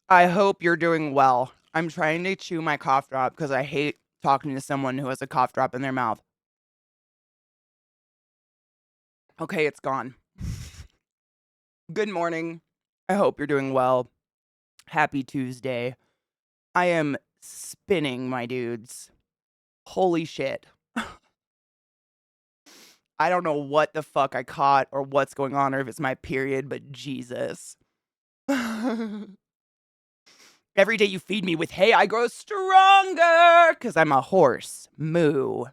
I hope you're doing well. I'm trying to chew my cough drop because I hate talking to someone who has a cough drop in their mouth. Okay, it's gone. Good morning. I hope you're doing well. Happy Tuesday. I am spinning, my dudes. Holy shit. I don't know what the fuck I caught or what's going on or if it's my period, but Jesus. Every day you feed me with hay, I grow stronger because I'm a horse. Moo.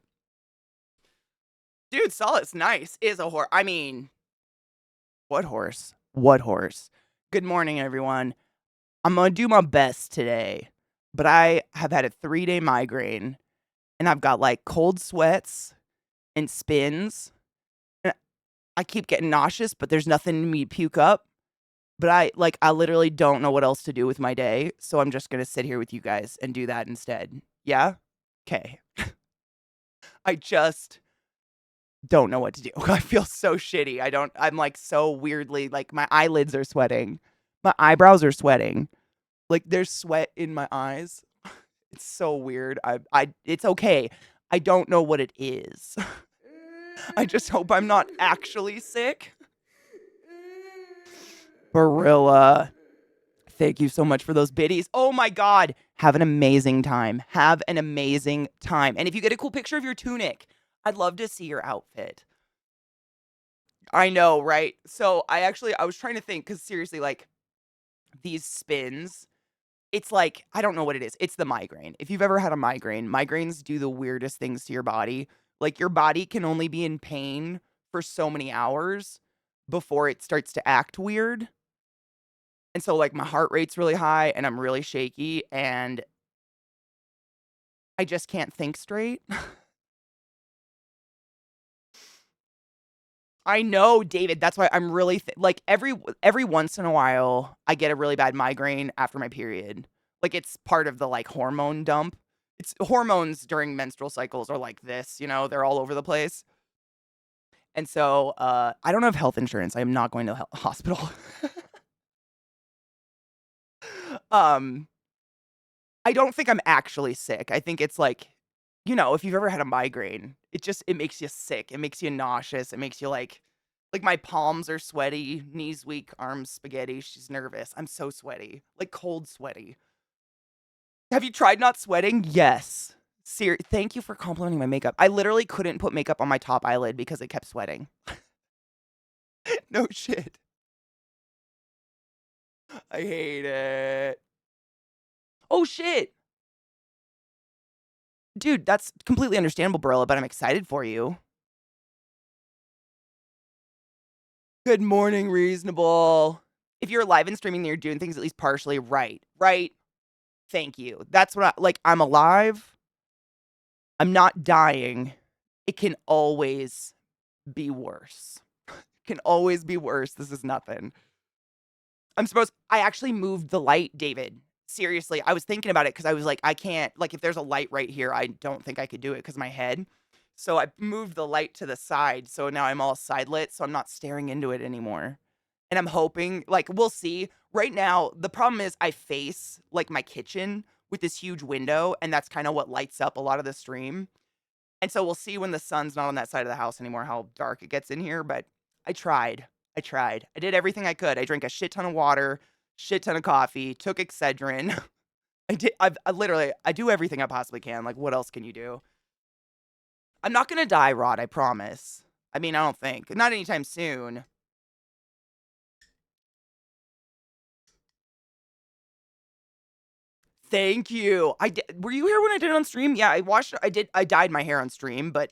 Dude, Solid's nice. Is a horse. I mean, what horse? What horse? Good morning, everyone. I'm gonna do my best today, but I have had a 3-day migraine and I've got like cold sweats and spins. And I keep getting nauseous, but there's nothing in me to puke up. But I literally don't know what else to do with my day. So I'm just gonna sit here with you guys and do that instead. Yeah? Okay. I just don't know what to do. I feel so shitty. I'm like so weirdly, like my eyelids are sweating. My eyebrows are sweating. Like there's sweat in my eyes. It's so weird. It's okay. I don't know what it is. I just hope I'm not actually sick. Barilla. Thank you so much for those biddies. Oh my God. Have an amazing time. Have an amazing time. And if you get a cool picture of your tunic, I'd love to see your outfit. I know, right? So I was trying to think because seriously, like these spins, it's like, I don't know what it is. It's the migraine. If you've ever had a migraine, migraines do the weirdest things to your body. Like your body can only be in pain for so many hours before it starts to act weird. And so like my heart rate's really high and I'm really shaky and I just can't think straight. I know, David. That's why I'm really like every once in a while I get a really bad migraine after my period. Like it's part of the like hormone dump. It's hormones during menstrual cycles are like this, they're all over the place. And so I don't have health insurance. I am not going to the hospital. um I don't think I'm actually sick. I think it's like, if you've ever had a migraine, it makes you sick. It makes you nauseous. It makes you like my palms are sweaty, knees weak, arms spaghetti. She's nervous. I'm so sweaty, like cold sweaty. Have you tried not sweating? Yes. Thank you for complimenting my makeup. I literally couldn't put makeup on my top eyelid because it kept sweating. No shit. I hate it. Oh shit. Dude, that's completely understandable, Barilla, but I'm excited for you. Good morning, reasonable. If you're live and streaming and you're doing things at least partially right, right? Thank you. That's what I'm alive. I'm not dying. It can always be worse. It can always be worse. This is nothing. I actually moved the light, David. Seriously, I was thinking about it because I was like, I can't, like, if there's a light right here, I don't think I could do it because of my head. So I moved the light to the side. So now I'm all side lit. So I'm not staring into it anymore. And I'm hoping, like, we'll see. Right now, the problem is I face, like, my kitchen with this huge window. And that's kind of what lights up a lot of the stream. And so we'll see when the sun's not on that side of the house anymore how dark it gets in here. But I tried. I tried. I did everything I could. I drank a shit ton of water, shit ton of coffee, took Excedrin. I literally, I do everything I possibly can. Like, what else can you do? I'm not going to die, Rod, I promise. I mean, I don't think. Not anytime soon. Thank you. Were you here when I did it on stream? Yeah, I watched I dyed my hair on stream, but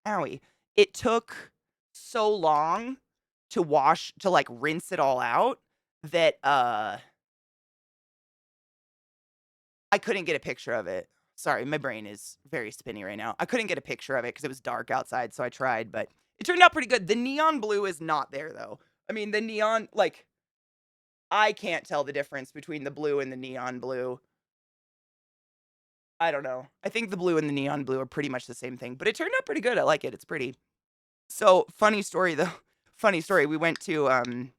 owie. It took so long to wash to like rinse it all out that I couldn't get a picture of it. Sorry, my brain is very spinny right now. I couldn't get a picture of it because it was dark outside, so I tried, but it turned out pretty good. The neon blue is not there though. I mean, the neon, like, I can't tell the difference between the blue and the neon blue. I don't know. I think the blue and the neon blue are pretty much the same thing, but it turned out pretty good. I like it. It's pretty. So, funny story though. Funny story. We went to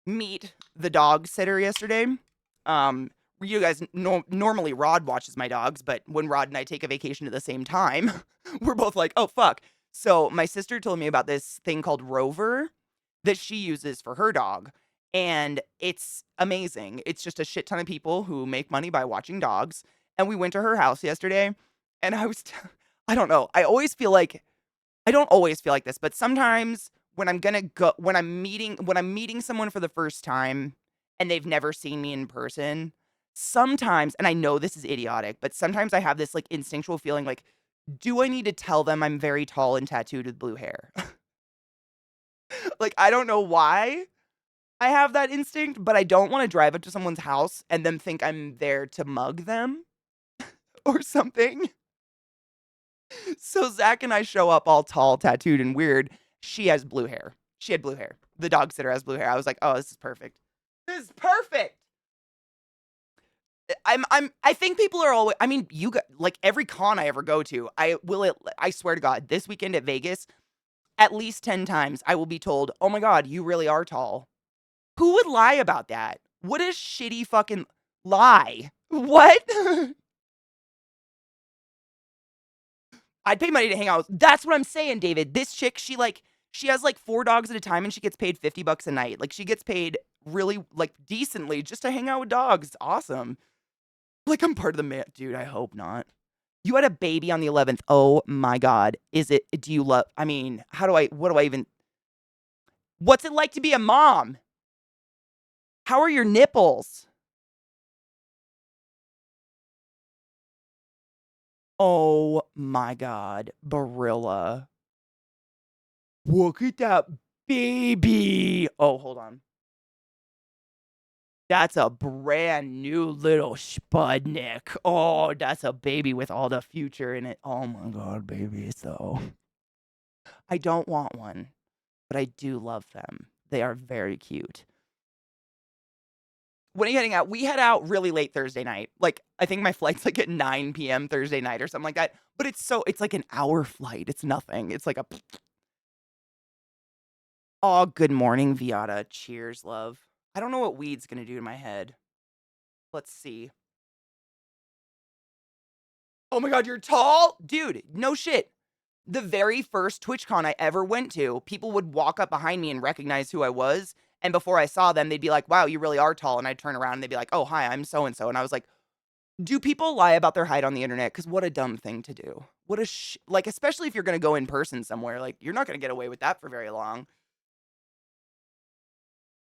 meet the dog sitter yesterday, You guys normally Rod watches my dogs, but when Rod and I take a vacation at the same time, we're both like, oh fuck. So my sister told me about this thing called Rover that she uses for her dog. And it's amazing. It's just a shit ton of people who make money by watching dogs. And we went to her house yesterday, and I don't know. I don't always feel like this, but sometimes when I'm meeting someone for the first time and they've never seen me in person, sometimes, and I know this is idiotic, but sometimes I have this like instinctual feeling like, do I need to tell them I'm very tall and tattooed with blue hair? Like, I don't know why I have that instinct, but I don't want to drive up to someone's house and then think I'm there to mug them or something. So Zach and I show up all tall, tattooed, and weird. She has blue hair. She had blue hair. The dog sitter has blue hair. I was like, oh, this is perfect. This is perfect. I think people are always, I mean, you got, like every con I ever go to, I swear to God, this weekend at Vegas, at least 10 times, I will be told, oh my God, you really are tall. Who would lie about that? What a shitty fucking lie. What? I'd pay money to hang out with. That's what I'm saying, David. This chick, she has like 4 dogs at a time and she gets paid $50 a night. Like she gets paid really like decently just to hang out with dogs. It's awesome. Like I'm part of the man, dude. I hope not. You had a baby on the 11th. Oh my God. Do you love, I mean, what do I even, what's it like to be a mom? How are your nipples? Oh my God. Barilla. Look at that baby. Oh, hold on. That's a brand new little Spudnik. Oh, that's a baby with all the future in it. Oh my God, babies, though. I don't want one, but I do love them. They are very cute. When are you heading out? We head out really late Thursday night. Like, I think my flight's like at 9 p.m. Thursday night or something like that. But it's like an hour flight. It's nothing. It's like a, oh, good morning, Viata. Cheers, love. I don't know what weed's gonna do to my head. Let's see. Oh my God, you're tall? Dude, no shit. The very first TwitchCon I ever went to, people would walk up behind me and recognize who I was. And before I saw them, they'd be like, wow, you really are tall. And I'd turn around and they'd be like, oh, hi, I'm so and so. And I was like, do people lie about their height on the internet? Because what a dumb thing to do. Like, especially if you're going to go in person somewhere, like, you're not going to get away with that for very long.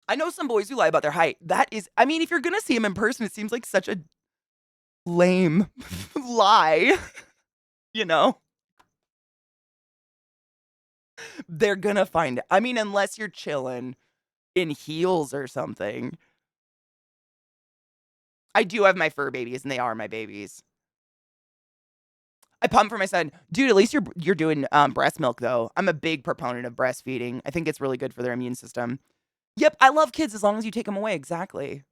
I know some boys who lie about their height. That is, I mean, if you're going to see them in person, it seems like such a lame lie, you know? They're gonna find it. I mean, unless you're chilling in heels or something. I do have my fur babies, and they are my babies. I pump for my son. Dude, at least you're doing, breast milk, though. I'm a big proponent of breastfeeding. I think it's really good for their immune system. Yep, I love kids as long as you take them away, exactly.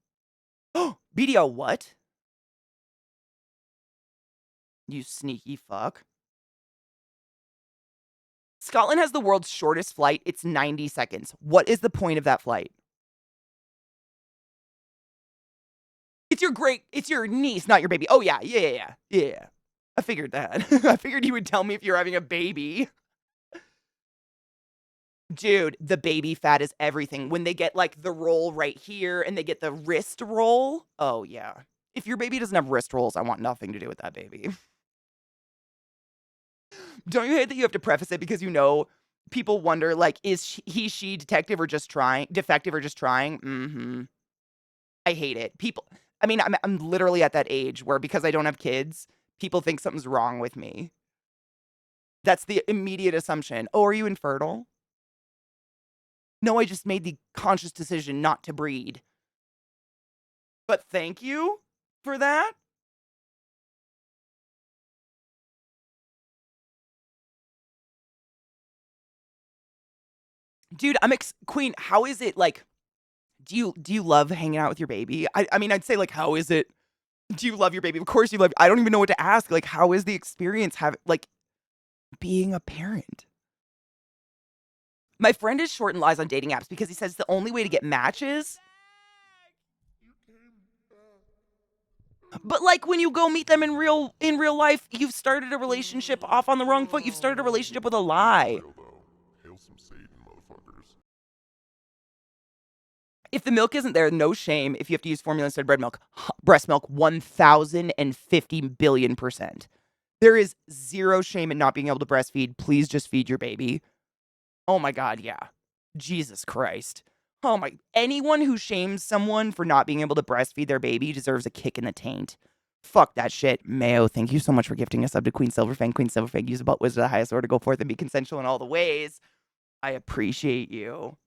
Oh, BDO what? You sneaky fuck. Scotland has the world's shortest flight. It's 90 seconds. What is the point of that flight? It's your niece, not your baby. Oh, yeah, yeah. I figured that. I figured you would tell me if you're having a baby. Dude, the baby fat is everything. When they get, like, the roll right here and they get the wrist roll, oh, yeah. If your baby doesn't have wrist rolls, I want nothing to do with that baby. Don't you hate that you have to preface it because you know people wonder, like, is she defective or just trying? Mhm. I hate it. I mean, I'm literally at that age where because I don't have kids, people think something's wrong with me. That's the immediate assumption. Oh, are you infertile? No, I just made the conscious decision not to breed. But thank you for that. Dude, Queen, how is it like do you love hanging out with your baby? I mean, I'd say like how is it? Do you love your baby? Of course you love. I don't even know what to ask. Like how is the experience being a parent? My friend is short and lies on dating apps because he says the only way to get matches. But, like, when you go meet them in real life, you've started a relationship off on the wrong foot. You've started a relationship with a lie. If the milk isn't there, no shame if you have to use formula instead of breast milk, 1,050 billion%. There is zero shame in not being able to breastfeed. Please just feed your baby. Oh my God, yeah. Jesus Christ. Oh my, anyone who shames someone for not being able to breastfeed their baby deserves a kick in the taint. Fuck that shit. Mayo, thank you so much for gifting us up to Queen Silverfang. Queen Silverfang, use a butt wizard of the highest order to go forth and be consensual in all the ways. I appreciate you.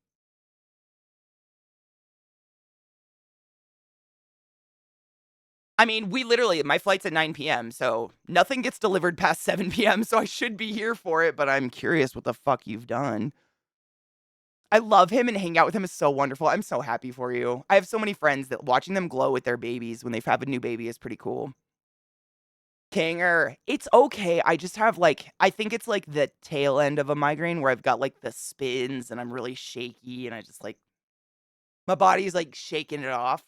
I mean, we literally, my flight's at 9 p.m., so nothing gets delivered past 7 p.m., so I should be here for it, but I'm curious what the fuck you've done. I love him and hanging out with him is so wonderful. I'm so happy for you. I have so many friends that watching them glow with their babies when they have a new baby is pretty cool. Kinger, it's okay. I just have like, I think it's like the tail end of a migraine where I've got like the spins and I'm really shaky and I just like, my body's like shaking it off.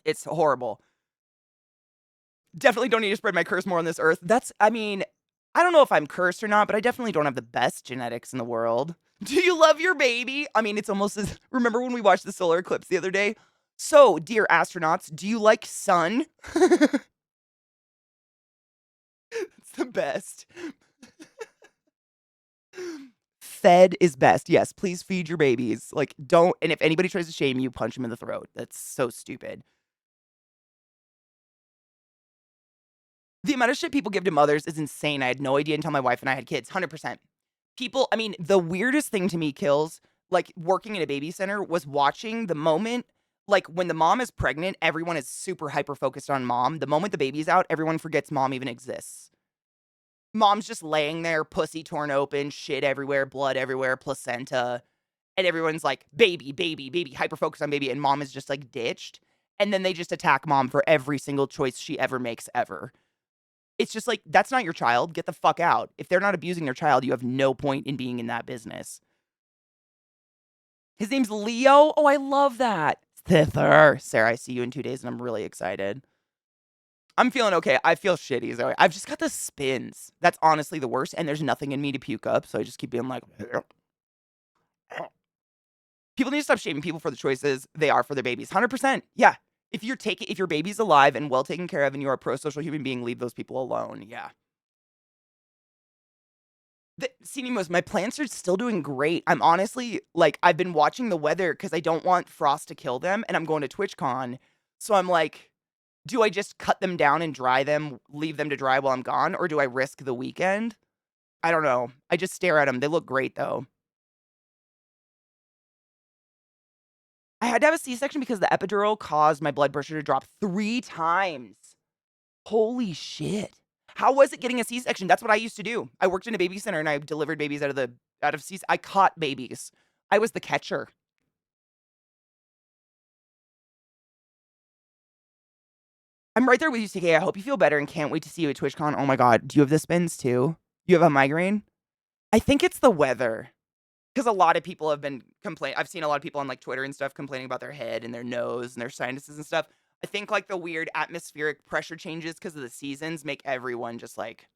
It's horrible. Definitely don't need to spread my curse more on this earth. I mean, I don't know if I'm cursed or not, but I definitely don't have the best genetics in the world. Do you love your baby? I mean, it's almost as, remember when we watched the solar eclipse the other day? So, dear astronauts, do you like sun? It's the best. Fed is best. Yes, please feed your babies. Like, don't, and if anybody tries to shame you, punch them in the throat. That's so stupid. The amount of shit people give to mothers is insane. I had no idea until my wife and I had kids. 100%. People, I mean, the weirdest thing to me, Kills, like working in a baby center, was watching the moment, like when the mom is pregnant, everyone is super hyper focused on mom. The moment the baby's out, everyone forgets mom even exists. Mom's just laying there, pussy torn open, shit everywhere, blood everywhere, placenta. And everyone's like, baby, baby, baby, hyper focused on baby. And mom is just like ditched. And then they just attack mom for every single choice she ever makes ever. It's just like, that's not your child. Get the fuck out. If they're not abusing their child, you have no point in being in that business. His name's Leo. Oh, I love that. Thither. Sarah, I see you in 2 days and I'm really excited. I'm feeling okay. I feel shitty, Zoe. I've just got the spins. That's honestly the worst. And there's nothing in me to puke up. So I just keep being like, people need to stop shaming people for the choices they are for their babies. 100%. Yeah. If your baby's alive and well taken care of and you're a pro-social human being, leave those people alone. Yeah. My plants are still doing great. I'm honestly, like, I've been watching the weather because I don't want frost to kill them, and I'm going to TwitchCon. So I'm like, do I just cut them down and dry them, leave them to dry while I'm gone, or do I risk the weekend? I don't know. I just stare at them. They look great, though. I had to have a C-section because the epidural caused my blood pressure to drop 3 times. Holy shit. How was it getting a C-section? That's what I used to do. I worked in a baby center and I delivered babies out of C. I caught babies. I was the catcher. I'm right there with you, CK. I hope you feel better and can't wait to see you at TwitchCon. Oh my god, do you have the spins too? You have a migraine? I think it's the weather. Because a lot of people have been complaining. I've seen a lot of people on like Twitter and stuff complaining about their head and their nose and their sinuses and stuff. I think like the weird atmospheric pressure changes because of the seasons make everyone just like,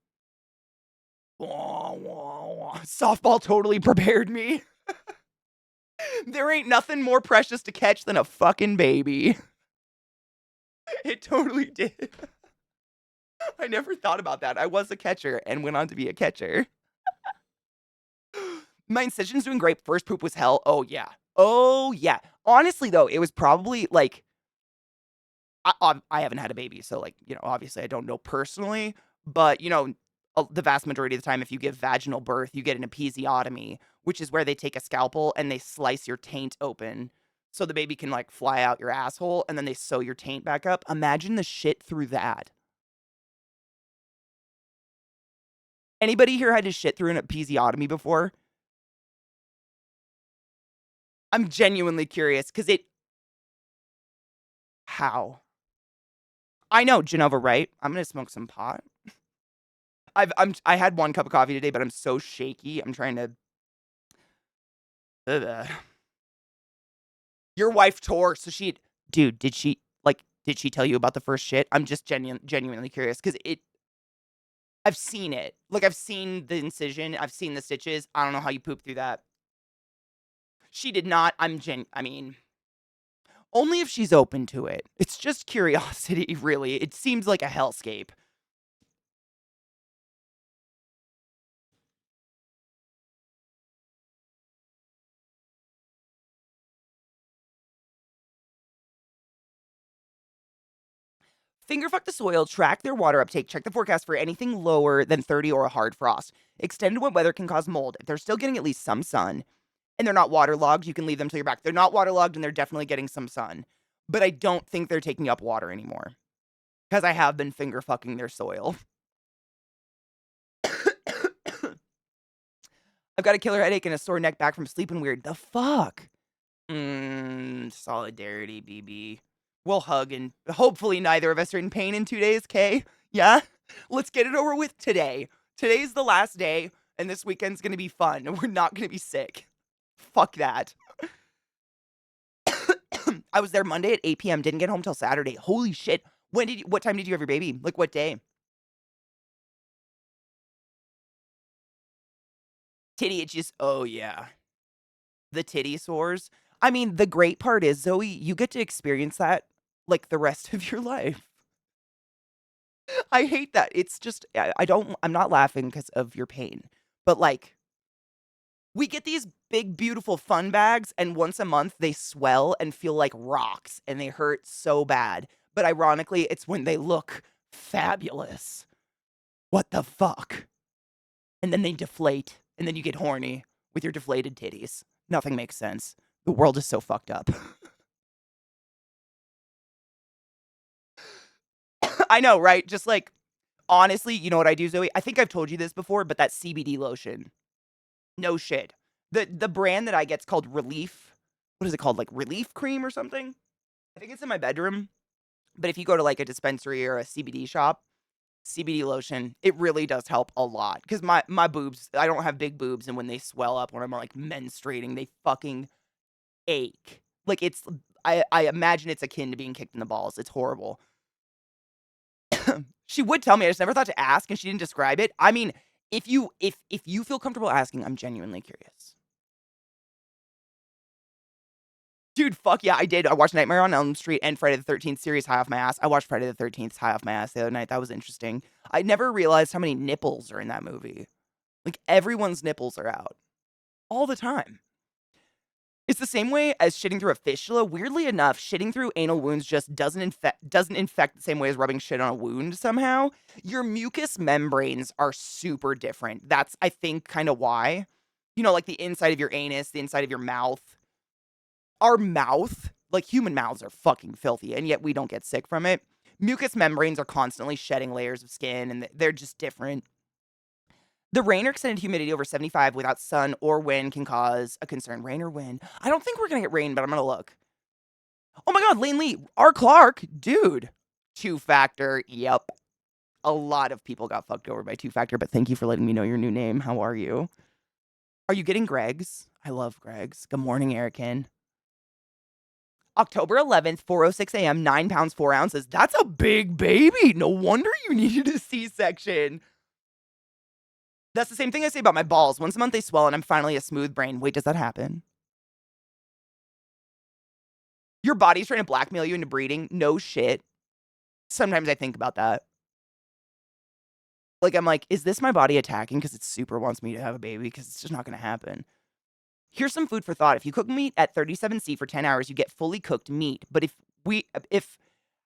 wah, wah, wah. Softball totally prepared me. There ain't nothing more precious to catch than a fucking baby. It totally did. I never thought about that. I was a catcher and went on to be a catcher. My incision's doing great. First poop was hell. Oh, yeah. Oh, yeah. Honestly, though, it was probably like, I haven't had a baby. So, like, obviously I don't know personally. But, the vast majority of the time, if you give vaginal birth, you get an episiotomy, which is where they take a scalpel and they slice your taint open so the baby can, like, fly out your asshole and then they sew your taint back up. Imagine the shit through that. Anybody here had to shit through an episiotomy before? I'm genuinely curious because how? I know, Genova, right? I'm gonna smoke some pot. I had 1 cup of coffee today, but I'm so shaky. I'm trying to. Ugh. Your wife tore, so dude, did Did she tell you about the first shit? I'm just genuinely curious because I've seen it. Like, I've seen the incision. I've seen the stitches. I don't know how you poop through that. She did not. I mean, only if she's open to it. It's just curiosity, really. It seems like a hellscape. Finger fuck the soil, track their water uptake, check the forecast for anything lower than 30 or a hard frost. Extended wet weather can cause mold. If they're still getting at least some sun and they're not waterlogged, you can leave them till you're back. They're not waterlogged and they're definitely getting some sun. But I don't think they're taking up water anymore because I have been finger fucking their soil. I've got a killer headache and a sore neck back from sleeping weird. The fuck? Solidarity, BB. We'll hug and hopefully neither of us are in pain in 2 days, Kay? Yeah? Let's get it over with today. Today's the last day, and this weekend's gonna be fun, and we're not gonna be sick. Fuck that. I was there Monday at 8 p.m., didn't get home till Saturday. Holy shit. What time did you have your baby? Like, what day? Titty itches. Oh, yeah. The titty sores. I mean, the great part is, Zoe, you get to experience that like the rest of your life. I hate that. It's just I'm not laughing because of your pain. But like we get these big beautiful fun bags and once a month they swell and feel like rocks and they hurt so bad. But ironically, it's when they look fabulous. What the fuck? And then they deflate and then you get horny with your deflated titties. Nothing makes sense. The world is so fucked up. I know, right? Just like honestly, you know what I do, Zoe? I think I've told you this before, but that CBD lotion. No shit. The brand that I get's called Relief. What is it called? Like Relief Cream or something? I think it's in my bedroom. But if you go to like a dispensary or a CBD shop, CBD lotion, it really does help a lot. Because my boobs, I don't have big boobs, and when they swell up when I'm like menstruating, they fucking ache. Like it's I imagine it's akin to being kicked in the balls. It's horrible. She would tell me, I just never thought to ask, and she didn't describe it. I mean, if you feel comfortable asking, I'm genuinely curious. Dude, fuck yeah, I did. I watched Nightmare on Elm Street and Friday the 13th series high off my ass. I watched Friday the 13th high off my ass the other night. That was interesting. I never realized how many nipples are in that movie. Like everyone's nipples are out all the time. It's the same way as shitting through a fistula. Weirdly enough, shitting through anal wounds just doesn't infect the same way as rubbing shit on a wound somehow. Your mucous membranes are super different. That's I think kind of why. You know, like the inside of your anus, the inside of your mouth. Our mouth, like human mouths are fucking filthy and yet we don't get sick from it. Mucous membranes are constantly shedding layers of skin and they're just different. The rain or extended humidity over 75 without sun or wind can cause a concern. Rain or wind? I don't think we're going to get rain, but I'm going to look. Oh my God, Lane Lee, R. Clark, dude. Two Factor, yep. A lot of people got fucked over by Two Factor, but thank you for letting me know your new name. How are you? Are you getting Greg's? I love Greg's. Good morning, Erican. October 11th, 4:06 a.m., 9 pounds, 4 ounces. That's a big baby. No wonder you needed a C-section. That's the same thing I say about my balls. Once a month they swell and I'm finally a smooth brain. Wait, does that happen? Your body's trying to blackmail you into breeding? No shit. Sometimes I think about that. Like, I'm like, is this my body attacking because it super wants me to have a baby? Because it's just not going to happen. Here's some food for thought. If you cook meat at 37°C for 10 hours, you get fully cooked meat. But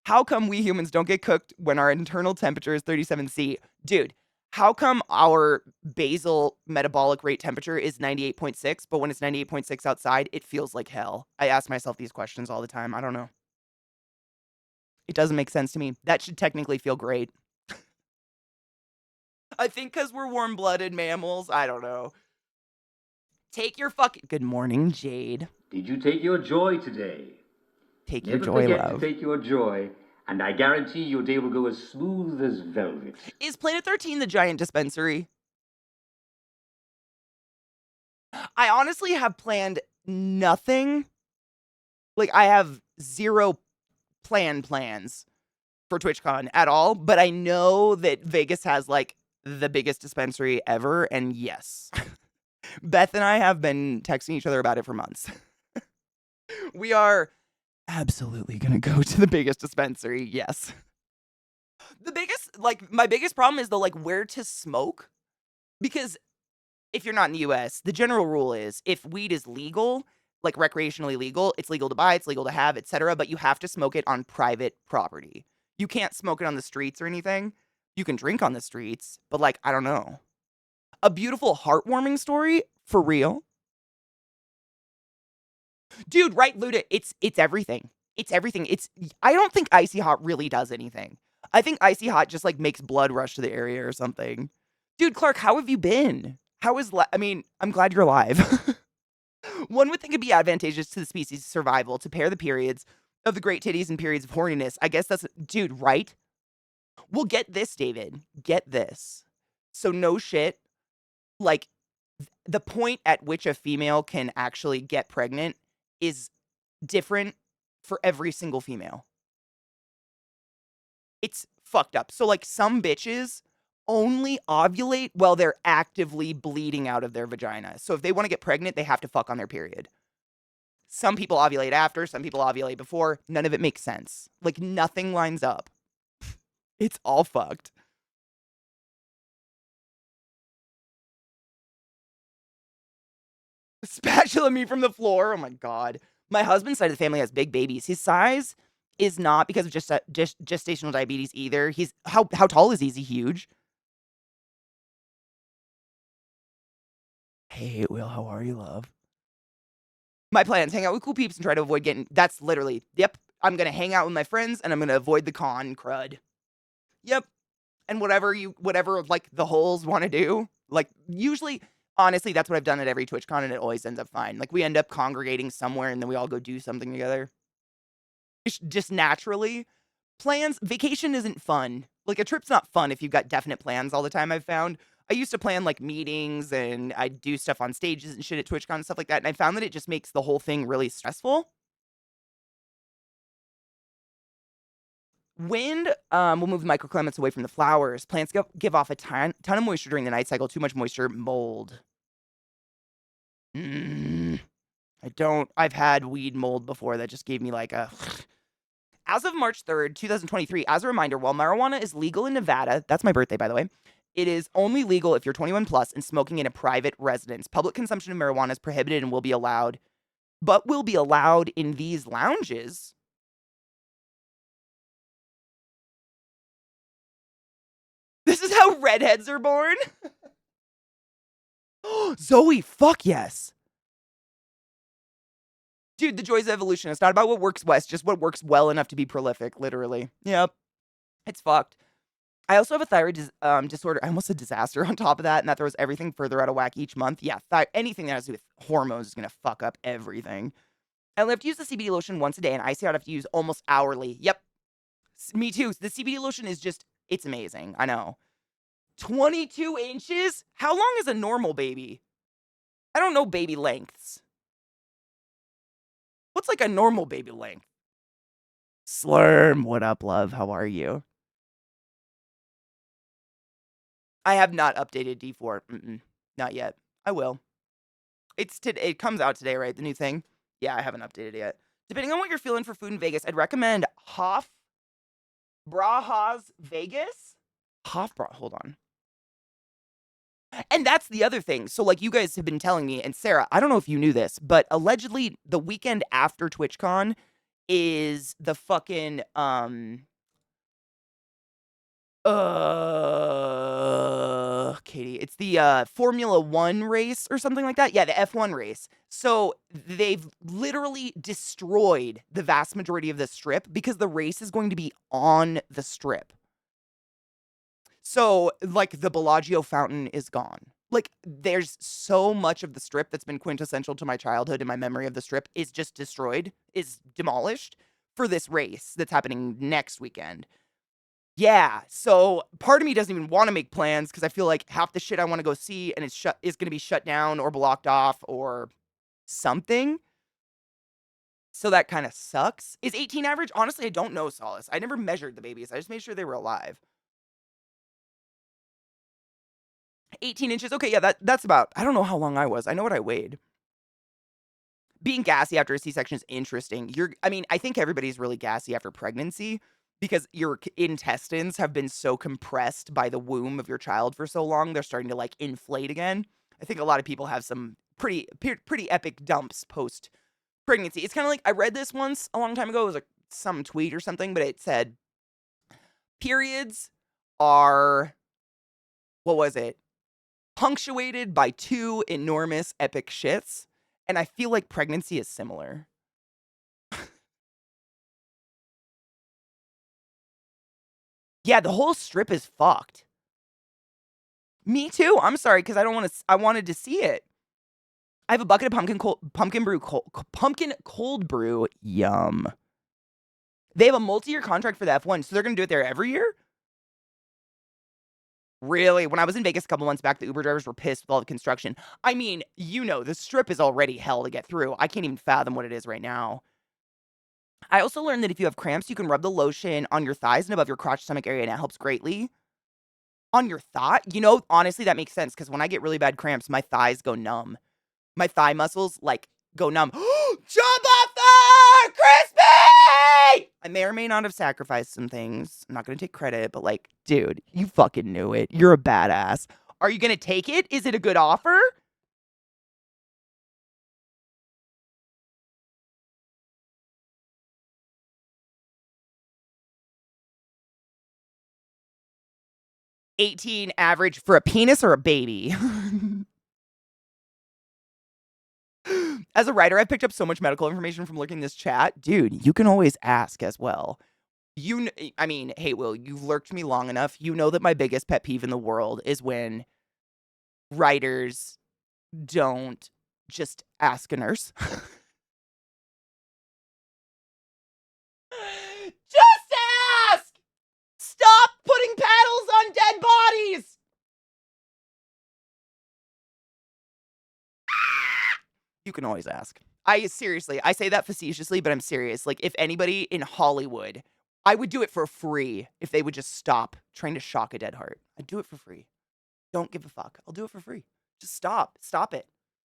how come we humans don't get cooked when our internal temperature is 37°C? Dude, how come our basal metabolic rate temperature is 98.6, but when it's 98.6 outside, it feels like hell? I ask myself these questions all the time. I don't know. It doesn't make sense to me. That should technically feel great. I think because we're warm-blooded mammals. I don't know. Take your fucking... Good morning, Jade. Did you take your joy today? Take your Never joy, forget love. to take your joy, and I guarantee your day will go as smooth as velvet. Is Planet 13 the giant dispensary? I honestly have planned nothing. Like, I have zero plans for TwitchCon at all, but I know that Vegas has like the biggest dispensary ever, and yes, Beth and I have been texting each other about it for months. We are absolutely gonna go to the biggest dispensary, yes. The biggest, like, my biggest problem is the like where to smoke, because if you're not in the US, the general rule is if weed is legal, like recreationally legal, it's legal to buy, it's legal to have, etc., but you have to smoke it on private property. You can't smoke it on the streets or anything. You can drink on the streets, but like, I don't know. A beautiful, heartwarming story for real. Dude, right, Luda, it's everything. It's everything. It's I don't think Icy Hot really does anything. I think Icy Hot just like makes blood rush to the area or something. Dude, Clark, how have you been? I mean, I'm glad you're alive. One would think it'd be advantageous to the species' survival to pair the periods of the great titties and periods of horniness. I guess that's dude, right? Well, get this, David. Get this. So no shit, like the point at which a female can actually get pregnant is different for every single female. It's fucked up. So like some bitches only ovulate while they're actively bleeding out of their vagina. So if they want to get pregnant, they have to fuck on their period. Some people ovulate after, some people ovulate before. None of it makes sense. Like nothing lines up. It's all fucked. Spatula me from the floor. Oh my god. My husband's side of the family has big babies. His size is not because of just gestational diabetes either. He's how tall is he? Is he huge? Hey, Will, how are you, love? My plans: hang out with cool peeps and try to avoid getting. That's literally. Yep. I'm gonna hang out with my friends and I'm gonna avoid the con crud. Yep. And whatever like the holes want to do. Like usually, honestly, that's what I've done at every TwitchCon, and it always ends up fine. Like we end up congregating somewhere, and then we all go do something together. It's just naturally. Plans, vacation isn't fun. Like a trip's not fun if you've got definite plans all the time. I've found. I used to plan like meetings and I do stuff on stages and shit at TwitchCon and stuff like that, and I found that it just makes the whole thing really stressful. Wind will move the microclimates away from the flowers. Plants give off a ton of moisture during the night cycle. Too much moisture, mold. Mm, I don't. I've had weed mold before that just gave me like a. As of March 3rd, 2023, as a reminder, while marijuana is legal in Nevada, that's my birthday, by the way, it is only legal if you're 21 plus and smoking in a private residence. Public consumption of marijuana is prohibited and will be allowed, but will be allowed in these lounges. This is how redheads are born. Zoe, fuck yes. Dude, the joys of evolution. It's not about what works best, just what works well enough to be prolific, literally. Yep. It's fucked. I also have a thyroid disorder. I almost said disaster on top of that, and that throws everything further out of whack each month. Yeah, anything that has to do with hormones is going to fuck up everything. I only have to use the CBD lotion once a day, and Icy Hot I have to use almost hourly. Yep. Me too. The CBD lotion is just, it's amazing. I know. 22 inches? How long is a normal baby? I don't know baby lengths. What's like a normal baby length? Slurm, what up, love? How are you? I have not updated D4. Not yet. I will. It comes out today, right? The new thing. Yeah, I haven't updated it yet. Depending on what you're feeling for food in Vegas, I'd recommend Hoff Braha's Vegas. Hold on. And that's the other thing. So, like, you guys have been telling me, and Sarah, I don't know if you knew this, but allegedly the weekend after TwitchCon is the fucking Katie, it's the Formula 1 race or something like that. Yeah, the F1 race. So they've literally destroyed the vast majority of the strip because the race is going to be on the strip. So, like, the Bellagio fountain is gone. Like, there's so much of the strip that's been quintessential to my childhood and my memory of the strip is just destroyed, is demolished for this race that's happening next weekend. Yeah, so part of me doesn't even want to make plans because I feel like half the shit I want to go see and is going to be shut down or blocked off or something. So that kind of sucks. Is 18 average? Honestly, I don't know, Solace. I never measured the babies. I just made sure they were alive. 18 inches. Okay, yeah, that's about. I don't know how long I was. I know what I weighed. Being gassy after a C-section is interesting. I mean, I think everybody's really gassy after pregnancy because your intestines have been so compressed by the womb of your child for so long, they're starting to like inflate again. I think a lot of people have some pretty epic dumps post pregnancy. It's kind of like I read this once a long time ago. It was like some tweet or something, but it said periods are, what was it? Punctuated by two enormous epic shits. And I feel like pregnancy is similar. Yeah, the whole strip is fucked. Me too. I'm sorry because I don't want to. I wanted to see it. I have a bucket of pumpkin cold brew. Yum. They have a multi-year contract for the F1, so they're gonna do it there every year. Really? When I was in Vegas a couple months back, the Uber drivers were pissed with all the construction. I mean, the strip is already hell to get through. I can't even fathom what it is right now. I also learned that if you have cramps, you can rub the lotion on your thighs and above your crotch stomach area, and it helps greatly. On your thigh? Honestly, that makes sense because when I get really bad cramps, my thighs go numb. My thigh muscles, like, go numb. Jump off there! Crispy! I may or may not have sacrificed some things. I'm not gonna take credit, but, like, dude, you fucking knew it. You're a badass. Are you gonna take it? Is it a good offer? $18 average for a penis or a baby? As a writer, I've picked up so much medical information from looking this chat. Dude, you can always ask as well. I mean, hey, Will, you've lurked me long enough. You know that my biggest pet peeve in the world is when writers don't just ask a nurse. Just ask! Stop putting paddles on dead bodies! You can always ask. I say that facetiously, but I'm serious. Like, if anybody in Hollywood, I would do it for free if they would just stop trying to shock a dead heart. I'd do it for free. Don't give a fuck. I'll do it for free. Just stop. Stop it.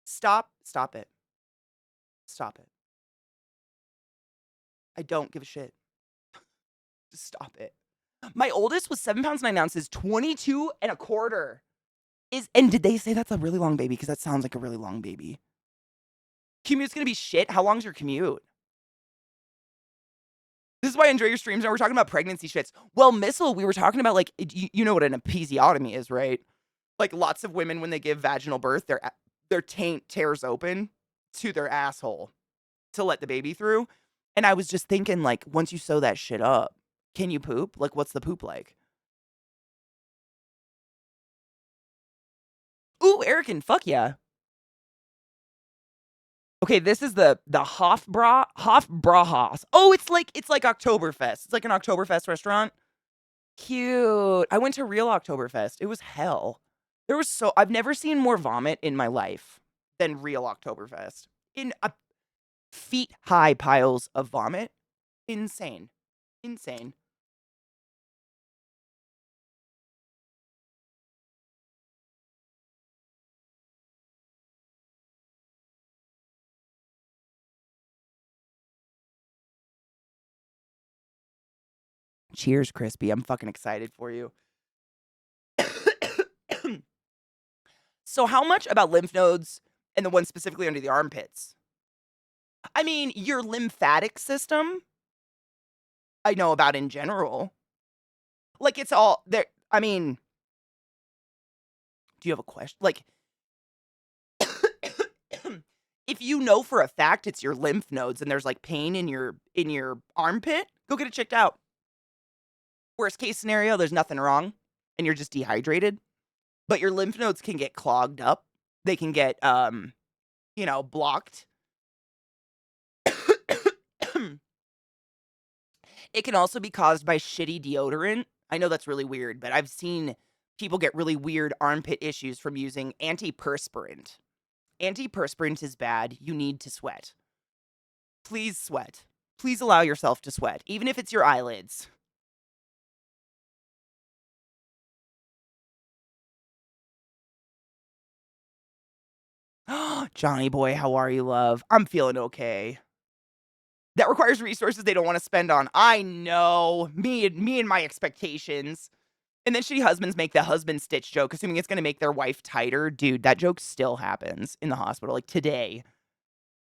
Stop it. Stop it. I don't give a shit. Just stop it. My oldest was 7 pounds 9 ounces, 22 and a quarter. And did they say that's a really long baby? Because that sounds like a really long baby. Commute's gonna be shit. How long's your commute? This is why I enjoy your streams. Now we're talking about pregnancy shits. Well, Missile, we were talking about like you know what an episiotomy is, right? Like lots of women when they give vaginal birth, their taint tears open to their asshole to let the baby through. And I was just thinking, like, once you sew that shit up, can you poop? Like, what's the poop like? Ooh, Erican, fuck yeah. Okay, this is the Hofbrauhaus. Oh, it's like Oktoberfest. It's like an Oktoberfest restaurant. Cute. I went to real Oktoberfest. It was hell. I've never seen more vomit in my life than real Oktoberfest. In feet high piles of vomit. Insane. Insane. Cheers, Crispy. I'm fucking excited for you. So how much about lymph nodes and the ones specifically under the armpits? I mean, your lymphatic system, I know about in general. Like, it's all there. I mean, do you have a question? Like, if you know for a fact it's your lymph nodes and there's like pain in your armpit, go get it checked out. Worst case scenario, there's nothing wrong and you're just dehydrated. But your lymph nodes can get clogged up. They can get blocked. It can also be caused by shitty deodorant. I know that's really weird, but I've seen people get really weird armpit issues from using antiperspirant. Antiperspirant is bad. You need to sweat. Please sweat. Please allow yourself to sweat, even if it's your eyelids. Johnny boy, how are you, love? I'm feeling okay. That requires resources they don't want to spend on. I know. Me and my expectations. And then shitty husbands make the husband stitch joke, assuming it's gonna make their wife tighter. Dude, that joke still happens in the hospital, like today.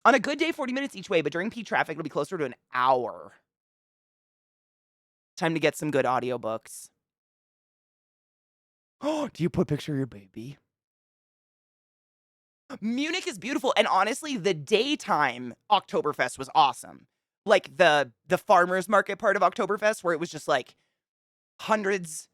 On a good day, 40 minutes each way, but during peak traffic, it'll be closer to an hour. Time to get some good audiobooks. Oh, do you put a picture of your baby? Munich is beautiful, and honestly, the daytime Oktoberfest was awesome. Like the farmers market part of Oktoberfest, where it was just like hundreds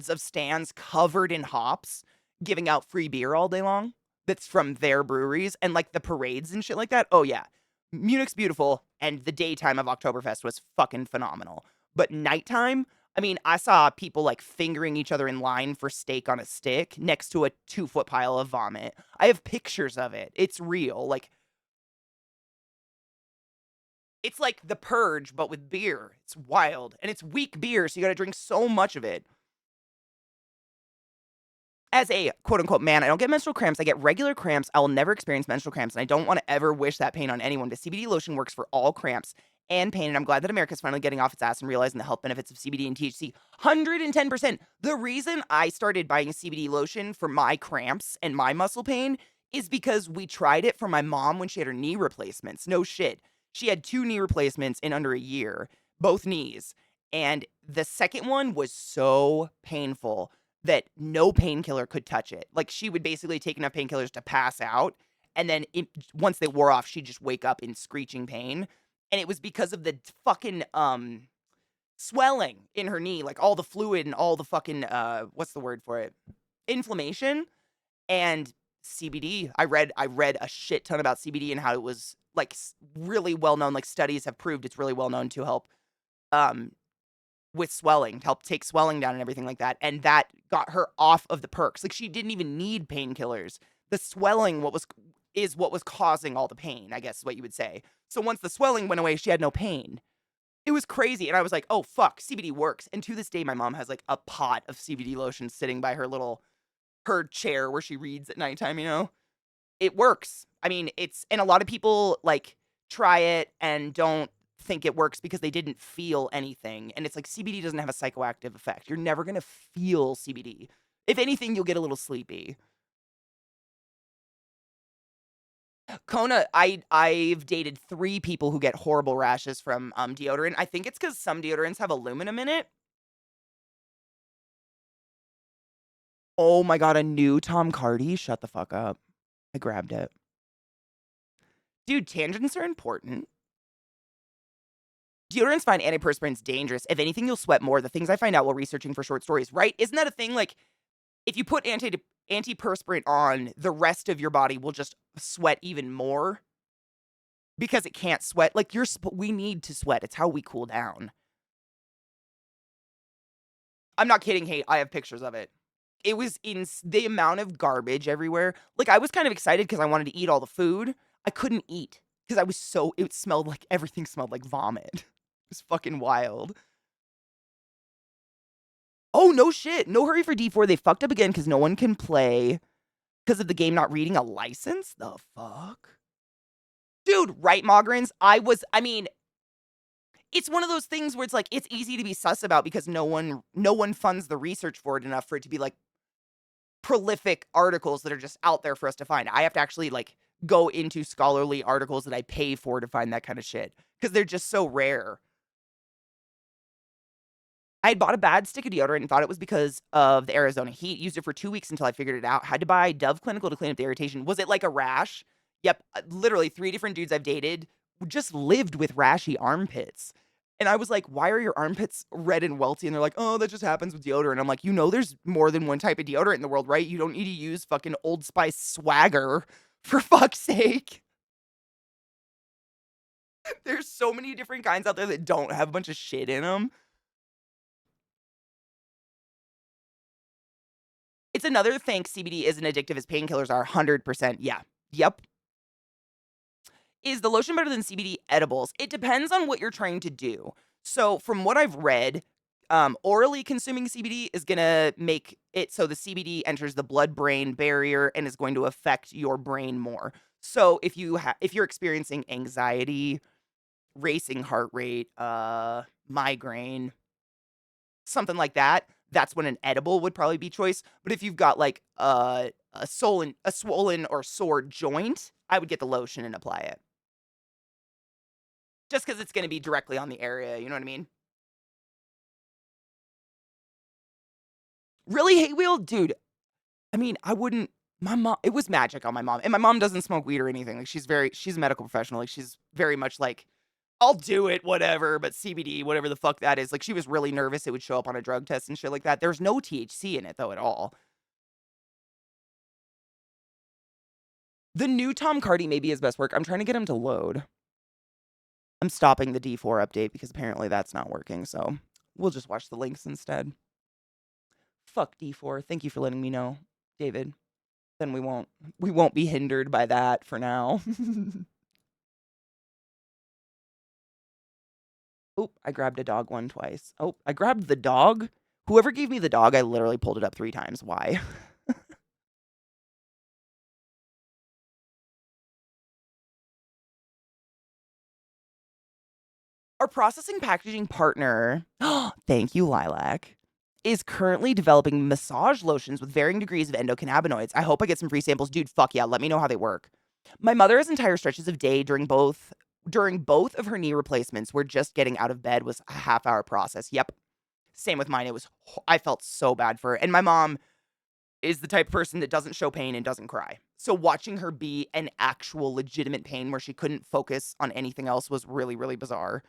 of stands covered in hops, giving out free beer all day long. That's from their breweries, and like the parades and shit like that. Oh yeah, Munich's beautiful, and the daytime of Oktoberfest was fucking phenomenal. But nighttime, I mean, I saw people like fingering each other in line for steak on a stick next to a 2-foot pile of vomit. I have pictures of it. It's real. Like, it's like the purge, but with beer. It's wild. And it's weak beer, so you gotta drink so much of it. As a quote unquote man, I don't get menstrual cramps. I get regular cramps. I will never experience menstrual cramps, and I don't want to ever wish that pain on anyone. But CBD lotion works for all cramps and pain, and I'm glad that America's finally getting off its ass and realizing the health benefits of CBD and THC. 110%. The reason I started buying CBD lotion for my cramps and my muscle pain is because we tried it for my mom when she had her knee replacements. No shit. She had 2 knee replacements in under a year, both knees. And the second one was so painful that no painkiller could touch it. Like, she would basically take enough painkillers to pass out, and then once they wore off, she'd just wake up in screeching pain. And it was because of the fucking swelling in her knee, like all the fluid and all the fucking what's the word for it? Inflammation. And CBD. I read a shit ton about CBD and how it was like really well known. Like, studies have proved it's really well known to help um with swelling, to help take swelling down and everything like that. And that got her off of the perks. Like, she didn't even need painkillers. The swelling is what was causing all the pain, I guess is what you would say. So once the swelling went away, she had no pain. It was crazy. And I was like, oh fuck, CBD works. And to this day, my mom has like a pot of CBD lotion sitting by her chair where she reads at nighttime. It works. I mean, and a lot of people like try it and don't think it works because they didn't feel anything. And it's like, CBD doesn't have a psychoactive effect. You're never going to feel CBD. If anything, you'll get a little sleepy. Kona, I've dated 3 people who get horrible rashes from deodorant. I think it's because some deodorants have aluminum in it. Oh my god, a new Tom Hardy? Shut the fuck up. I grabbed it. Dude, tangents are important. Deodorants find antiperspirants dangerous. If anything, you'll sweat more. The things I find out while researching for short stories, right? Isn't that a thing? Like, if you put antiperspirant on, the rest of your body will just sweat even more because it can't sweat. Like, we need to sweat. It's how we cool down. I'm not kidding. Hey, I have pictures of it. It was in the amount of garbage everywhere. Like, I was kind of excited because I wanted to eat all the food. I couldn't eat because it smelled like everything smelled like vomit. It was fucking wild. Oh, no shit. No hurry for D4. They fucked up again because no one can play because of the game not reading a license? The fuck? Dude, right, Mogrins? I mean, it's one of those things where it's like, it's easy to be sus about because no one funds the research for it enough for it to be like prolific articles that are just out there for us to find. I have to actually like go into scholarly articles that I pay for to find that kind of shit because they're just so rare. I had bought a bad stick of deodorant and thought it was because of the Arizona heat. Used it for 2 weeks until I figured it out. Had to buy Dove Clinical to clean up the irritation. Was it like a rash? Yep. Literally 3 different dudes I've dated just lived with rashy armpits. And I was like, why are your armpits red and welty? And they're like, oh, that just happens with deodorant. I'm like, there's more than one type of deodorant in the world, right? You don't need to use fucking Old Spice swagger, for fuck's sake. There's so many different kinds out there that don't have a bunch of shit in them. It's another thing CBD isn't addictive as painkillers are. 100%. Yeah. Yep. Is the lotion better than CBD edibles? It depends on what you're trying to do. So, from what I've read, orally consuming CBD is gonna make it so the CBD enters the blood-brain barrier and is going to affect your brain more. So, if you're experiencing anxiety, racing heart rate, migraine, something like that, that's when an edible would probably be choice. But if you've got like a swollen or sore joint, I would get the lotion and apply it. Just because it's going to be directly on the area, you know what I mean? Really, hate wheel, dude. I mean, I wouldn't. My mom, it was magic on my mom, and my mom doesn't smoke weed or anything. Like she's a medical professional. Like she's very much like, I'll do it, whatever. But CBD, whatever the fuck that is. Like she was really nervous it would show up on a drug test and shit like that. There's no THC in it though at all. The new Tom Cardi may be his best work. I'm trying to get him to load. I'm stopping the D4 update because apparently that's not working. So we'll just watch the links instead. Fuck D4. Thank you for letting me know, David. Then we won't be hindered by that for now. Oh, I grabbed a dog one twice. Oh, I grabbed the dog. Whoever gave me the dog, I literally pulled it up 3 times. Why? Our processing packaging partner, thank you, Lilac, is currently developing massage lotions with varying degrees of endocannabinoids. I hope I get some free samples. Dude, fuck yeah, let me know how they work. My mother has entire stretches of day during both of her knee replacements where just getting out of bed was a half-hour process. Yep. Same with mine. I felt so bad for her. And my mom is the type of person that doesn't show pain and doesn't cry. So watching her be an actual legitimate pain where she couldn't focus on anything else was really, really bizarre.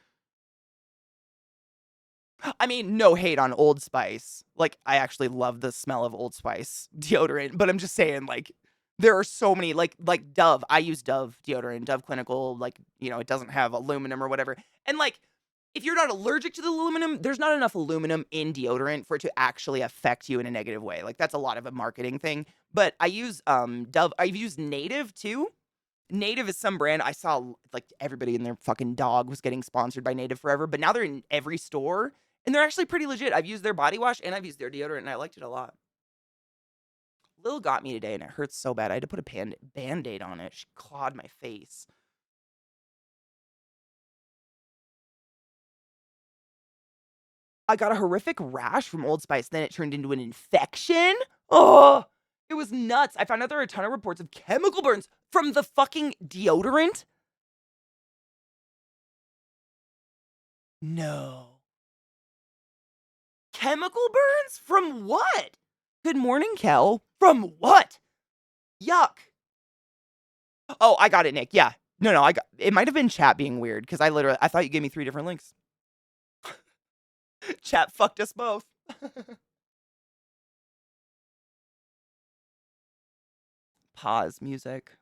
I mean, no hate on Old Spice. Like, I actually love the smell of Old Spice deodorant, but I'm just saying, like, there are so many, like Dove. I use Dove deodorant, Dove Clinical. Like, it doesn't have aluminum or whatever. And like, if you're not allergic to the aluminum, there's not enough aluminum in deodorant for it to actually affect you in a negative way. Like, that's a lot of a marketing thing. But I use Dove. I've used Native too. Native is some brand I saw, like, everybody and their fucking dog was getting sponsored by Native forever, but now they're in every store and they're actually pretty legit. I've used their body wash and I've used their deodorant and I liked it a lot. Lil got me today and it hurts so bad. I had to put a band-aid on it. She clawed my face. I got a horrific rash from Old Spice, then it turned into an infection. Oh, it was nuts. I found out there are a ton of reports of chemical burns from the fucking deodorant. No. Chemical burns? From what? Good morning, Kel. From what? Yuck. Oh, I got it, Nick. Yeah. No, I got it. Might have been chat being weird because I thought you gave me 3 different links. Chat fucked us both. Pause music.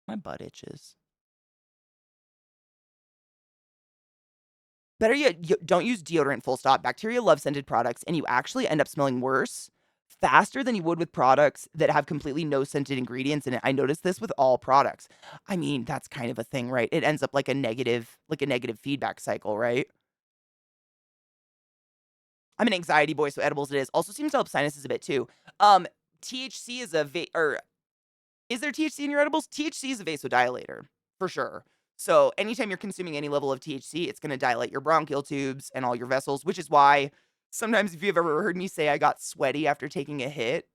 My butt itches. Better yet, don't use deodorant full stop. Bacteria love scented products, and you actually end up smelling worse faster than you would with products that have completely no scented ingredients in it. I noticed this with all products. I mean, that's kind of a thing, right? It ends up like a negative feedback cycle, right? I'm an anxiety boy, so edibles it is. Also seems to help sinuses a bit too. Um, THC is or is there THC in your edibles? THC is a vasodilator for sure. So anytime you're consuming any level of THC, it's going to dilate your bronchial tubes and all your vessels, which is why sometimes if you've ever heard me say I got sweaty after taking a hit,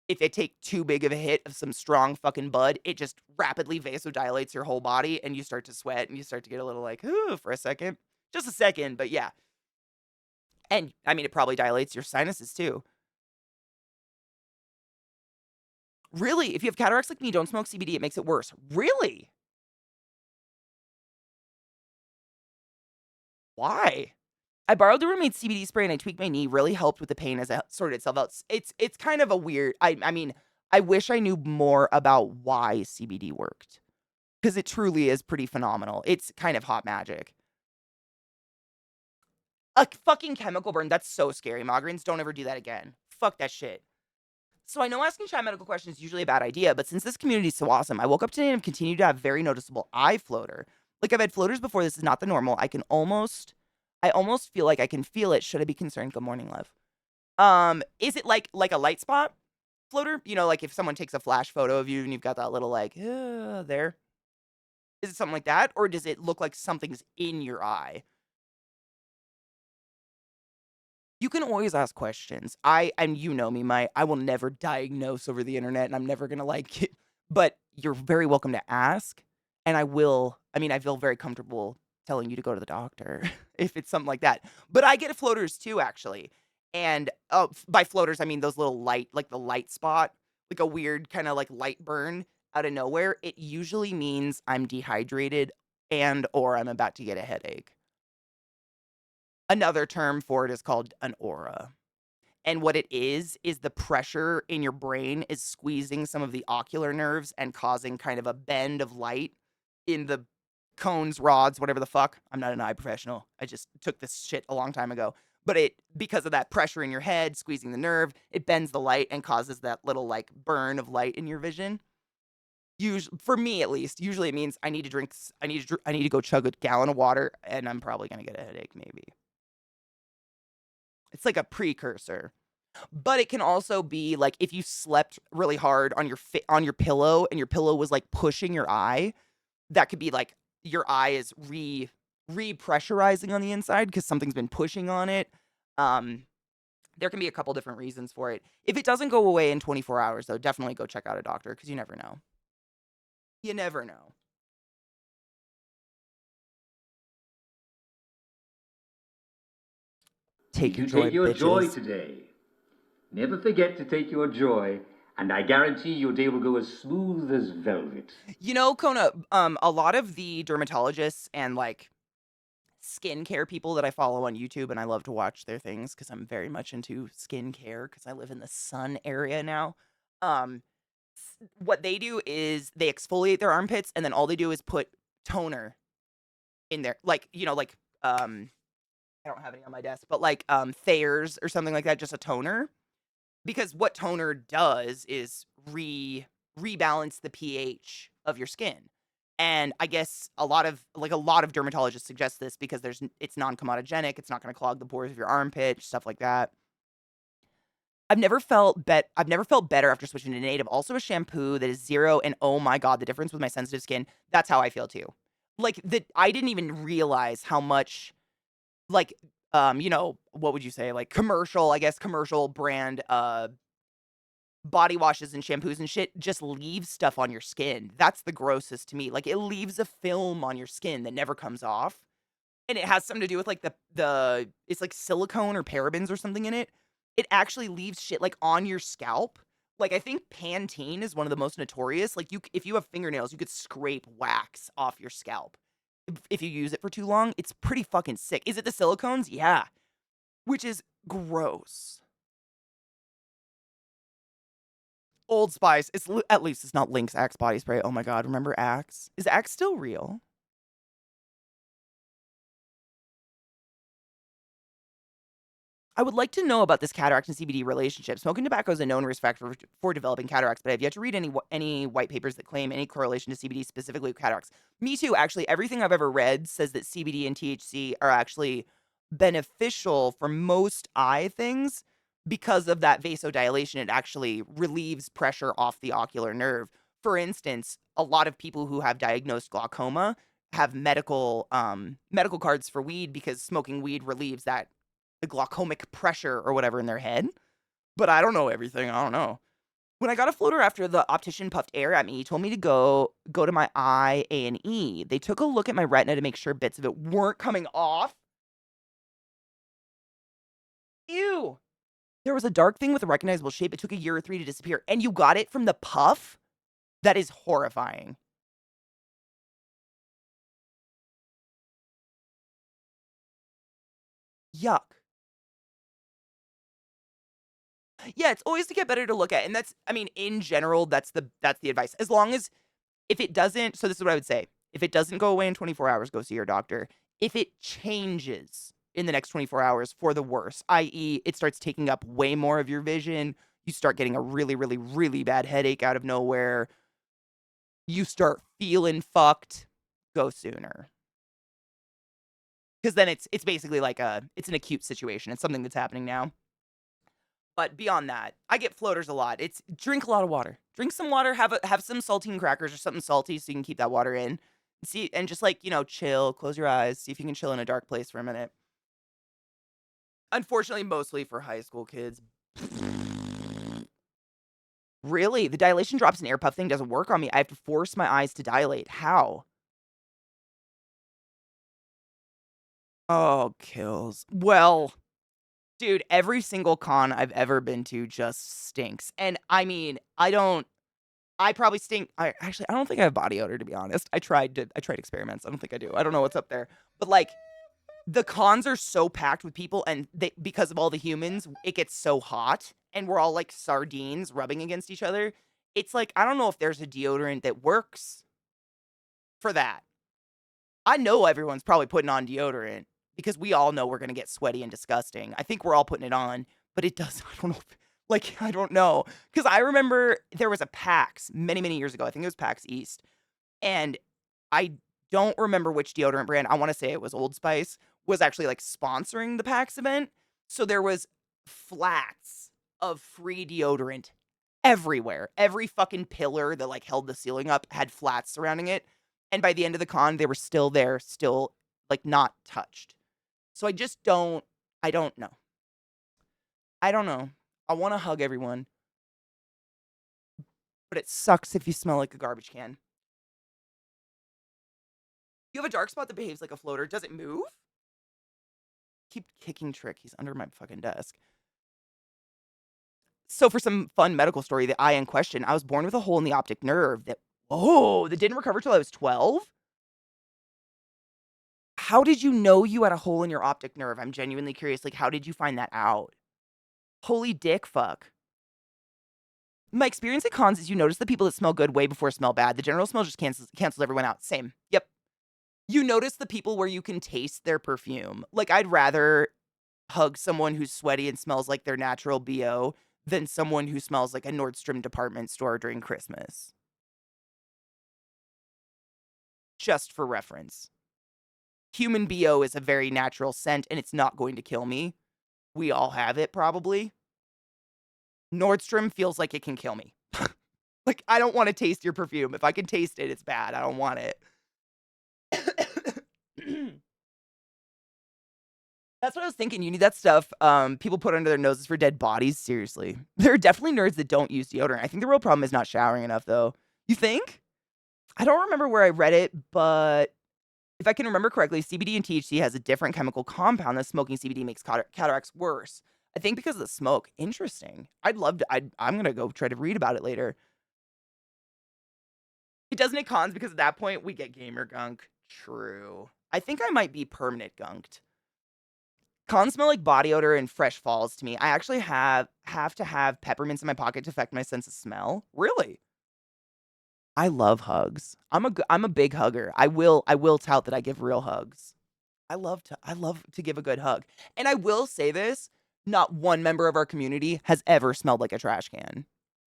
if I take too big of a hit of some strong fucking bud, it just rapidly vasodilates your whole body and you start to sweat and you start to get a little like, ooh, for a second. Just a second, but yeah. And I mean, it probably dilates your sinuses too. Really? If you have cataracts like me, don't smoke CBD. It makes it worse. Really? Why? I borrowed the roommate's CBD spray and I tweaked my knee. Really helped with the pain as it sorted itself out. It's kind of a weird. I mean, I wish I knew more about why CBD worked because it truly is pretty phenomenal. It's kind of hot magic. A fucking chemical burn. That's so scary. Migraines, don't ever do that again. Fuck that shit. So I know asking chat medical questions is usually a bad idea, but since this community is so awesome, I woke up today and have continued to have very noticeable eye floater. Like I've had floaters before, this is not the normal. I almost feel like I can feel it. Should I be concerned? Good morning, love. Is it like a light spot floater? You know, like if someone takes a flash photo of you and you've got that little like there. Is it something like that, or does it look like something's in your eye? You can always ask questions. And you know me, I will never diagnose over the internet, and I'm never gonna like but you're very welcome to ask, and I mean, I feel very comfortable telling you to go to the doctor if it's something like that. But I get floaters too, actually. And, by floaters, I mean those little light like the light spot, like a weird kinda like light burn out of nowhere. It usually means I'm dehydrated and or I'm about to get a headache. Another term for it is called an aura. And what it is the pressure in your brain is squeezing some of the ocular nerves and causing kind of a bend of light in the cones, rods, whatever the fuck. I'm not an eye professional. I just took this shit a long time ago. But because of that pressure in your head, squeezing the nerve, it bends the light and causes that little like burn of light in your vision. Usually, for me at least, usually it means I need to drink, I need to go chug a gallon of water, and I'm probably gonna get a headache. Maybe it's like a precursor. But it can also be, like, if you slept really hard on your pillow and your pillow was, like, pushing your eye, that could be, like, your eye is repressurizing on the inside because 'cause something's been pushing on it. Um, there can be a couple different reasons for it. If it doesn't go away in 24 hours, though, definitely go check out a doctor because you never know. You never know. Take your You joy, take your joy bitches. today. Never forget to take your joy, and I guarantee your day will go as smooth as velvet. You know, Kona, a lot of the dermatologists and, like, skincare people that I follow on YouTube, and I love to watch their things because 'cause I'm very much into skincare because I live in the sun area now. Um, what they do is they exfoliate their armpits, and then all they do is put toner in there. Like, I don't have any on my desk, but like, Thayer's or something like that, just a toner. Because what toner does is rebalance the pH of your skin. And I guess a lot of dermatologists suggest this because it's non-comedogenic, it's not gonna clog the pores of your armpit, stuff like that. I've never felt better after switching to Native. Also a shampoo that is 0, and oh my god, the difference with my sensitive skin, that's how I feel too. Like, I didn't even realize how much, like, what would you say, like, commercial brand, body washes and shampoos and shit just leave stuff on your skin. That's the grossest to me. Like, it leaves a film on your skin that never comes off, and it has something to do with, like, the it's like silicone or parabens or something in it. It actually leaves shit, like, on your scalp. Like, I think Pantene is one of the most notorious. Like, if you have fingernails, you could scrape wax off your scalp if you use it for too long. It's pretty fucking sick. Is it the silicones? Yeah, which is gross. Old Spice. At least it's not Lynx Axe body spray. Oh my god, remember Axe? Is Axe still real? I would like to know about this cataract and CBD relationship. Smoking tobacco is a known risk factor for developing cataracts, but I've yet to read any white papers that claim any correlation to CBD, specifically with cataracts. Me too, actually. Everything I've ever read says that CBD and THC are actually beneficial for most eye things because of that vasodilation. It actually relieves pressure off the ocular nerve. For instance, a lot of people who have diagnosed glaucoma have medical cards for weed because smoking weed relieves the glaucomic pressure or whatever in their head. But I don't know everything. I don't know. When I got a floater after the optician puffed air at me, he told me to go to my eye A&E. They took a look at my retina to make sure bits of it weren't coming off. Ew. There was a dark thing with a recognizable shape. It took a year or 3 to disappear. And you got it from the puff? That is horrifying. Yuck. Yeah, it's always to get better to look at. And I mean, in general, that's the advice. As long as if it doesn't, so this is what I would say. If it doesn't go away in 24 hours, go see your doctor. If it changes in the next 24 hours for the worse, i.e., it starts taking up way more of your vision, You start getting a really, really, really bad headache out of nowhere. You start feeling fucked. Go sooner. Because then it's basically like it's an acute situation. It's something that's happening now. But beyond that, I get floaters a lot. It's drink a lot of water. Drink some water. Have some saltine crackers or something salty so you can keep that water in. See, and just like chill. Close your eyes. See if you can chill in a dark place for a minute. Unfortunately, mostly for high school kids. Really, the dilation drops and air puff thing doesn't work on me. I have to force my eyes to dilate. How? Oh, kills. Well, dude, every single con I've ever been to just stinks. And I mean, I probably stink. I don't think I have body odor, to be honest. I tried experiments. I don't think I do. I don't know what's up there. But like the cons are so packed with people and because of all the humans, it gets so hot and we're all like sardines rubbing against each other. It's like I don't know if there's a deodorant that works for that. I know everyone's probably putting on deodorant because we all know we're going to get sweaty and disgusting. I think we're all putting it on, but it does. I don't know. I don't know. Because I remember there was a PAX many, many years ago. I think it was PAX East. And I don't remember which deodorant brand. I want to say it was Old Spice was actually like sponsoring the PAX event. So there was flats of free deodorant everywhere. Every fucking pillar that like held the ceiling up had flats surrounding it. And by the end of the con, they were still there, still like not touched. So I don't know. I don't know. I want to hug everyone, but it sucks if you smell like a garbage can. You have a dark spot that behaves like a floater. Does it move? Keep kicking Trick. He's under my fucking desk. So for some fun medical story, the eye in question, I was born with a hole in the optic nerve that didn't recover till I was 12. How did you know you had a hole in your optic nerve? I'm genuinely curious. Like, how did you find that out? Holy dick fuck. My experience at cons is you notice the people that smell good way before smell bad. The general smell just cancels everyone out. Same. Yep. You notice the people where you can taste their perfume. Like, I'd rather hug someone who's sweaty and smells like their natural BO than someone who smells like a Nordstrom department store during Christmas. Just for reference. Human BO is a very natural scent and it's not going to kill me. We all have it probably. Nordstrom feels like it can kill me. Like, I don't want to taste your perfume. If I can taste it, it's bad. I don't want it. That's what I was thinking. You need that stuff people put under their noses for dead bodies. Seriously. There are definitely nerds that don't use deodorant. I think the real problem is not showering enough, though. You think? I don't remember where I read it, but if I can remember correctly, CBD and THC has a different chemical compound that smoking CBD makes cataracts worse. I think because of the smoke. Interesting. I'm going to go try to read about it later. It doesn't hit cons because at that point we get gamer gunk. True. I think I might be permanent gunked. Cons smell like body odor and fresh falls to me. I actually have to have peppermints in my pocket to affect my sense of smell. Really? I love hugs. I'm a big hugger. I will tout that I give real hugs. I love to give a good hug. And I will say this, not one member of our community has ever smelled like a trash can.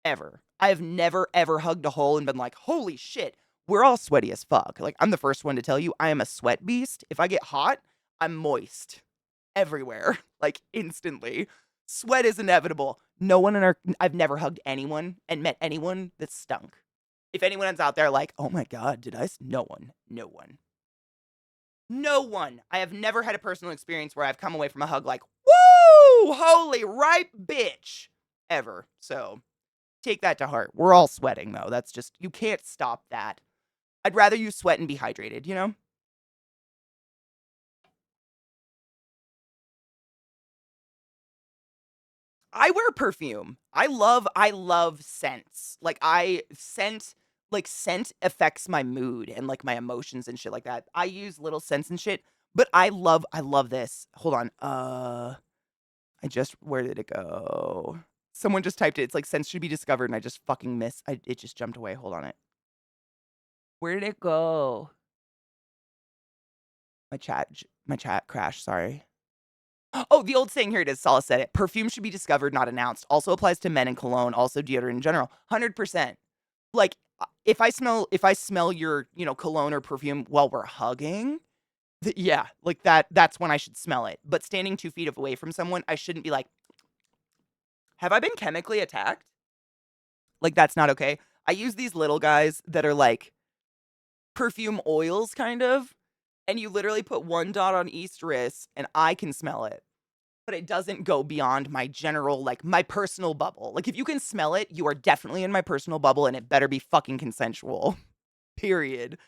Ever. I have never ever hugged a hole and been like, "Holy shit, we're all sweaty as fuck." Like I'm the first one to tell you I am a sweat beast. If I get hot, I'm moist everywhere, like instantly. Sweat is inevitable. No one in our I've never hugged anyone and met anyone that stunk. If anyone's out there like, "Oh my god, no one. No one. No one. I have never had a personal experience where I've come away from a hug like, "Woo! Holy ripe bitch." Ever. So, take that to heart. We're all sweating though. That's just you can't stop that. I'd rather you sweat and be hydrated, you know? I wear perfume. I love scents. Scent affects my mood and like my emotions and shit like that. I use little scents and shit, but I love this. Hold on. Where did it go? Someone just typed it. It's like scents should be discovered and I just fucking it just jumped away. Hold on it. Where did it go? My chat crashed, sorry. Oh, the old saying, here it is, Sala said it. Perfume should be discovered, not announced. Also applies to men and cologne, also deodorant in general. 100%. Like, if I smell your, cologne or perfume while we're hugging, yeah, like that's when I should smell it. But standing 2 feet away from someone, I shouldn't be like, have I been chemically attacked? Like, that's not okay. I use these little guys that are like perfume oils, kind of. And you literally put one dot on each wrist, and I can smell it. But it doesn't go beyond my general, like, my personal bubble. Like, if you can smell it, you are definitely in my personal bubble, and it better be fucking consensual. Period.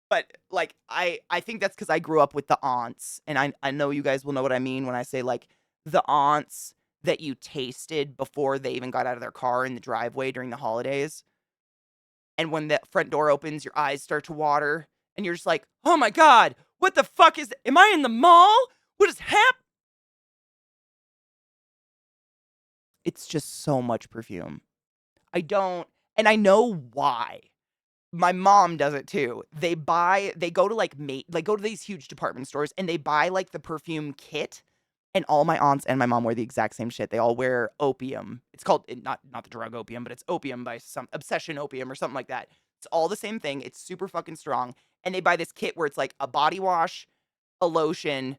But, like, I think that's because I grew up with the aunts, and I know you guys will know what I mean when I say, like, the aunts that you tasted before they even got out of their car in the driveway during the holidays. And when the front door opens, your eyes start to water, and you're just like, "Oh my god, what the fuck am I in the mall? What is hap?" It's just so much perfume. I don't and I know why. My mom does it too. They go to, go to these huge department stores, and they buy, like, the perfume kit, and all my aunts and my mom wear the exact same shit. They all wear opium. It's called not the drug opium, but it's opium by some Obsession Opium or something like that. It's all the same thing. It's super fucking strong, and they buy this kit where it's, like, a body wash, a lotion,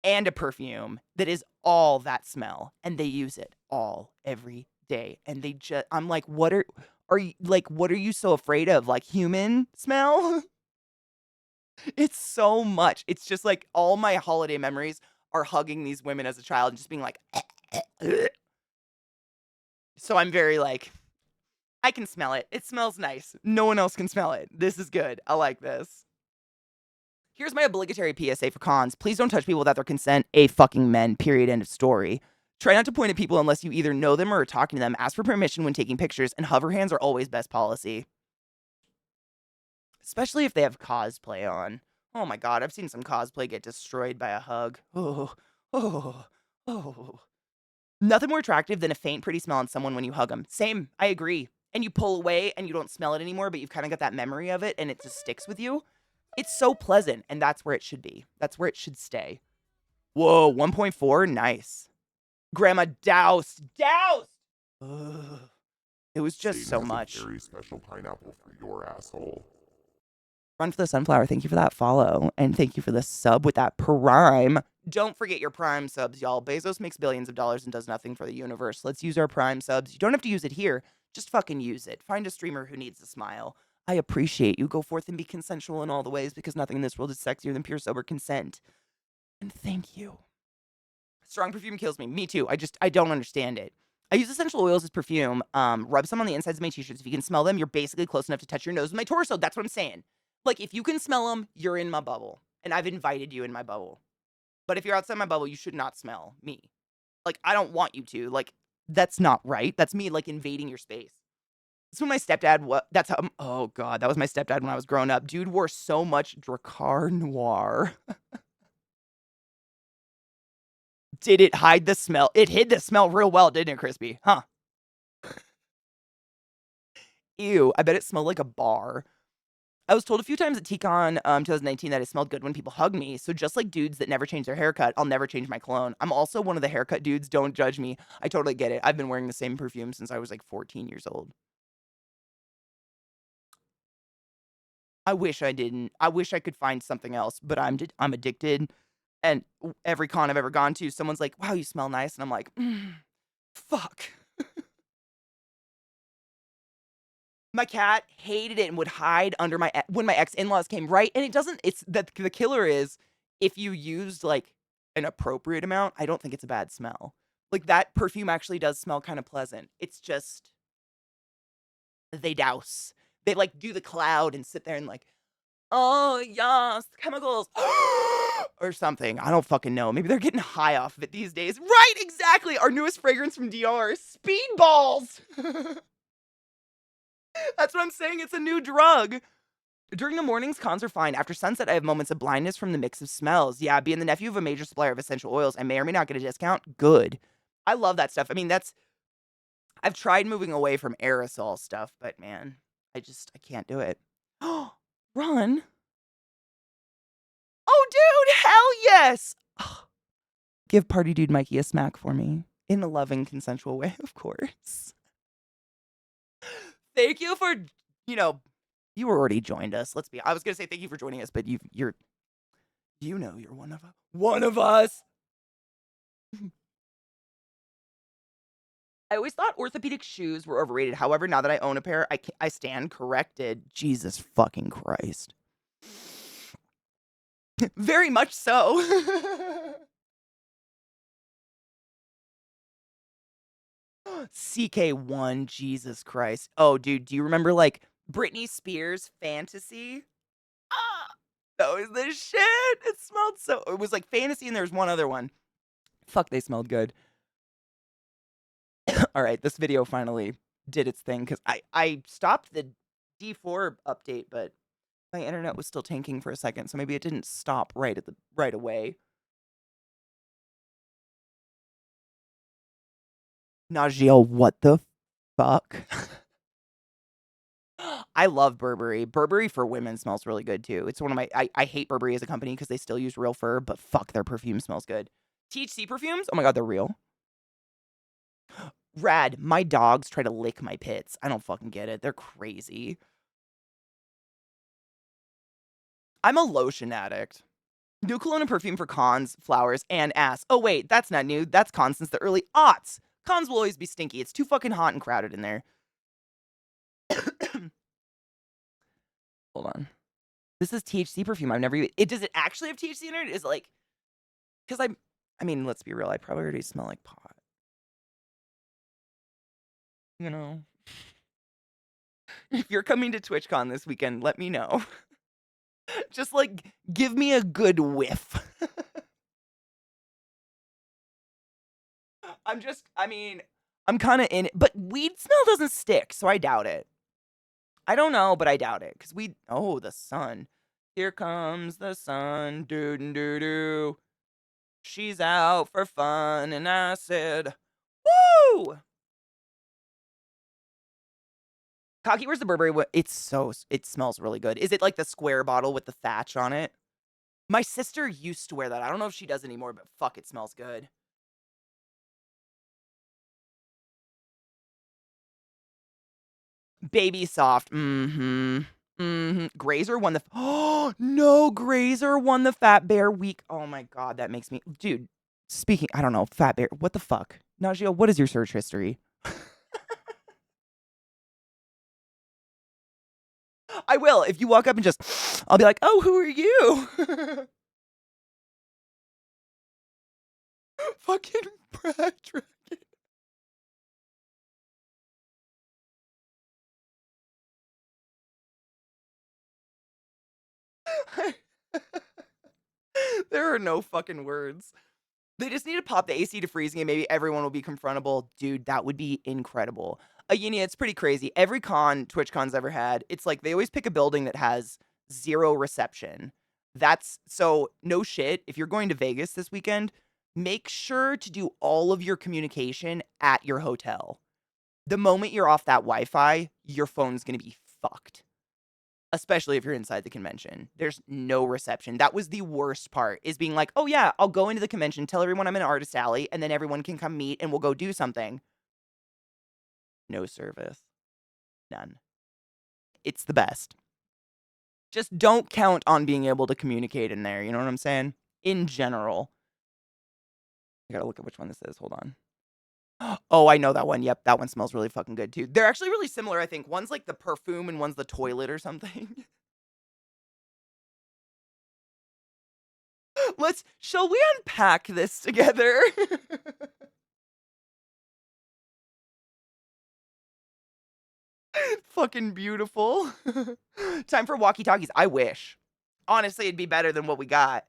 and a perfume that is all that smell, and they use it all every day. And I'm like, what are you so afraid of? Like, human smell? It's so much. It's just like all my holiday memories are hugging these women as a child and just being like, so I'm very like, I can smell it. It smells nice. No one else can smell it. This is good. I like this. Here's my obligatory PSA for cons. Please don't touch people without their consent. A fucking men. Period. End of story. Try not to point at people unless you either know them or are talking to them. Ask for permission when taking pictures, and hover hands are always best policy. Especially if they have cosplay on. Oh my god, I've seen some cosplay get destroyed by a hug. Oh, oh, oh. Nothing more attractive than a faint, pretty smell on someone when you hug them. Same, I agree. And you pull away and you don't smell it anymore, but you've kind of got that memory of it and it just sticks with you. It's so pleasant, and that's where it should be. That's where it should stay. Whoa, 1.4? Nice. Grandma doused. Doused! Ugh. It was just Satan so has much. a very special pineapple for your asshole. Run for the Sunflower, thank you for that follow. And thank you for the sub with that Prime. Don't forget your Prime subs, y'all. Bezos makes billions of dollars and does nothing for the universe. Let's use our Prime subs. You don't have to use it here. Just fucking use it. Find a streamer who needs a smile. I appreciate you. Go forth and be consensual in all the ways, because nothing in this world is sexier than pure sober consent. And thank you. Strong perfume kills me. Me too. I don't understand it. I use essential oils as perfume. Rub some on the insides of my t-shirts. If you can smell them, you're basically close enough to touch your nose with my torso. That's what I'm saying. Like, if you can smell them, you're in my bubble. And I've invited you in my bubble. But if you're outside my bubble, you should not smell me. Like, I don't want you to. Like, that's not right. That's me, like, invading your space. That's when my stepdad, that's how, oh God, that was my stepdad when I was growing up. Dude wore so much Dracar Noir. Did it hide the smell? It hid the smell real well, didn't it, Crispy? Huh? Ew, I bet it smelled like a bar. I was told a few times at TCon 2019 that it smelled good when people hug me. So just like dudes that never change their haircut, I'll never change my cologne. I'm also one of the haircut dudes. Don't judge me. I totally get it. I've been wearing the same perfume since I was like 14 years old. I wish I didn't. I wish I could find something else, but I'm addicted. And every con I've ever gone to, someone's like, "Wow, you smell nice," and I'm like, "Fuck." My cat hated it and would hide under when my ex-in-laws came, right? And it doesn't it's the killer is if you used, like, an appropriate amount, I don't think it's a bad smell. Like, that perfume actually does smell kinda pleasant. It's just they douse. They, like, do the cloud and sit there and like, "Oh, yes, chemicals," or something. I don't fucking know. Maybe they're getting high off of it these days. Right, exactly! Our newest fragrance from DR, Speedballs! That's what I'm saying, it's a new drug. During the mornings, cons are fine. After sunset, I have moments of blindness from the mix of smells. Yeah, being the nephew of a major supplier of essential oils, I may or may not get a discount. Good. I love that stuff. I mean, I've tried moving away from aerosol stuff, but man, I can't do it. Run. Oh, dude, hell yes. Give party dude Mikey a smack for me. In a loving, consensual way, of course. Thank you for, you already joined us. I was going to say thank you for joining us, but you're one of us. One of us. I always thought orthopedic shoes were overrated. However, now that I own a pair, I stand corrected. Jesus fucking Christ. Very much so. CK1, Jesus Christ. Oh, dude, do you remember like Britney Spears Fantasy? Ah, that was the shit. It smelled so. It was like Fantasy, and there was one other one. Fuck, they smelled good. All right, this video finally did its thing because I stopped the D4 update, but my internet was still tanking for a second, so maybe it didn't stop right away. Nagiel, what the fuck? I love Burberry. Burberry for women smells really good too. It's one of my I hate Burberry as a company because they still use real fur, but fuck, their perfume smells good. THC perfumes? Oh my god, they're real. Rad, my dogs try to lick my pits. I don't fucking get it. They're crazy. I'm a lotion addict. New cologne and perfume for cons, flowers, and ass. Oh wait, that's not new. That's cons since the early aughts. Cons will always be stinky. It's too fucking hot and crowded in there. Hold on. This is THC perfume. I've never even. Does it actually have THC in it? Is it like. Because I mean, let's be real. I probably already smell like pot. You know? If you're coming to TwitchCon this weekend, let me know. Just like, give me a good whiff. I'm kind of in it. But weed smell doesn't stick, so I doubt it. I don't know, but I doubt it. Because oh, the sun. Here comes the sun. Doo-doo-doo-doo. She's out for fun. And I said, woo! Cocky, where's the Burberry? It smells really good. Is it like the square bottle with the thatch on it? My sister used to wear that. I don't know if she does anymore, but fuck, it smells good. Baby soft. Grazer won the. Oh no, Grazer won the Fat Bear week. Oh my god, that makes me, dude. Speaking, I don't know, Fat Bear. What the fuck, Najio? What is your search history? I will. If you walk up and just, I'll be like, oh, who are you? Fucking Brad Dragon. There are no fucking words. They just need to pop the AC to freezing and maybe everyone will be confrontable. Dude, that would be incredible. Yinia, it's pretty crazy. Every con TwitchCon's ever had, it's like they always pick a building that has 0 reception. So no shit. If you're going to Vegas this weekend, make sure to do all of your communication at your hotel. The moment you're off that Wi-Fi, your phone's going to be fucked. Especially if you're inside the convention. There's no reception. That was the worst part, is being like, oh yeah, I'll go into the convention, tell everyone I'm in Artist Alley, and then everyone can come meet and we'll go do something. No service. None. It's the best. Just don't count on being able to communicate in there, you know what I'm saying? In general. I gotta look at which one this is. Hold on. Oh, I know that one. Yep, that one smells really fucking good too. They're actually really similar, I think. One's like the perfume and one's the toilet or something. Shall we unpack this together? Fucking beautiful. Time for walkie-talkies. I wish. Honestly, it'd be better than what we got.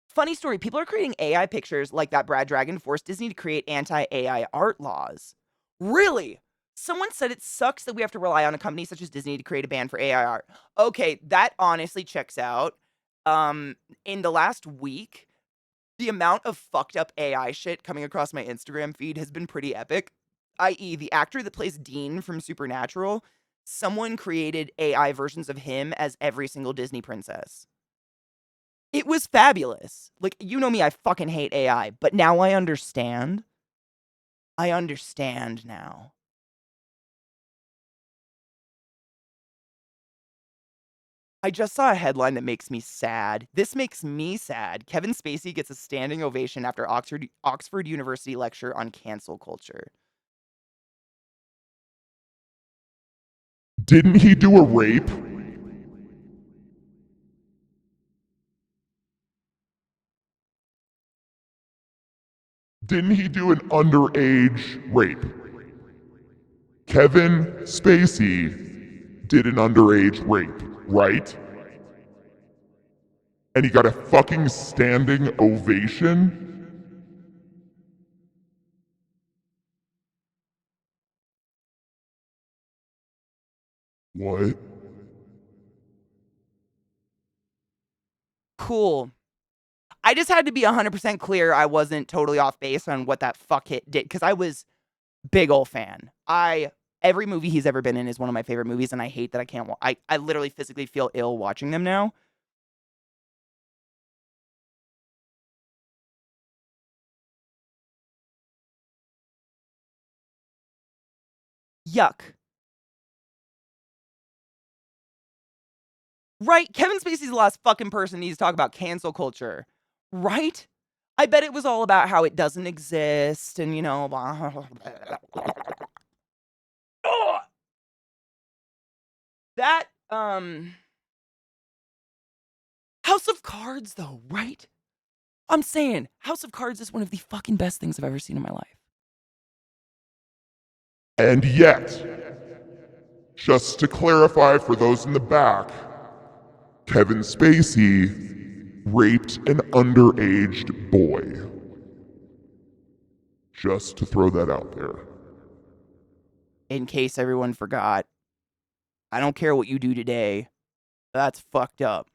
Funny story, people are creating AI pictures like that Brad Dragon forced Disney to create anti-AI art laws. Really? Someone said it sucks that we have to rely on a company such as Disney to create a ban for AI art. Okay, that honestly checks out. In the last week, the amount of fucked up AI shit coming across my Instagram feed has been pretty epic. I.e., the actor that plays Dean from Supernatural, someone created AI versions of him as every single Disney princess. It was fabulous. Like, you know me, I fucking hate AI, but now I understand. I understand now. I just saw a headline that makes me sad. This makes me sad. Kevin Spacey gets a standing ovation after Oxford University lecture on cancel culture. Didn't he do a rape? Didn't he do an underage rape? Kevin Spacey did an underage rape, right? And he got a fucking standing ovation? What? Cool. I just had to be 100% clear I wasn't totally off base on what that fuck hit did, because I was big ol' fan. Every movie he's ever been in is one of my favorite movies, and I hate that I can't I literally physically feel ill watching them now. Yuck. Right? Kevin Spacey's the last fucking person needs to talk about cancel culture. Right? I bet it was all about how it doesn't exist and, you know, that, House of Cards, though, right? I'm saying, House of Cards is one of the fucking best things I've ever seen in my life. And yet, just to clarify for those in the back, Kevin Spacey raped an underaged boy. Just to throw that out there. In case everyone forgot, I don't care what you do today. That's fucked up.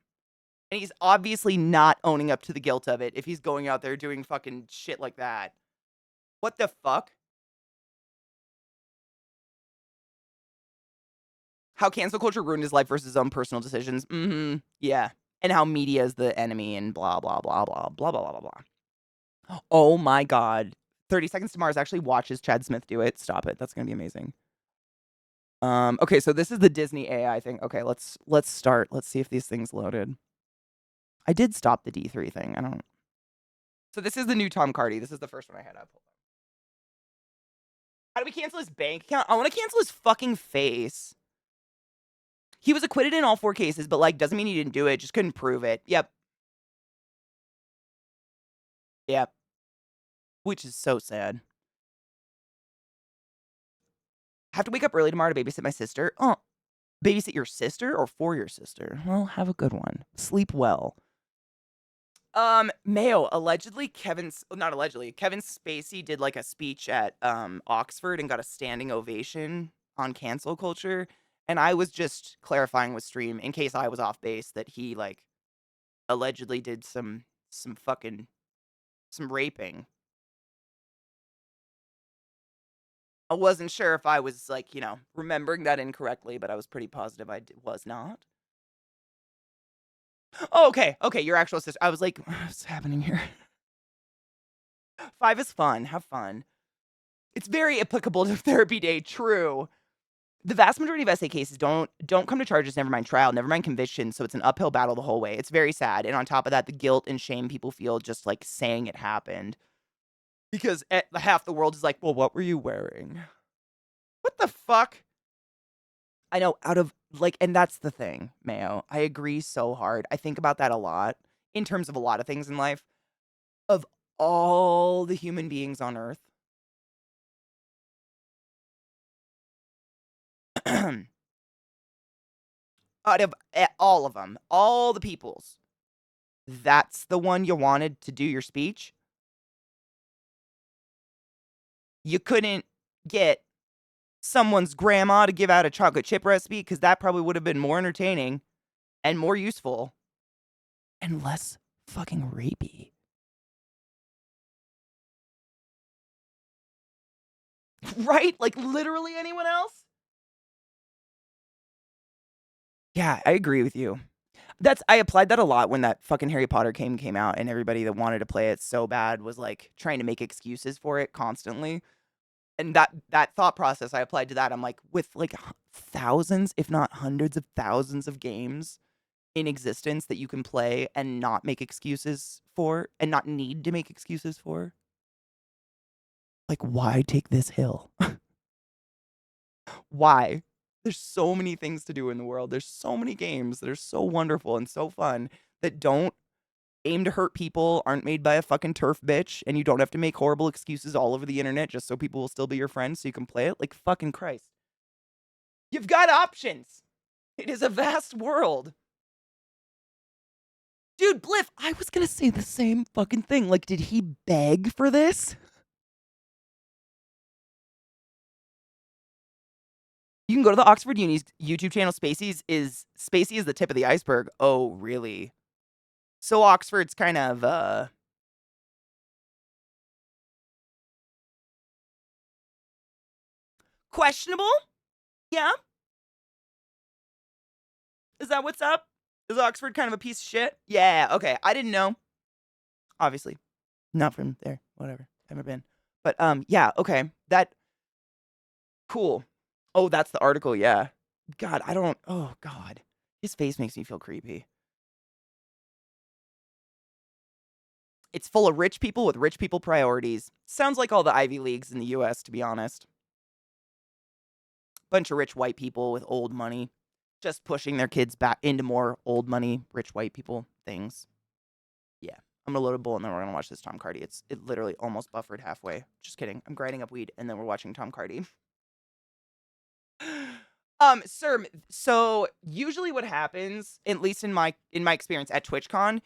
And he's obviously not owning up to the guilt of it if he's going out there doing fucking shit like that. What the fuck? How cancel culture ruined his life versus his own personal decisions. Mm-hmm. Yeah. And how media is the enemy and blah, blah, blah, blah, blah, blah, blah, blah. Oh my God. 30 Seconds to Mars actually watches Chad Smith do it. Stop it. That's going to be amazing. Okay, so this is the Disney AI thing. Okay, let's start. Let's see if these things loaded. I did stop the D3 thing. I don't. So this is the new Tom Cardy. This is the first one I had up. How do we cancel his bank account? I want to cancel his fucking face. He was acquitted in all 4 cases, but like doesn't mean he didn't do it. Just couldn't prove it. Yep. Yep. Which is so sad. Have to wake up early tomorrow to babysit my sister. Oh, babysit your sister or for your sister? Well, have a good one. Sleep well. Mayo, allegedly not allegedly, Kevin Spacey did like a speech at Oxford and got a standing ovation on cancel culture. And I was just clarifying with stream in case I was off base that he like allegedly did some raping. I wasn't sure if I was like, you know, remembering that incorrectly, but I was pretty positive was not. Oh, okay. Okay, your actual sister. I was like, what's happening here? 5 is fun. Have fun. It's very applicable to therapy day. True. The vast majority of SA cases don't come to charges, never mind trial, never mind conviction, so it's an uphill battle the whole way. It's very sad. And on top of that, the guilt and shame people feel just like saying it happened. Because half the world is like, well, what were you wearing? What the fuck? I know, out of like, and that's the thing, Mayo. I agree so hard. I think about that a lot in terms of a lot of things in life. Of all the human beings on Earth, out of all of them, all the peoples, that's the one you wanted to do your speech? You couldn't get someone's grandma to give out a chocolate chip recipe because that probably would have been more entertaining and more useful and less fucking rapey. Right? Like literally anyone else? Yeah, I agree with you. I applied that a lot when that fucking Harry Potter game came out, and everybody that wanted to play it so bad was like trying to make excuses for it constantly. And that thought process, I applied to that. I'm like, with like thousands, if not hundreds of thousands of games in existence that you can play and not make excuses for, and not need to make excuses for, like, why take this hill? Why? There's so many things to do in the world. There's so many games that are so wonderful and so fun that don't aim to hurt people, aren't made by a fucking turf bitch, and you don't have to make horrible excuses all over the internet just so people will still be your friends so you can play it. Like, fucking Christ. You've got options. It is a vast world. Dude, Bliff, I was gonna say the same fucking thing. Like, did he beg for this? You can go to the Oxford Uni's YouTube channel. Spacey is the tip of the iceberg. Oh, really? So Oxford's kind of questionable? Yeah? Is that what's up? Is Oxford kind of a piece of shit? Yeah, okay. I didn't know. Obviously. Not from there. Whatever. Haven't been. But yeah, okay. That cool. Oh, that's the article, yeah. God, I don't oh god. His face makes me feel creepy. It's full of rich people with rich people priorities. Sounds like all the Ivy Leagues in the US, to be honest. Bunch of rich white people with old money. Just pushing their kids back into more old money, rich white people things. Yeah. I'm gonna load a bowl and then we're gonna watch this Tom Cardy. It literally almost buffered halfway. Just kidding. I'm grinding up weed and then we're watching Tom Cardy. Sir, so usually what happens, at least in my experience at TwitchCon,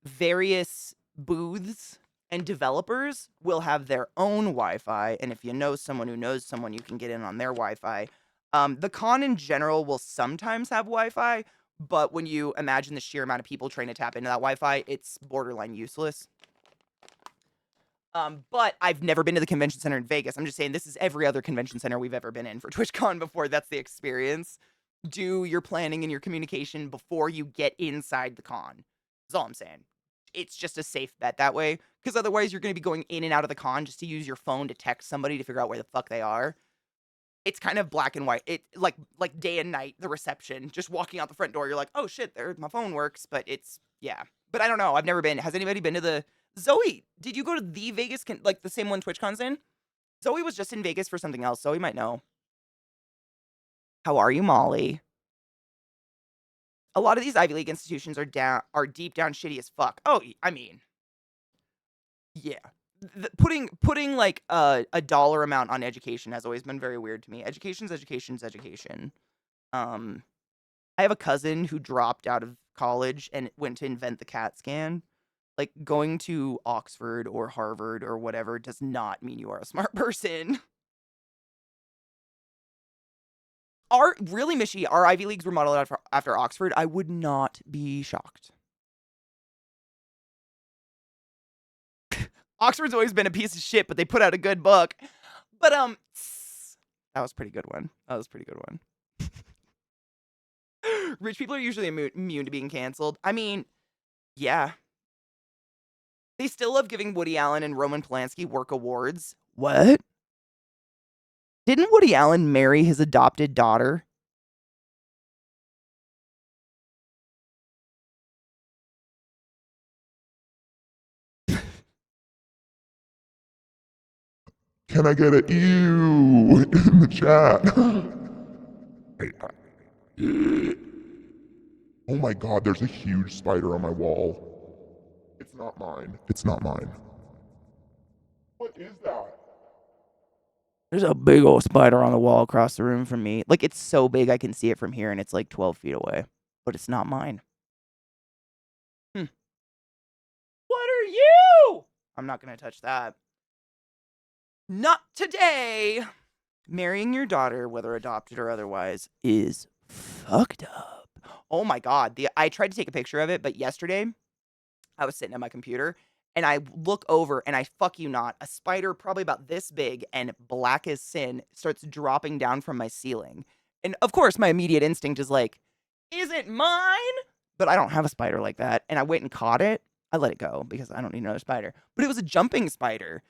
various booths and developers will have their own Wi-Fi, and if you know someone who knows someone, you can get in on their Wi-Fi. The con in general will sometimes have Wi-Fi, but when you imagine the sheer amount of people trying to tap into that Wi-Fi, it's borderline useless. But I've never been to the convention center in Vegas. I'm just saying this is every other convention center we've ever been in for TwitchCon before. That's the experience. Do your planning and your communication before you get inside the con. That's all I'm saying. It's just a safe bet that way. Because otherwise you're going to be going in and out of the con just to use your phone to text somebody to figure out where the fuck they are. It's kind of black and white. It like day and night, the reception. Just walking out the front door, you're like, oh shit, there my phone works. But it's, yeah. But I don't know. I've never been. Has anybody been to the... Zoe, did you go to the Vegas, like the same one TwitchCon's in? Zoe was just in Vegas for something else. Zoe might know. How are you, Molly? A lot of these Ivy League institutions are deep down shitty as fuck. Oh, I mean, yeah. Putting like a dollar amount on education has always been very weird to me. Education's education. I have a cousin who dropped out of college and went to invent the CAT scan. Like, going to Oxford or Harvard or whatever does not mean you are a smart person. Really, Mishy, our Ivy Leagues were modeled after Oxford. I would not be shocked. Oxford's always been a piece of shit, but they put out a good book. But, that was a pretty good one. Rich people are usually immune to being canceled. I mean, yeah. They still love giving Woody Allen and Roman Polanski work awards. What? Didn't Woody Allen marry his adopted daughter? Can I get a ew in the chat? Oh my god, there's a huge spider on my wall. It's not mine. It's not mine. What is that? There's a big old spider on the wall across the room from me. Like, it's so big I can see it from here, and it's like 12 feet away. But it's not mine. What are you? I'm not going to touch that. Not today. Marrying your daughter, whether adopted or otherwise, is fucked up. Oh my god. I tried to take a picture of it, but yesterday, I was sitting at my computer, and I look over, and I fuck you not, a spider probably about this big and black as sin starts dropping down from my ceiling. And of course, my immediate instinct is like, isn't mine. But I don't have a spider like that. And I went and caught it. I let it go because I don't need another spider. But it was a jumping spider.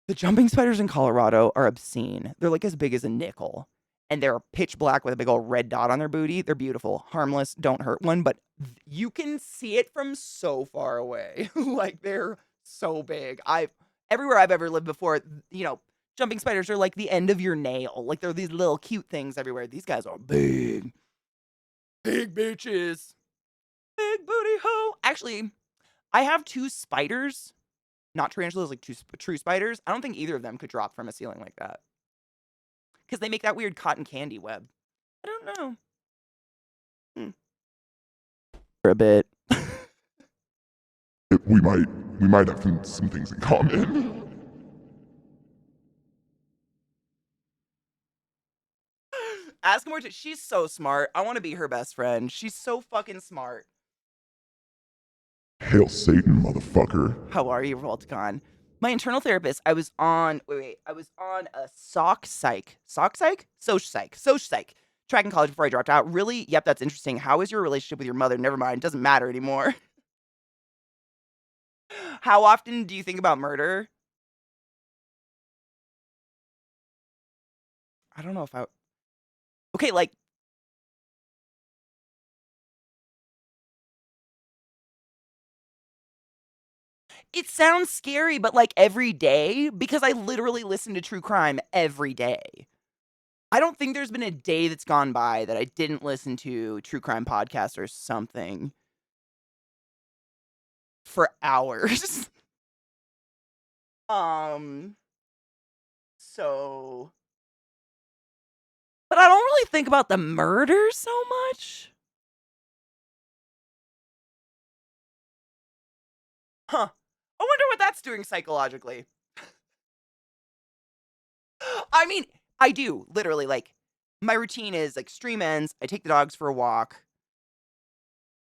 The jumping spiders in Colorado are obscene. They're like as big as a nickel. And they're pitch black with a big old red dot on their booty. They're beautiful, harmless, don't hurt one, but you can see it from so far away. Like they're so big. Everywhere I've ever lived before, jumping spiders are like the end of your nail. Like they're these little cute things everywhere. These guys are big. Big bitches. Big booty hoe. Actually, I have 2 spiders, not tarantulas, like 2 true spiders. I don't think either of them could drop from a ceiling like that. Because they make that weird cotton candy web. I don't know. For a bit. We might have some things in common. Ask more. She's so smart. I want to be her best friend. She's so fucking smart. Hail Satan, motherfucker. How are you, Volticon? My internal therapist, I was on a soc psych track in college before I dropped out. Really? Yep, that's interesting. How is your relationship with your mother? Never mind, doesn't matter anymore. How often do you think about murder? I don't know if I... Okay, like... It sounds scary, but like every day, because I literally listen to true crime every day. I don't think there's been a day that's gone by that I didn't listen to true crime podcast or something for hours. So, but I don't really think about the murder so much. Huh. I wonder what that's doing psychologically. I mean, I do literally like my routine is like stream ends, I take the dogs for a walk,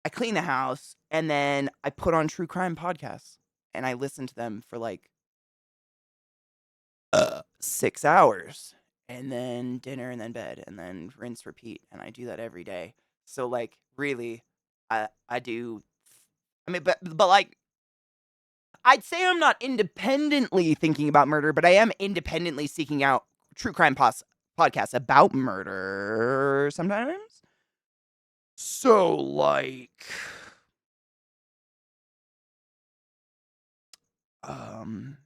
I clean the house, and then I put on true crime podcasts and I listen to them for like 6 hours, and then dinner, and then bed, and then rinse, repeat, and I do that every day. So, like, really, I do. I mean, but like, I'd say I'm not independently thinking about murder, but I am independently seeking out true crime podcasts about murder sometimes. So, like, um,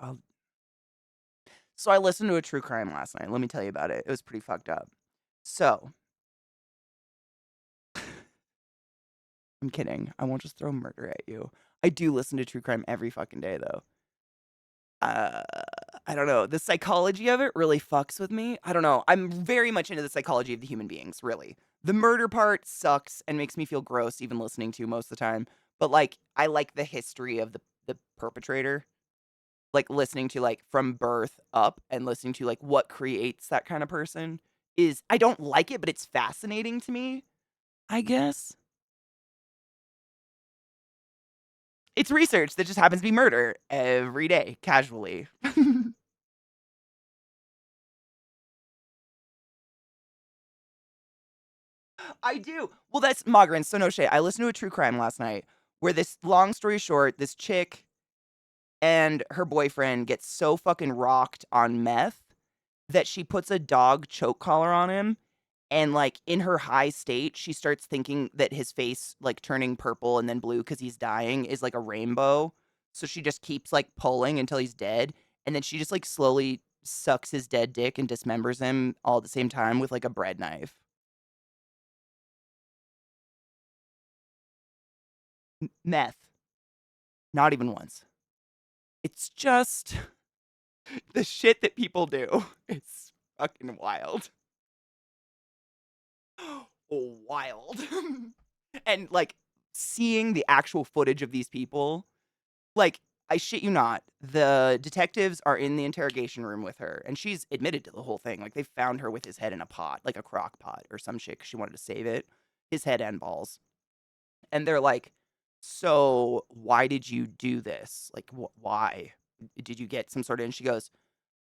I'll So I listened to a true crime last night. Let me tell you about it. It was pretty fucked up. So I'm kidding. I won't just throw murder at you. I do listen to true crime every fucking day though. Uh, I don't know. The psychology of it really fucks with me. I don't know. I'm very much into the psychology of the human beings, really. The murder part sucks and makes me feel gross even listening to most of the time. But like I like the history of the perpetrator. Like listening to like from birth up and listening to like what creates that kind of person is I don't like it, but it's fascinating to me, I guess. It's research that just happens to be murder every day, casually. I do. Well, that's Mogren, so no shade. I listened to a true crime last night where this long story short, this chick and her boyfriend gets so fucking rocked on meth that she puts a dog choke collar on him. And like in her high state, she starts thinking that his face, like turning purple and then blue because he's dying, is like a rainbow. So she just keeps like pulling until he's dead. And then she just like slowly sucks his dead dick and dismembers him all at the same time with like a bread knife. Meth. Not even once. It's just the shit that people do. It's fucking wild. Wild. And like seeing the actual footage of these people, like I shit you not. The detectives are in the interrogation room with her, and she's admitted to the whole thing. Like, they found her with his head in a pot, like a crock pot or some shit, 'cause she wanted to save it. His head and balls. And they're like, so why did you do this? Like, why? Did you get some sort of... And she goes,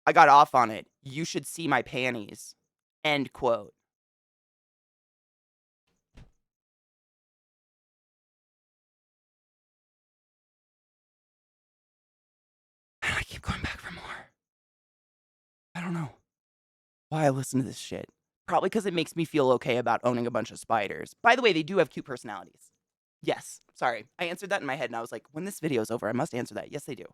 I got off on it. You should see my panties. End quote. And I keep going back for more. I don't know why I listen to this shit. Probably because it makes me feel okay about owning a bunch of spiders. By the way, they do have cute personalities. Yes. Sorry. I answered that in my head, and I was like, when this video is over, I must answer that. Yes, they do.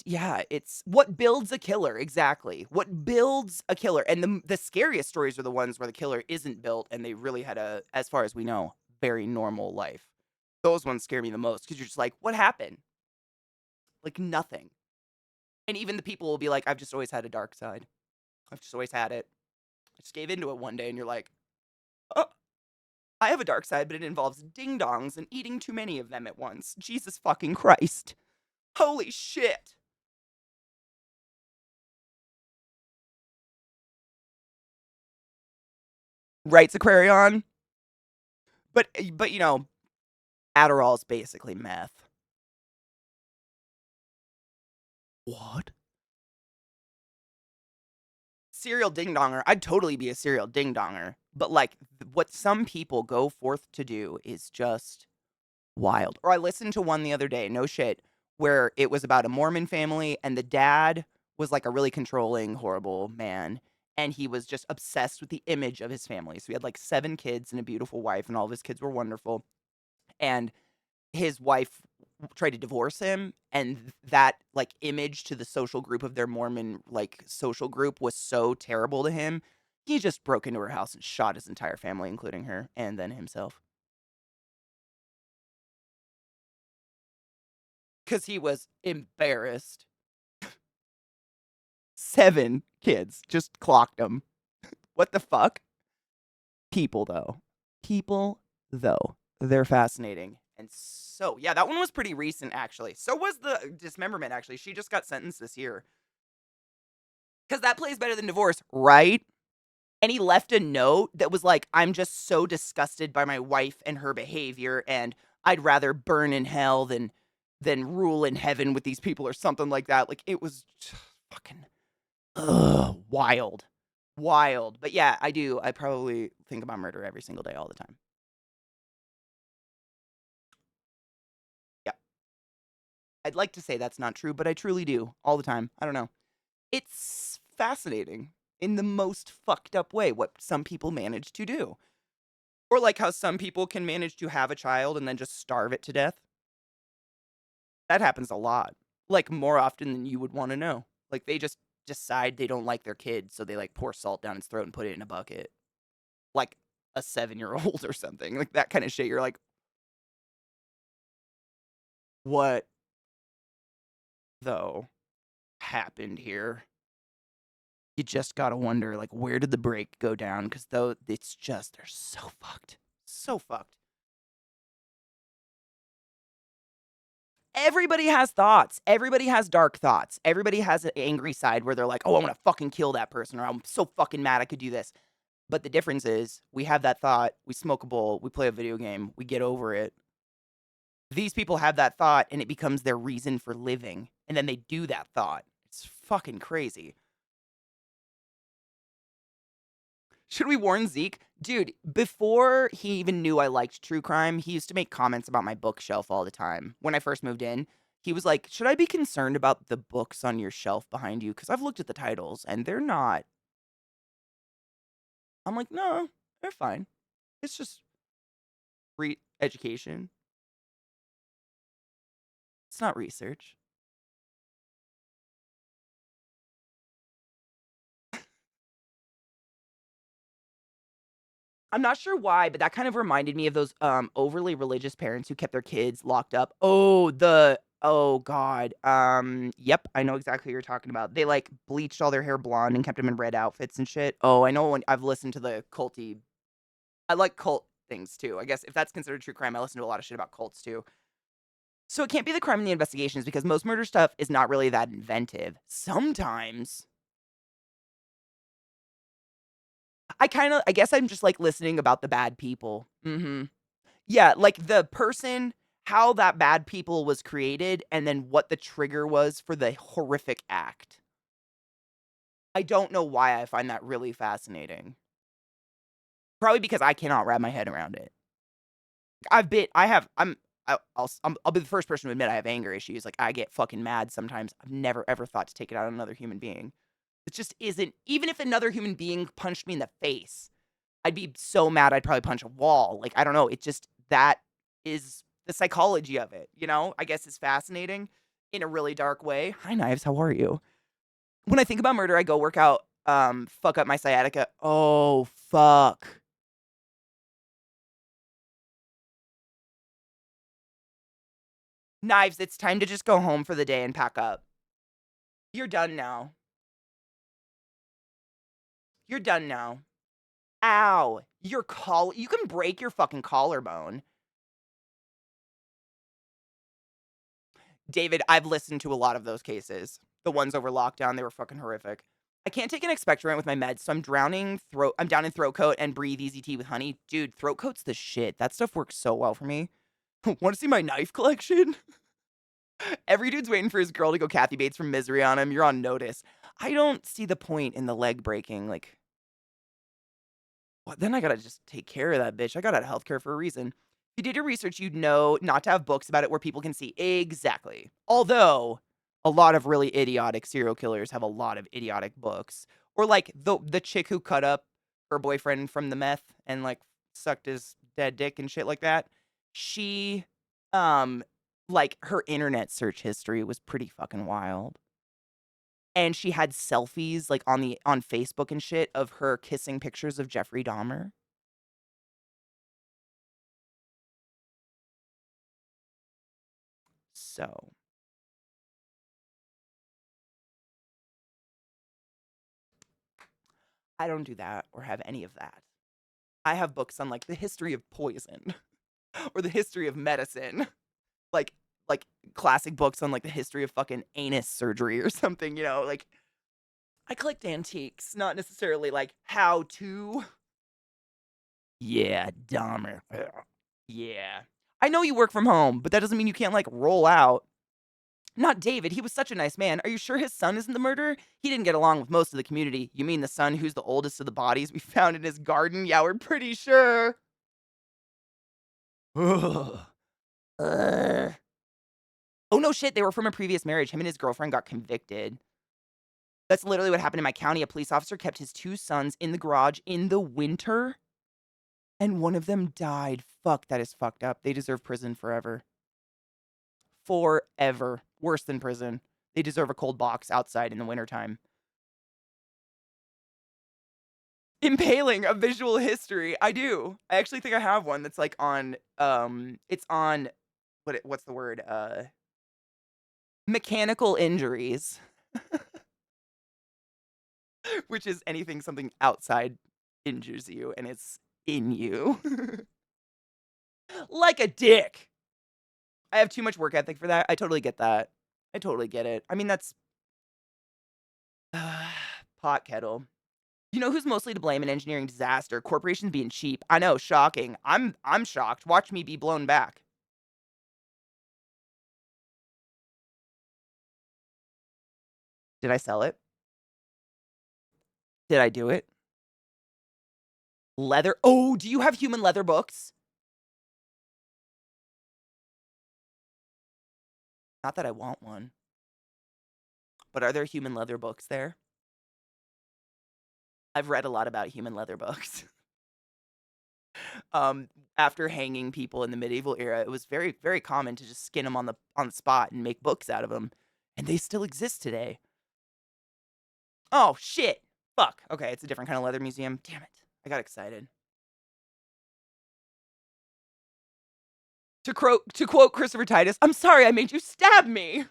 Yeah, it's what builds a killer, exactly. What builds a killer. And the scariest stories are the ones where the killer isn't built and they really had a, as far as we know, very normal life. Those ones scare me the most because you're just like, what happened? Like, nothing. And even the people will be like, I've just always had a dark side. I've just always had it. I just gave into it one day, and you're like, oh, I have a dark side, but it involves ding-dongs and eating too many of them at once. Jesus fucking Christ. Holy shit. Right, Aquarion? But you know, Adderall is basically meth. What? Serial ding-donger. I'd totally be a serial ding-donger. But, like, what some people go forth to do is just wild. Or I listened to one the other day, no shit, where it was about a Mormon family, and the dad was, like, a really controlling, horrible man, and he was just obsessed with the image of his family. So he had, like, 7 kids and a beautiful wife, and all of his kids were wonderful. And his wife tried to divorce him, and that, like, image to the social group of their Mormon, like, social group was so terrible to him, he just broke into her house and shot his entire family, including her, and then himself. 'Cause he was embarrassed. 7 kids, just clocked them. What the fuck? People, though. People, though. They're fascinating. And so, yeah, that one was pretty recent, actually. So was the dismemberment, actually. She just got sentenced this year. Because that plays better than divorce, right? And he left a note that was like, I'm just so disgusted by my wife and her behavior, and I'd rather burn in hell than rule in heaven with these people or something like that. Like, it was fucking wild. Wild. But yeah, I do. I probably think about murder every single day, all the time. Yeah. I'd like to say that's not true, but I truly do. All the time. I don't know. It's fascinating in the most fucked up way what some people manage to do. Or like how some people can manage to have a child and then just starve it to death. That happens a lot. Like, more often than you would want to know. Like, they just decide they don't like their kid, so they, like, pour salt down its throat and put it in a bucket. Like a 7-year-old or something. Like, that kind of shit. You're like, what, though, happened here? You just gotta wonder, like, where did the break go down? Because, though, it's just, they're so fucked. So fucked. Everybody has thoughts. Everybody has dark thoughts. Everybody has an angry side where they're like, oh, I want to fucking kill that person, or I'm so fucking mad I could do this. But the difference is, we have that thought, we smoke a bowl, we play a video game, we get over it. These people have that thought, and it becomes their reason for living. And then they do that thought. It's fucking crazy. Should we warn Zeke? Dude, before he even knew I liked true crime, he used to make comments about my bookshelf all the time. When I first moved in, he was like, should I be concerned about the books on your shelf behind you? Because I've looked at the titles, and they're not. I'm like, no, they're fine. It's just education. It's not research. I'm not sure why, but that kind of reminded me of those overly religious parents who kept their kids locked up. Oh god. Yep, I know exactly what you're talking about. They like bleached all their hair blonde and kept them in red outfits and shit. Oh, I know when I've listened to the culty. I like cult things too. I guess if that's considered true crime, I listen to a lot of shit about cults too. So it can't be the crime and the investigations because most murder stuff is not really that inventive. Sometimes. I guess I'm just like listening about the bad people. Yeah, like the person, how that bad people was created, and then what the trigger was for the horrific act. I don't know why I find that really fascinating. Probably because I cannot wrap my head around it. I have, I'll be the first person to admit I have anger issues. Like I get fucking mad sometimes. I've never ever thought to take it out on another human being. It just isn't, even if another human being punched me in the face, I'd be so mad I'd probably punch a wall. Like, I don't know. It just, that is the psychology of it, you know? I guess is fascinating in a really dark way. Hi, Knives. How are you? When I think about murder, I go work out, fuck up my sciatica. Oh, fuck. Knives, it's time to just go home for the day and pack up. You're done now. You're done now. Ow. You can break your fucking collarbone. David, I've listened to a lot of those cases. The ones over lockdown, they were fucking horrific. I can't take an expectorant with my meds, so I'm down in throat coat and breathe easy tea with honey. Dude, throat coat's the shit. That stuff works so well for me. Want to see my knife collection? Every dude's waiting for his girl to go Kathy Bates from Misery on him. You're on notice. I don't see the point in the leg breaking. Like, what? Then I gotta just take care of that bitch. I got out of healthcare for a reason. If you did your research, you'd know not to have books about it where people can see. Exactly. Although, a lot of really idiotic serial killers have a lot of idiotic books. Or like the chick who cut up her boyfriend from the meth and like sucked his dead dick and shit like that. She, um, like her internet search history was pretty fucking wild. And she had selfies like on Facebook and shit of her kissing pictures of Jeffrey Dahmer. So, I don't do that or have any of that. I have books on like the history of poison or the history of medicine. Like like classic books on like the history of fucking anus surgery or something, you know, like I collect antiques, not necessarily like how to. Yeah, Dahmer. Ugh. Yeah. I know you work from home, but that doesn't mean you can't like roll out. Not David. He was such a nice man. Are you sure his son isn't the murderer? He didn't get along with most of the community. You mean the son who's the oldest of the bodies we found in his garden? Yeah, we're pretty sure. Ugh. Ugh. Oh, no shit. They were from a previous marriage. Him and his girlfriend got convicted. That's literally what happened in my county. A police officer kept his two sons in the garage in the winter, and one of them died. Fuck, that is fucked up. They deserve prison forever. Forever. Worse than prison. They deserve a cold box outside in the wintertime. Impaling a visual history. I do. I actually think I have one that's like on it's on what's the word? Mechanical injuries, which is anything something outside injures you and it's in you. Like a dick. I have too much work ethic for that. I totally get that. I totally get it. I mean, that's pot kettle. You know who's mostly to blame in engineering disaster? Corporations being cheap. I know, shocking. I'm shocked. Watch me be blown back. Did I sell it? Did I do it? Leather. Oh, do you have human leather books? Not that I want one. But are there human leather books there? I've read a lot about human leather books. After hanging people in the medieval era, it was very, very common to just skin them on the spot and make books out of them. And they still exist today. Oh, shit. Fuck. Okay, it's a different kind of leather museum. Damn it. I got excited. To quote Christopher Titus, I'm sorry I made you stab me.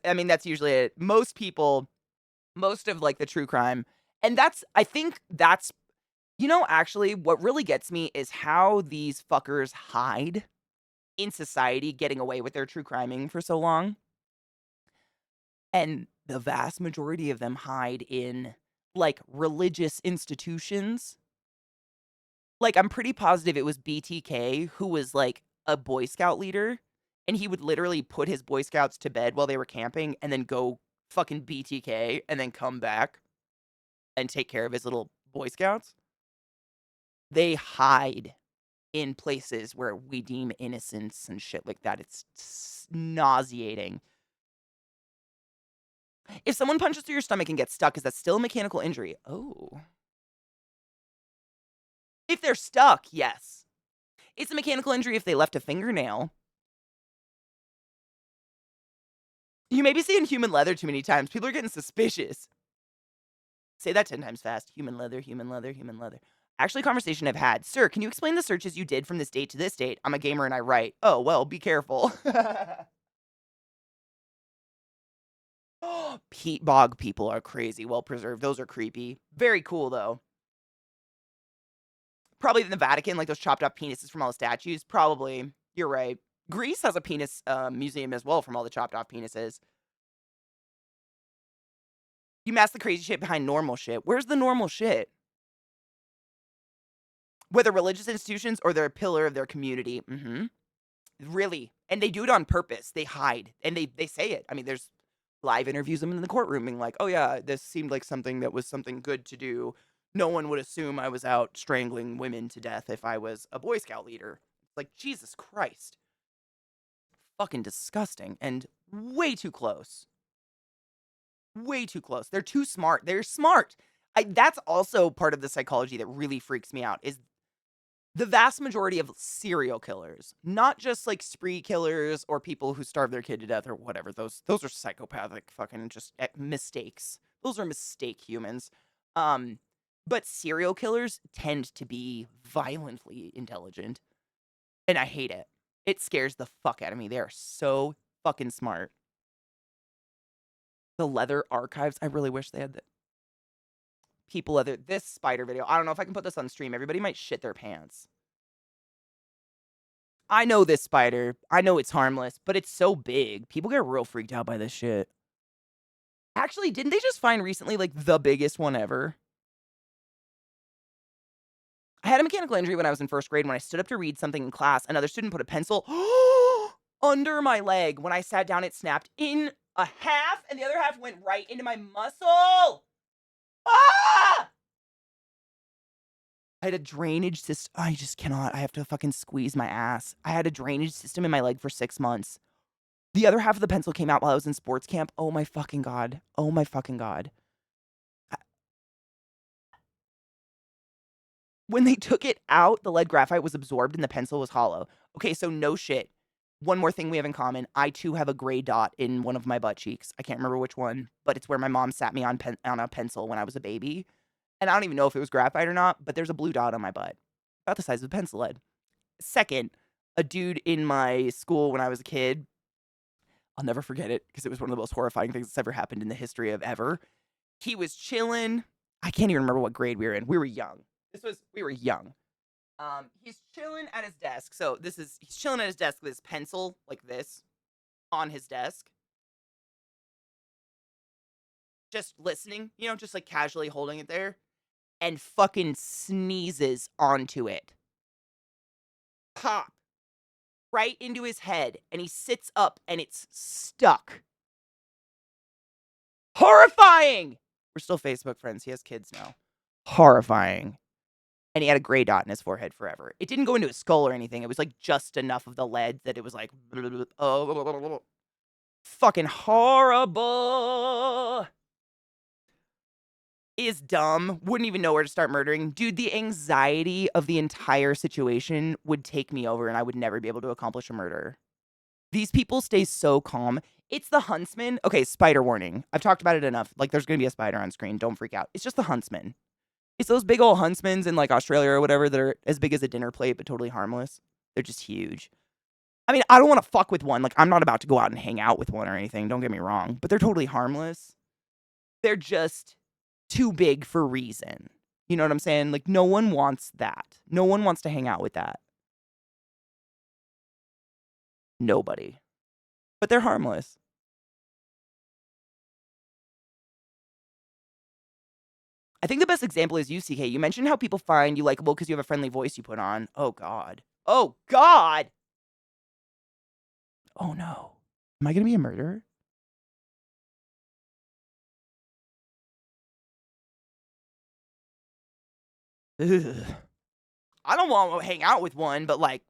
I mean, that's usually it. Most people, most of like the true crime, and I think that's, actually what really gets me is how these fuckers hide. in society getting away with their true criming for so long. And the vast majority of them hide in, like, religious institutions. Like, I'm pretty positive it was BTK who was, like, a Boy Scout leader, and he would literally put his Boy Scouts to bed while they were camping and then go fucking BTK and then come back and take care of his little Boy Scouts. They hide in places where we deem innocence and shit like that. It's nauseating. If someone punches through your stomach and gets stuck, is that still a mechanical injury? Oh. If they're stuck, yes. It's a mechanical injury if they left a fingernail. You may be seeing human leather too many times. People are getting suspicious. Say that 10 times fast. Human leather, human leather, human leather. Actually, conversation I've had. Sir, can you explain the searches you did from this date to this date? I'm a gamer and I write. Oh, well, be careful. Peat bog people are crazy. Well preserved. Those are creepy. Very cool, though. Probably in the Vatican, like those chopped off penises from all the statues. Probably. You're right. Greece has a penis museum as well from all the chopped off penises. You mask the crazy shit behind normal shit. Where's the normal shit? Whether religious institutions or they're a pillar of their community. Really. And they do it on purpose. They hide. And they say it. I mean, there's live interviews of them in the courtroom being like, oh yeah, this seemed like something that was something good to do. No one would assume I was out strangling women to death if I was a Boy Scout leader. It's like, Jesus Christ. Fucking disgusting. And way too close. Way too close. They're too smart. They're smart. That's also part of the psychology that really freaks me out is the vast majority of serial killers, not just like spree killers or people who starve their kid to death or whatever. Those are psychopathic fucking just mistakes. Those are mistake humans. But serial killers tend to be violently intelligent, and I hate it. It scares the fuck out of me. They are so fucking smart. The leather archives, I really wish they had that. People leather, this spider video. I don't know if I can put this on stream. Everybody might shit their pants. I know this spider. I know it's harmless, but it's so big. People get real freaked out by this shit. Actually, didn't they just find recently, like, the biggest one ever? I had a mechanical injury when I was in first grade when I stood up to read something in class. Another student put a pencil under my leg. When I sat down, it snapped in a half, and the other half went right into my muscle. Ah! I had a drainage system. I just cannot. I have to fucking squeeze my ass. I had a drainage system in my leg for 6 months. The other half of the pencil came out while I was in sports camp. Oh my fucking God. Oh my fucking God. When they took it out, the lead graphite was absorbed and the pencil was hollow. Okay, so no shit. One more thing we have in common. I too have a gray dot in one of my butt cheeks. I can't remember which one, but it's where my mom sat me on a pencil when I was a baby. And I don't even know if it was graphite or not, but there's a blue dot on my butt. About the size of a pencil lead. Second, a dude in my school when I was a kid, I'll never forget it because it was one of the most horrifying things that's ever happened in the history of ever. He was chilling. I can't even remember what grade we were in. We were young. We were young. He's chilling at his desk. So he's chilling at his desk with his pencil like this on his desk. Just listening, just like casually holding it there and fucking sneezes onto it. Pop. Right into his head. And he sits up and it's stuck. Horrifying! We're still Facebook friends. He has kids now. Horrifying. And he had a gray dot in his forehead forever. It didn't go into his skull or anything. It was like just enough of the lead that it was like, oh, fucking horrible. Is dumb. Wouldn't even know where to start murdering. Dude, the anxiety of the entire situation would take me over and I would never be able to accomplish a murder. These people stay so calm. It's the huntsman. Okay, spider warning. I've talked about it enough. Like, there's going to be a spider on screen. Don't freak out. It's just the huntsman. It's those big old huntsmans in, like, Australia or whatever that are as big as a dinner plate but totally harmless. They're just huge. I mean, I don't want to fuck with one. Like, I'm not about to go out and hang out with one or anything. Don't get me wrong. But they're totally harmless. They're just too big for reason. You know what I'm saying? Like, no one wants that. No one wants to hang out with that. Nobody. But they're harmless. I think the best example is you, CK. You mentioned how people find you likable because you have a friendly voice you put on. Oh, God. Oh, God! Oh, no. Am I gonna be a murderer? Ugh. I don't want to hang out with one, but, like,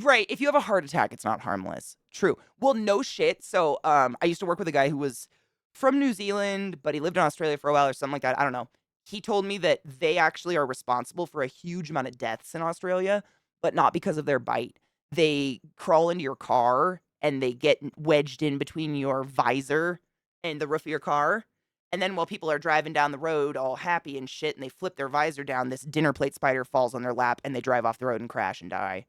right, if you have a heart attack, it's not harmless. True. Well, no shit. So, I used to work with a guy who was from New Zealand, but he lived in Australia for a while or something like that. I don't know. He told me that they actually are responsible for a huge amount of deaths in Australia, but not because of their bite. They crawl into your car and they get wedged in between your visor and the roof of your car. And then while people are driving down the road all happy and shit and they flip their visor down, this dinner plate spider falls on their lap and they drive off the road and crash and die.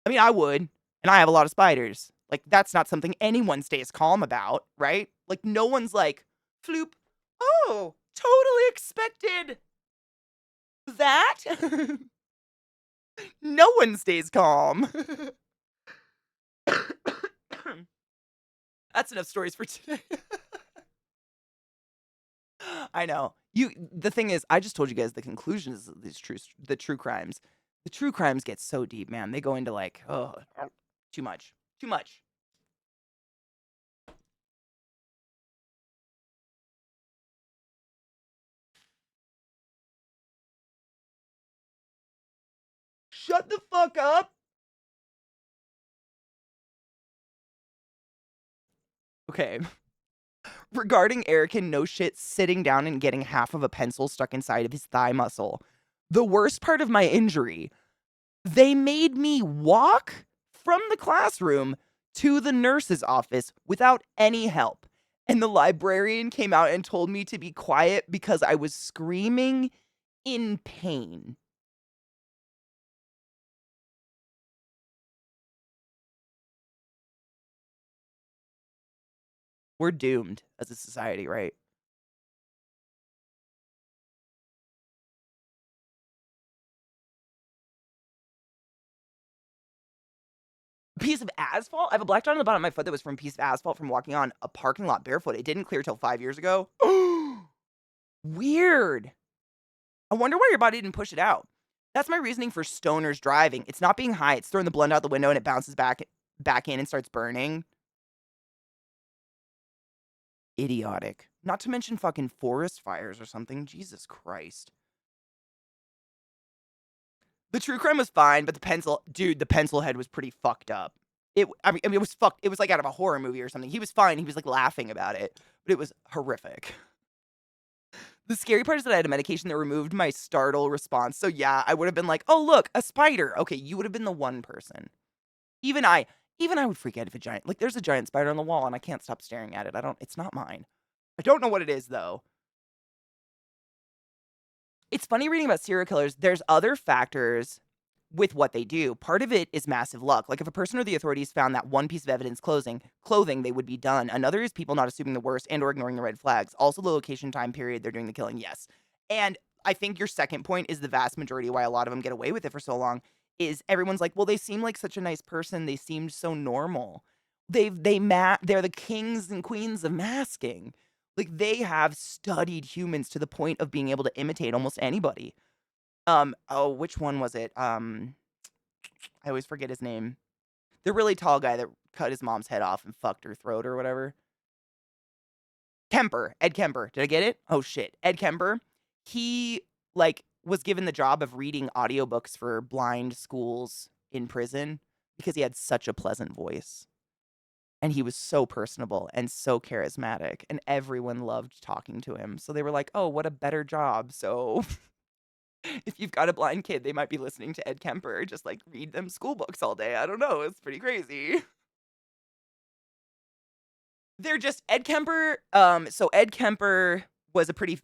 I mean, I would, and I have a lot of spiders. Like, that's not something anyone stays calm about, right? Like, no one's like, floop, oh, totally expected that. No one stays calm. That's enough stories for today. I know. The thing is, I just told you guys the conclusions of the true crimes. The true crimes get so deep, man. They go into like, oh, too much. Too much. Shut the fuck up. Okay. Regarding Erican no shit sitting down and getting half of a pencil stuck inside of his thigh muscle. The worst part of my injury, they made me walk from the classroom to the nurse's office without any help. And the librarian came out and told me to be quiet because I was screaming in pain. We're doomed as a society, right? Piece of asphalt? I have a black dot on the bottom of my foot that was from a piece of asphalt from walking on a parking lot barefoot. It didn't clear till 5 years ago. Weird. I wonder why your body didn't push it out. That's my reasoning for stoners driving. It's not being high. It's throwing the blunt out the window and it bounces back in and starts burning. Idiotic. Not to mention fucking forest fires or something. Jesus Christ. The true crime was fine, but the pencil head was pretty fucked up. I mean, it was fucked. It was like out of a horror movie or something. He was fine. He was like laughing about it, but it was horrific. The scary part is that I had a medication that removed my startle response. So yeah, I would have been like, "Oh, look, a spider." Okay, you would have been the one person. Even I, even I would freak out if there's a giant spider on the wall and I can't stop staring at it. It's not mine. I don't know what it is though. It's funny reading about serial killers. There's other factors with what they do. Part of it is massive luck. Like if a person or the authorities found that one piece of evidence clothing, they would be done. Another is people not assuming the worst and or ignoring the red flags. Also the location, time period they're doing the killing. Yes. And I think your second point is the vast majority why a lot of them get away with it for so long is everyone's like, well, they seem like such a nice person. They seemed so normal. They're the kings and queens of masking. Like they have studied humans to the point of being able to imitate almost anybody. Oh, which one was it? I always forget his name. The really tall guy that cut his mom's head off and fucked her throat or whatever. Kemper, Ed Kemper. Did I get it? Oh shit. Ed Kemper. He was given the job of reading audiobooks for blind schools in prison because he had such a pleasant voice. And he was so personable and so charismatic and everyone loved talking to him. So they were like, "Oh, what a better job." So if you've got a blind kid, they might be listening to Ed Kemper just like read them school books all day. I don't know. It's pretty crazy. They're just Ed Kemper. So Ed Kemper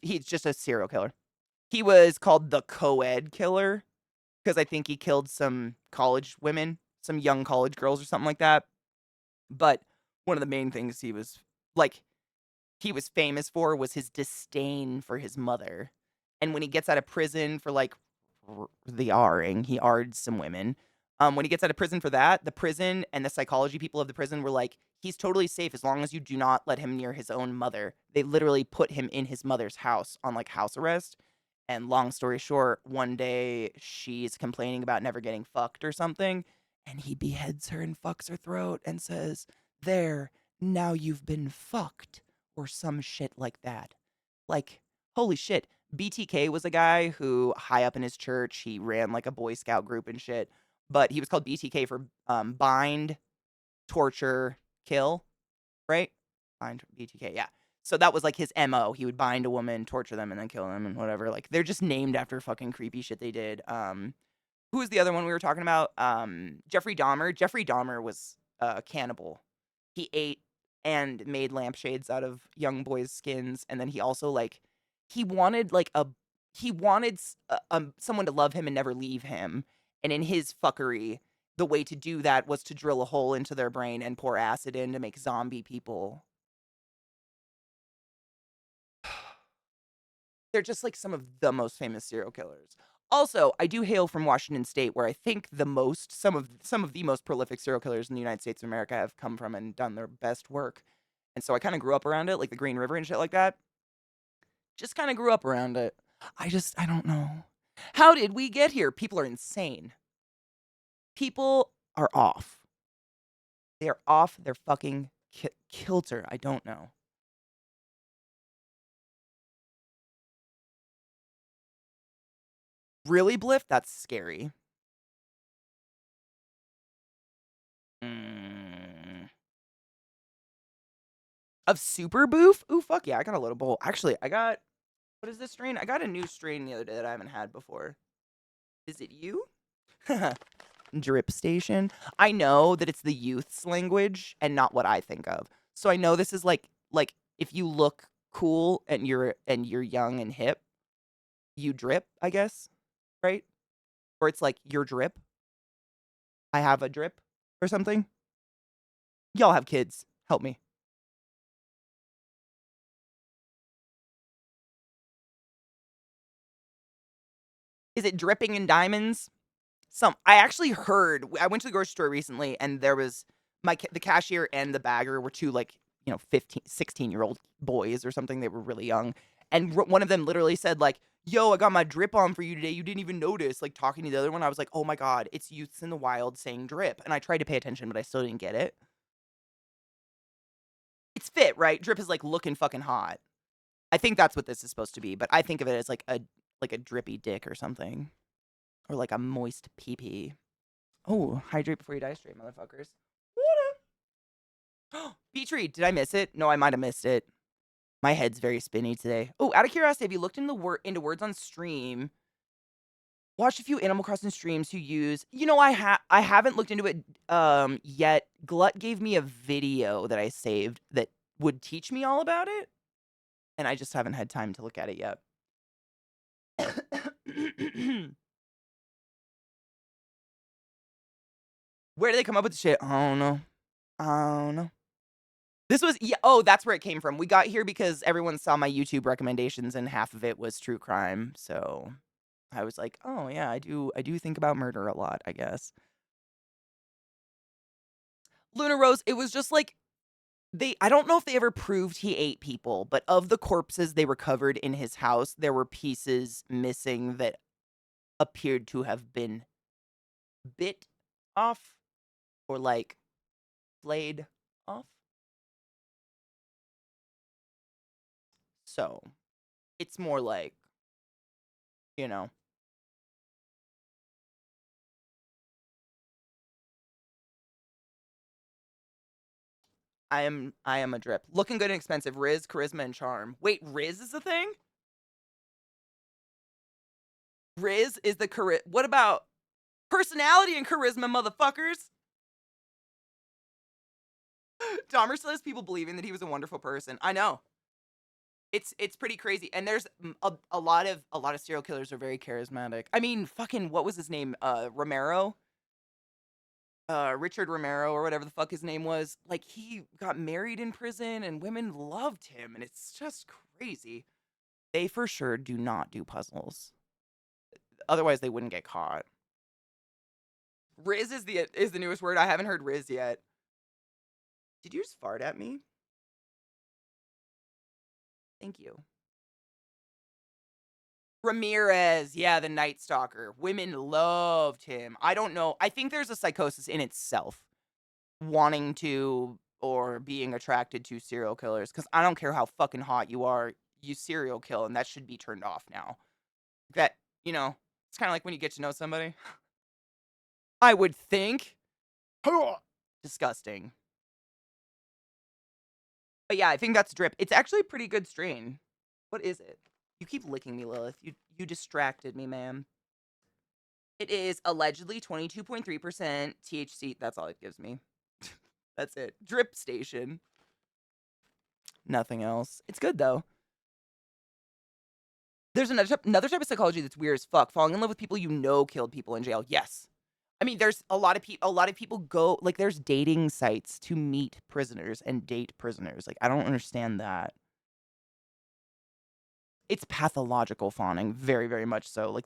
he's just a serial killer. He was called the co-ed killer because I think he killed some college women, some young college girls or something like that. But one of the main things he was famous for was his disdain for his mother. And when he gets out of prison for the R-ing. He R'd some women. When he gets out of prison for that, the prison and the psychology people of the prison were like, he's totally safe as long as you do not let him near his own mother. They literally put him in his mother's house on like house arrest. And long story short, one day she's complaining about never getting fucked or something, and he beheads her and fucks her throat and says, "There, now you've been fucked," or some shit like that. Like, holy shit. BTK was a guy who, high up in his church, he ran like a Boy Scout group and shit, but he was called BTK for bind, torture, kill, right? Bind, BTK, yeah. So that was like his MO. He would bind a woman, torture them, and then kill them and whatever. Like, they're just named after fucking creepy shit they did. Who was the other one we were talking about? Jeffrey Dahmer. Jeffrey Dahmer was a cannibal. He ate and made lampshades out of young boys' skins, and then he also like he wanted like a he wanted someone to love him and never leave him. And in his fuckery, the way to do that was to drill a hole into their brain and pour acid in to make zombie people. They're just like some of the most famous serial killers. Also, I do hail from Washington State, where I think some of the most prolific serial killers in the United States of America have come from and done their best work. And so I kind of grew up around it, like the Green River and shit like that. Just kind of grew up around it. I don't know. How did we get here? People are insane. People are off. They are off their fucking kilter. I don't know. Really, Bliff? That's scary. Of super boof? Ooh, fuck yeah, I got a little bowl. Actually, what is this strain? I got a new strain the other day that I haven't had before. Is it you? Drip station. I know that it's the youth's language and not what I think of. So I know this is like if you look cool and you're young and hip, you drip, I guess, right? Or it's like your drip. I have a drip or something. Y'all have kids. Help me. Is it dripping in diamonds? I actually heard. I went to the grocery store recently, and there was the cashier and the bagger were two like 15, 16-year-old boys or something. They were really young, and one of them literally said like, "Yo, I got my drip on for you today. You didn't even notice." Like talking to the other one, I was like, "Oh my god, it's youths in the wild saying drip," and I tried to pay attention, but I still didn't get it. It's fit, right? Drip is like looking fucking hot. I think that's what this is supposed to be, but I think of it as like a drippy dick or something. Or like a moist pee-pee. Oh, hydrate before you die straight, motherfuckers. What? Beach read. Did I miss it? No, I might have missed it. My head's very spinny today. Oh, out of curiosity, have you looked into words on stream? Watched a few Animal Crossing streams who use. I haven't looked into it yet. Glut gave me a video that I saved that would teach me all about it, and I just haven't had time to look at it yet. Where did they come up with the shit? I don't know. I don't know. This was that's where it came from. We got here because everyone saw my YouTube recommendations and half of it was true crime. So I was like, "Oh yeah, I do think about murder a lot, I guess." Luna Rose, it was just like I don't know if they ever proved he ate people, but of the corpses they recovered in his house, there were pieces missing that appeared to have been bit off or like flayed off. So, it's more like, you know, I am a drip. Looking good and expensive. Riz, charisma, and charm. Wait, Riz is the thing? Riz is the what about personality and charisma, motherfuckers? Dahmer still has people believing that he was a wonderful person. I know. It's pretty crazy. And there's a lot of serial killers are very charismatic. I mean, fucking what was his name? Romero? Richard Romero or whatever the fuck his name was. Like he got married in prison and women loved him and it's just crazy. They for sure do not do puzzles. otherwise they wouldn't get caught. Riz is the newest word. I haven't heard Riz yet. Did you just fart at me? Thank you. Ramirez, yeah, the Night Stalker. Women loved him. I don't know. I think there's a psychosis in itself, wanting to or being attracted to serial killers. Because I don't care how fucking hot you are, you serial kill, and that should be turned off now. That, it's kind of like when you get to know somebody. I would think. Disgusting. But yeah, I think that's drip. It's actually a pretty good strain. What is it? You keep licking me, Lilith. You distracted me, ma'am. It is allegedly 22.3% THC. That's all it gives me. That's it. Drip station. Nothing else. It's good, though. There's another type of psychology that's weird as fuck. Falling in love with people you know killed people in jail. Yes. I mean, there's a lot of people go, like, there's dating sites to meet prisoners and date prisoners. Like, I don't understand that. It's pathological fawning, very, very much so. Like,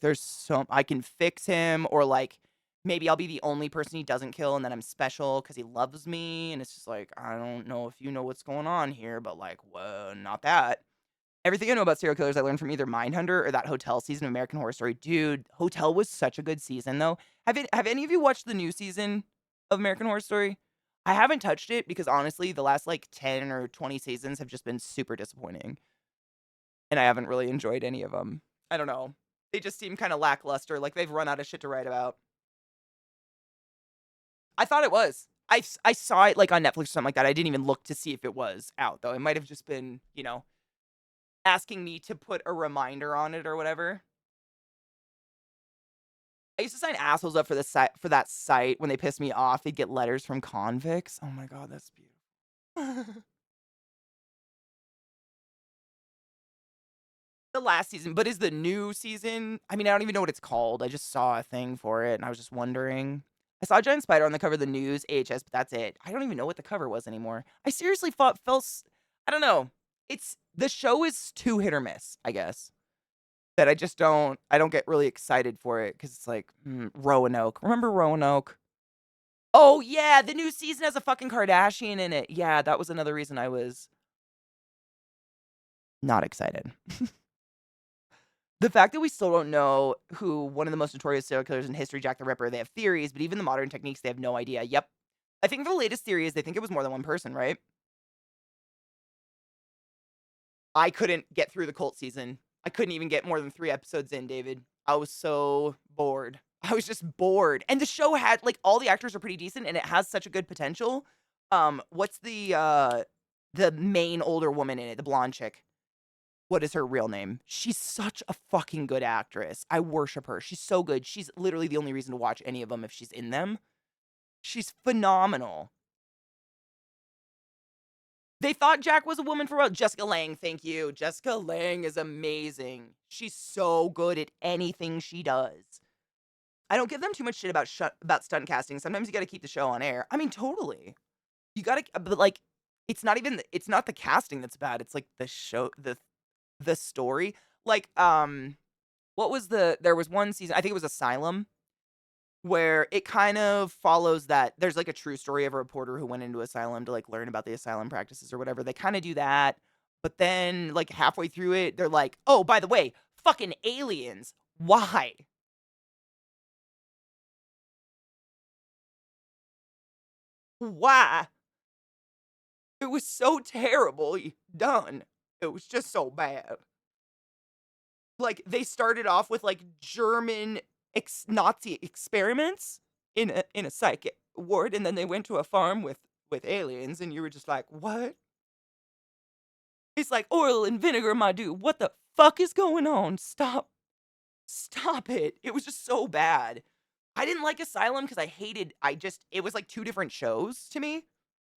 I can fix him, or, like, maybe I'll be the only person he doesn't kill, and then I'm special because he loves me, and it's just like, I don't know if you know what's going on here, but, like, whoa, not that. Everything I know about serial killers I learned from either Mindhunter or that Hotel season of American Horror Story. Dude, Hotel was such a good season, though. Have any of you watched the new season of American Horror Story? I haven't touched it because, honestly, the last, like, 10 or 20 seasons have just been super disappointing. And I haven't really enjoyed any of them. I don't know. They just seem kind of lackluster, like they've run out of shit to write about. I thought it was. I saw it, like, on Netflix or something like that. I didn't even look to see if it was out, though. It might have just been, asking me to put a reminder on it or whatever. I used to sign assholes up for that site when they pissed me off. They'd get letters from convicts. Oh my god, that's beautiful. The last season, but is the new season? I mean, I don't even know what it's called. I just saw a thing for it, and I was just wondering. I saw a giant spider on the cover of the news, AHS, but that's it. I don't even know what the cover was anymore. I seriously I don't know. The show is too hit or miss, I guess. That I don't get really excited for it, because it's like, Roanoke. Remember Roanoke? Oh, yeah, the new season has a fucking Kardashian in it. Yeah, that was another reason I was not excited. The fact that we still don't know who one of the most notorious serial killers in history, Jack the Ripper, they have theories, but even the modern techniques, they have no idea. Yep. I think the latest theory is they think it was more than one person, right? I couldn't get through the cult season. I couldn't even get more than 3 episodes in, David. I was so bored. I was just bored. And the show had, like, all the actors are pretty decent, and it has such a good potential. What's the main older woman in it, the blonde chick? What is her real name? She's such a fucking good actress. I worship her. She's so good. She's literally the only reason to watch any of them if she's in them. She's phenomenal. They thought Jack was a woman for a while. Jessica Lange, thank you. Jessica Lange is amazing. She's so good at anything she does. I don't give them too much shit about stunt casting. Sometimes you got to keep the show on air. I mean, totally. You got to, but, like, it's not the casting that's bad. It's like the show, the story. Like, there was one season, I think it was Asylum, where it kind of follows that there's, like, a true story of a reporter who went into asylum to, like, learn about the asylum practices or whatever. They kind of do that, but then, like, halfway through it, they're like, oh, by the way, fucking aliens. Why? Why? It was so terribly done. It was just so bad. Like, they started off with, like, German Nazi experiments in a psych ward, and then they went to a farm with aliens, and you were just like, "What?" It's like, "Oil and vinegar, my dude. What the fuck is going on? Stop. Stop it." It was just so bad. I didn't like Asylum because it was like 2 different shows to me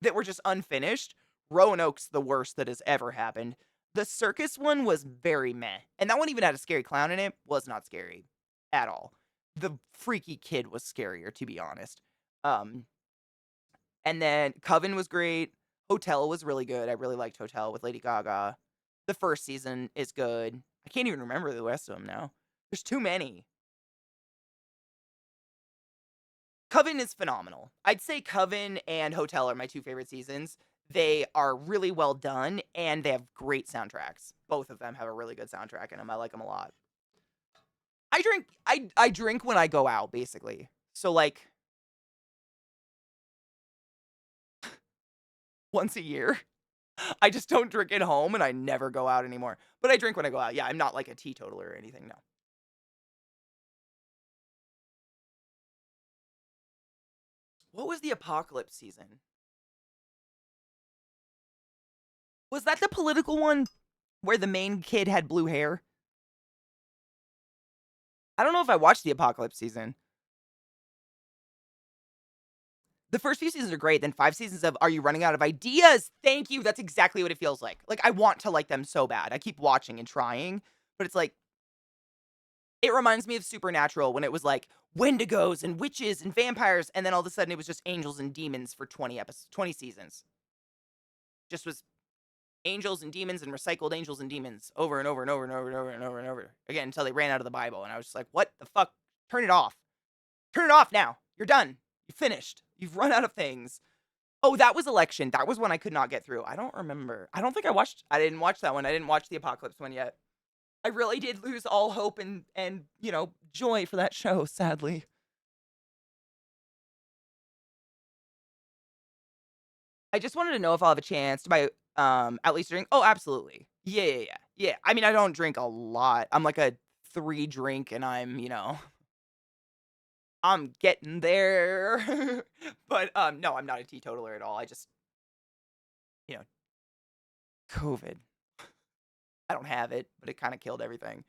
that were just unfinished. Roanoke's the worst that has ever happened. The circus one was very meh. And that one even had a scary clown in it. Was not scary at all. The freaky kid was scarier, to be honest. Um, and then Coven was great. Hotel was really good. I really liked Hotel with Lady Gaga. The first season is good. I can't even remember the rest of them now. There's too many. Coven is phenomenal. I'd say Coven and Hotel are my 2 favorite seasons. They are really well done, and they have great soundtracks. Both of them have a really good soundtrack in them. I like them a lot. I drink when I go out, basically. So, like, once a year. I just don't drink at home, and I never go out anymore. But I drink when I go out. Yeah, I'm not like a teetotaler or anything, no. What was the apocalypse season? Was that the political one where the main kid had blue hair? I don't know if I watched the apocalypse season. The first few seasons are great, then 5 seasons of Are You Running Out of Ideas? Thank you, that's exactly what it feels like. Like, I want to like them so bad. I keep watching and trying, but it's like it reminds me of Supernatural when it was like wendigos and witches and vampires, and then all of a sudden it was just angels and demons for 20 seasons. Just was angels and demons and recycled angels and demons over and over and over and over and over and over and over again until they ran out of the Bible. And I was just like, what the fuck? Turn it off. Turn it off now. You're done. You finished. You've run out of things. Oh, that was Election. That was one I could not get through. I don't remember. I don't think I didn't watch that one. I didn't watch the Apocalypse one yet. I really did lose all hope and joy for that show, sadly. I just wanted to know if I'll have a chance to buy at least drink. Oh, absolutely. Yeah. I mean, I don't drink a lot. I'm like a 3 drink and I'm getting there. But no, I'm not a teetotaler at all. I just, you know, COVID. I don't have it, but it kind of killed everything.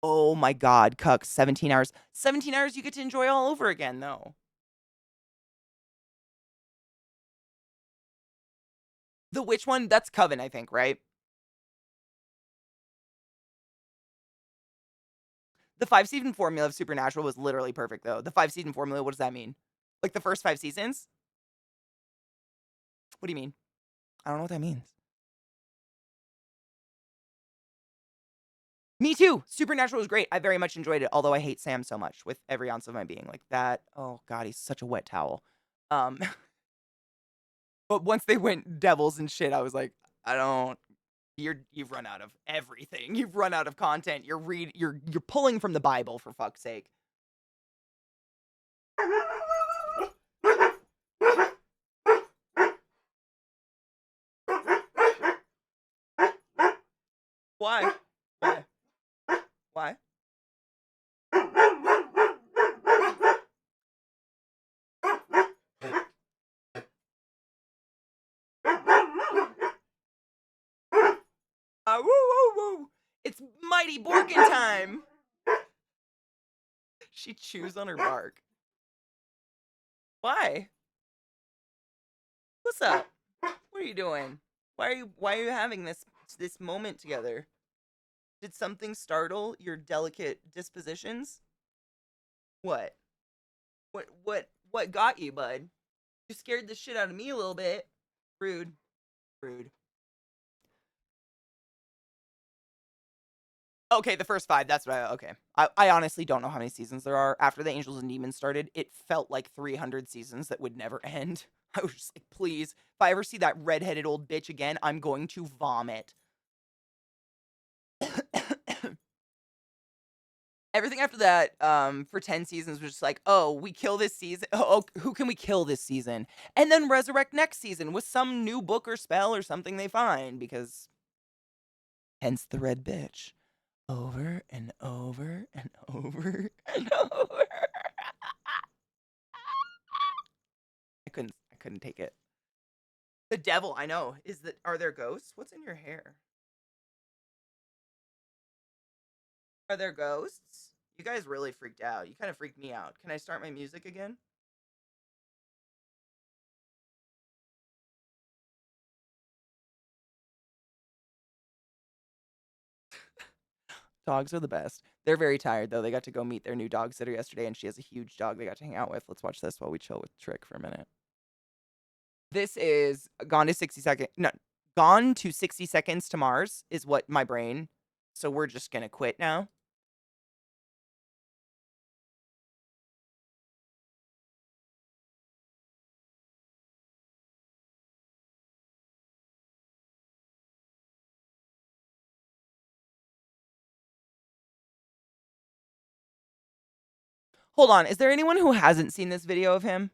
Oh my god, cucks, 17 hours. 17 hours you get to enjoy all over again though. The which one? That's Coven, I think, right? The 5-season formula of Supernatural was literally perfect, though. The 5-season formula, what does that mean? Like the first 5 seasons? What do you mean? I don't know what that means. Me too. Supernatural was great. I very much enjoyed it, although I hate Sam so much with every ounce of my being. Like that. Oh god, he's such a wet towel. Um, but once they went devils and shit, I was like, I don't. You've run out of everything. You've run out of content. You're pulling from the Bible for fuck's sake. Why? Why? Why? Woo woo woo! It's Mighty Borkin time. She chews on her bark. Why? What's up? What are you doing? Why are you having this moment together? Did something startle your delicate dispositions? What? What got you, bud? You scared the shit out of me a little bit. Rude. Rude. Okay, the first 5, that's what okay. I honestly don't know how many seasons there are. After the Angels and Demons started, it felt like 300 seasons that would never end. I was just like, please, if I ever see that redheaded old bitch again, I'm going to vomit. Everything after that, for 10 seasons was just like, oh, we kill this season. Oh, who can we kill this season? And then resurrect next season with some new book or spell or something they find, because hence the red bitch. Over and over and over and over. I couldn't take it. The devil, I know. Are there ghosts? What's in your hair? Are there ghosts? You guys really freaked out. You kind of freaked me out. Can I start my music again? Dogs are the best. They're very tired, though. They got to go meet their new dog sitter yesterday, and she has a huge dog they got to hang out with. Let's watch this while we chill with Trick for a minute. This is Gone to 60 Seconds. No, Gone to 60 Seconds to Mars is what my brain. So we're just going to quit now. Hold on, is there anyone who hasn't seen this video of him?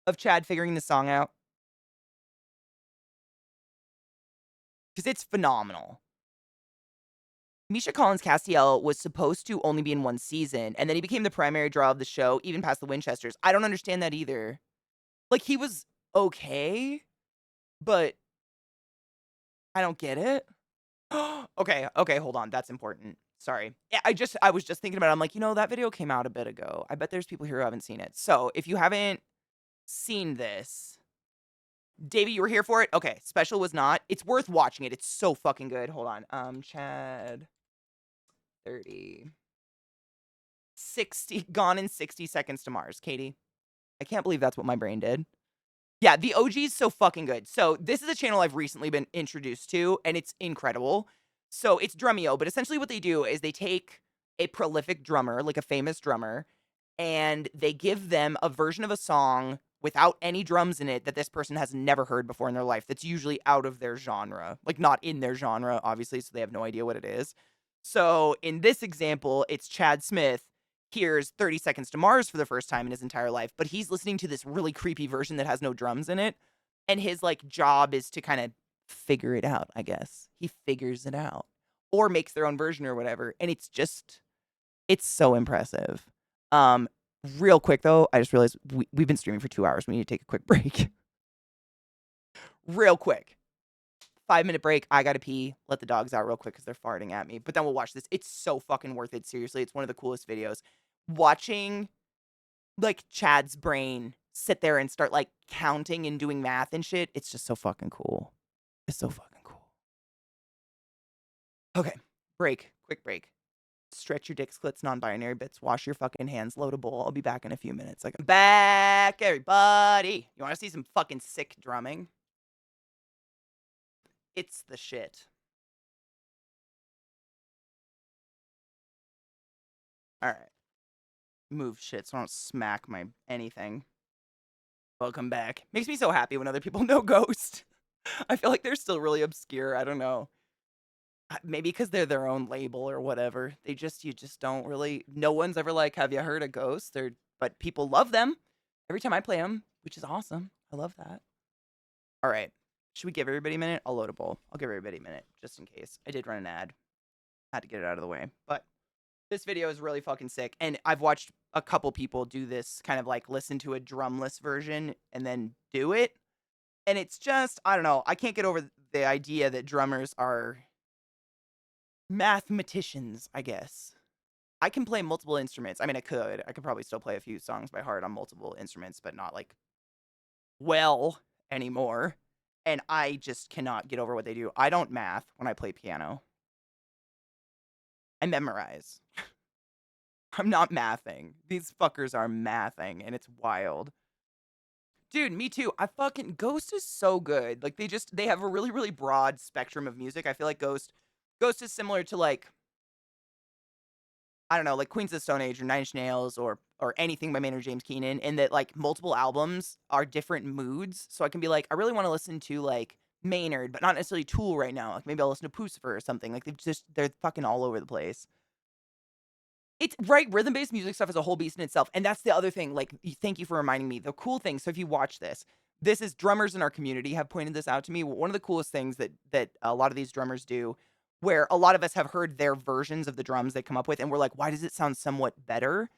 Of Chad figuring the song out? Because it's phenomenal. Misha Collins Castiel was supposed to only be in one season, and then he became the primary draw of the show, even past the Winchesters. I don't understand that either. Like, he was okay, but I don't get it. Okay, hold on. That's important. Sorry. Yeah, I was just thinking about it. I'm like, that video came out a bit ago. I bet there's people here who haven't seen it. So, if you haven't seen this, Davey, you were here for it? Okay, special was not. It's worth watching it. It's so fucking good. Hold on. Chad 30 60 Gone in 60 Seconds to Mars. Katie, I can't believe that's what my brain did. Yeah, the OG is so fucking good. So this is a channel I've recently been introduced to, and it's incredible. So it's Drumeo, but essentially what they do is they take a prolific drummer, like a famous drummer, and they give them a version of a song without any drums in it that this person has never heard before in their life. That's usually out of their genre. Like, not in their genre, obviously, so they have no idea what it is. So in this example, it's Chad Smith hears 30 Seconds to Mars for the first time in his entire life, but he's listening to this really creepy version that has no drums in it. And his like job is to kind of figure it out, I guess. He figures it out or makes their own version or whatever. And it's so impressive. Real quick though, I just realized we've been streaming for 2 hours. We need to take a quick break. Real quick. 5-minute break. I gotta pee. Let the dogs out real quick because they're farting at me. But then we'll watch this. It's so fucking worth it. Seriously, it's one of the coolest videos. Watching like Chad's brain sit there and start like counting and doing math and shit. It's just so fucking cool. It's so fucking cool. Okay, break. Quick break. Stretch your dick splits, non-binary bits. Wash your fucking hands. Load a bowl. I'll be back in a few minutes. Like, I'm back, everybody. You want to see some fucking sick drumming? It's the shit. All right. Move shit so I don't smack my anything. Welcome back. Makes me so happy when other people know Ghost. I feel like they're still really obscure. I don't know. Maybe because they're their own label or whatever. You just don't really. No one's ever like, have you heard of Ghost? But people love them every time I play them, which is awesome. I love that. All right. Should we give everybody a minute? I'll load a bowl. I'll give everybody a minute just in case. I did run an ad. Had to get it out of the way. But this video is really fucking sick. And I've watched a couple people do this kind of like listen to a drumless version and then do it. And it's just, I don't know. I can't get over the idea that drummers are mathematicians, I guess. I can play multiple instruments. I mean, I could probably still play a few songs by heart on multiple instruments, but not like well anymore. And I just cannot get over what they do. I don't math when I play piano. I memorize. I'm not mathing. These fuckers are mathing, and it's wild. Dude, me too. Ghost is so good. Like, they have a really, really broad spectrum of music. I feel like Ghost is similar to, like, I don't know, like Queens of the Stone Age or Nine Inch Nails or anything by Maynard James Keenan, in that, like, multiple albums are different moods. So I can be like, I really want to listen to, like, Maynard, but not necessarily Tool right now. Like, maybe I'll listen to Pucifer or something. Like, they're fucking all over the place. It's right. Rhythm-based music stuff is a whole beast in itself. And that's the other thing. Like, thank you for reminding me. The cool thing. So if you watch this is drummers in our community have pointed this out to me. One of the coolest things that a lot of these drummers do, where a lot of us have heard their versions of the drums they come up with, and we're like, why does it sound somewhat better?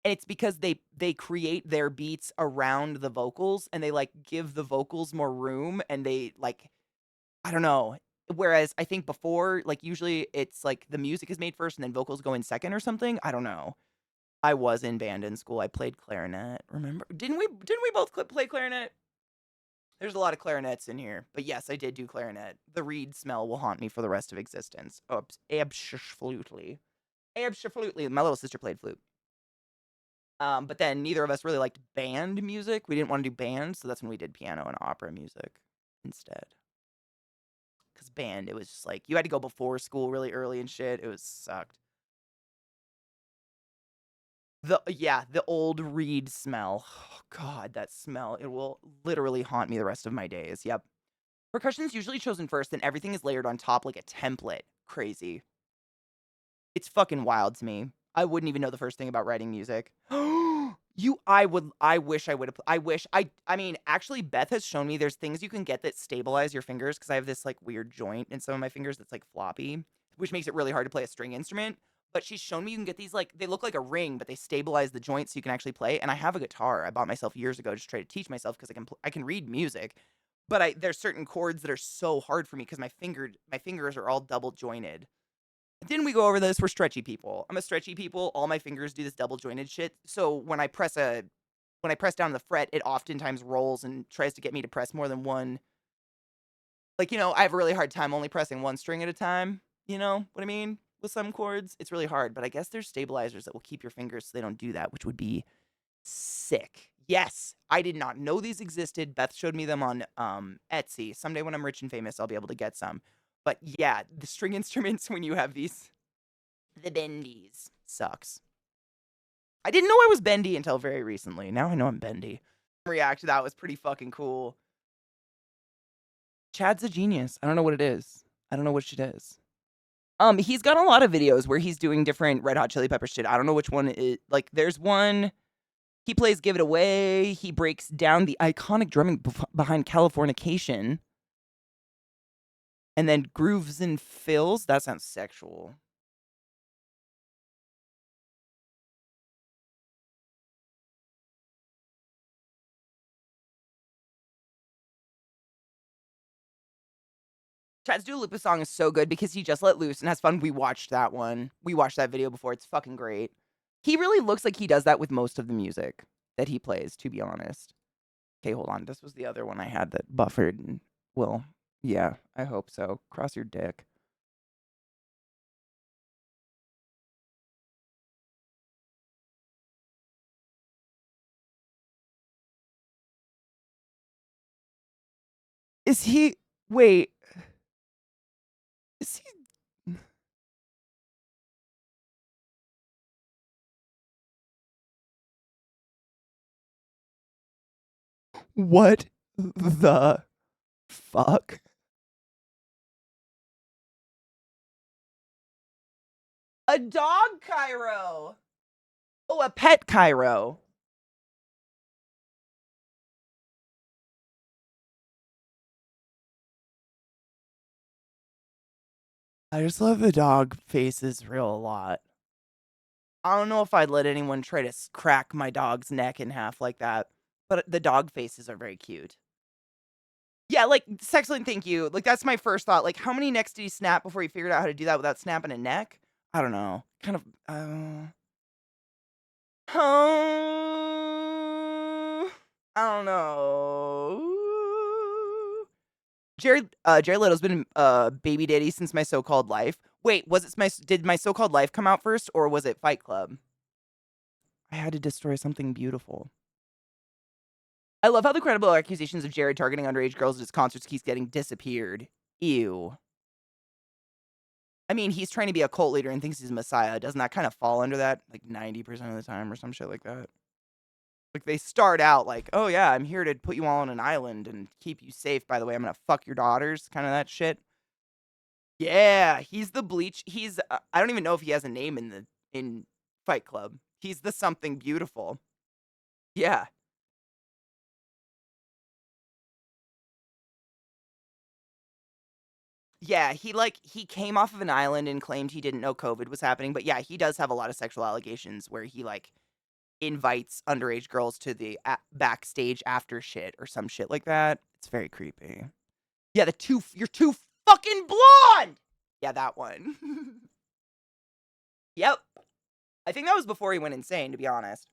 And it's because they create their beats around the vocals, and they like give the vocals more room, and they like, I don't know. Whereas I think before, like, usually it's like the music is made first and then vocals go in second or something. I don't know. I was in band in school. I played clarinet. Remember? Didn't we both play clarinet? There's a lot of clarinets in here. But yes, I did do clarinet. The reed smell will haunt me for the rest of existence. Absolutely. Absolutely. My little sister played flute. But then neither of us really liked band music. We didn't want to do band, so that's when we did piano and opera music instead. Because band, it was just like, you had to go before school really early and shit. It was sucked. The old reed smell. Oh, God, that smell. It will literally haunt me the rest of my days. Yep. Percussion is usually chosen first, then everything is layered on top like a template. Crazy. It's fucking wild to me. I wouldn't even know the first thing about writing music. I wish I would have, I mean, actually, Beth has shown me there's things you can get that stabilize your fingers because I have this like weird joint in some of my fingers that's like floppy, which makes it really hard to play a string instrument. But she's shown me you can get these like, they look like a ring, but they stabilize the joint so you can actually play. And I have a guitar I bought myself years ago just to try to teach myself because I can read music, but there's certain chords that are so hard for me because my fingers are all double jointed. Didn't we go over this? We're stretchy people. I'm a stretchy people. All my fingers do this double jointed shit. So when I press down the fret, it oftentimes rolls and tries to get me to press more than one. Like, I have a really hard time only pressing one string at a time. You know what I mean? With some chords, it's really hard. But I guess there's stabilizers that will keep your fingers so they don't do that, which would be sick. Yes, I did not know these existed. Beth showed me them on Etsy. Someday when I'm rich and famous, I'll be able to get some. But yeah, the string instruments when you have the bendies sucks. I didn't know I was bendy until very recently. Now I know I'm bendy. React to that was pretty fucking cool. Chad's a genius. I don't know what it is. I don't know what shit is. He's got a lot of videos where he's doing different Red Hot Chili Pepper shit. I don't know which one is, like, there's one, he plays Give It Away. He breaks down the iconic drumming behind Californication. And then Grooves and Fills. That sounds sexual. Chad's Dua Lipa song is so good because he just let loose and has fun. We watched that one. We watched that video before. It's fucking great. He really looks like he does that with most of the music that he plays, to be honest. Okay, hold on. This was the other one I had that buffered. And, well, yeah, I hope so. Cross your dick. Is he... Wait. Is he... What the fuck? A dog Cairo. Oh, a pet Cairo. I just love the dog faces real a lot. I don't know if I'd let anyone try to crack my dog's neck in half like that, but the dog faces are very cute. Yeah, like, Sexlin, thank you. Like, that's my first thought. Like, how many necks did he snap before he figured out how to do that without snapping a neck? I don't know. Kind of, I don't know. Jared Leto's been baby daddy since My So-Called Life. Wait, did My So-Called Life come out first, or was it Fight Club? I had to destroy something beautiful. I love how the credible accusations of Jared targeting underage girls at his concerts keeps getting disappeared. Ew. I mean, he's trying to be a cult leader and thinks he's a messiah. Doesn't that kind of fall under that, like, 90% of the time or some shit like that? Like, they start out like, oh yeah, I'm here to put you all on an island and keep you safe. By the way, I'm gonna fuck your daughters. Kind of that shit. Yeah, he's the Bleach. He's, I don't even know if he has a name in Fight Club. He's the something beautiful. Yeah. Yeah, he came off of an island and claimed he didn't know COVID was happening, but yeah, he does have a lot of sexual allegations where he, like, invites underage girls to the backstage after shit or some shit like that. It's very creepy. Yeah, you're too fucking blonde! Yeah, that one. Yep. I think that was before he went insane, to be honest.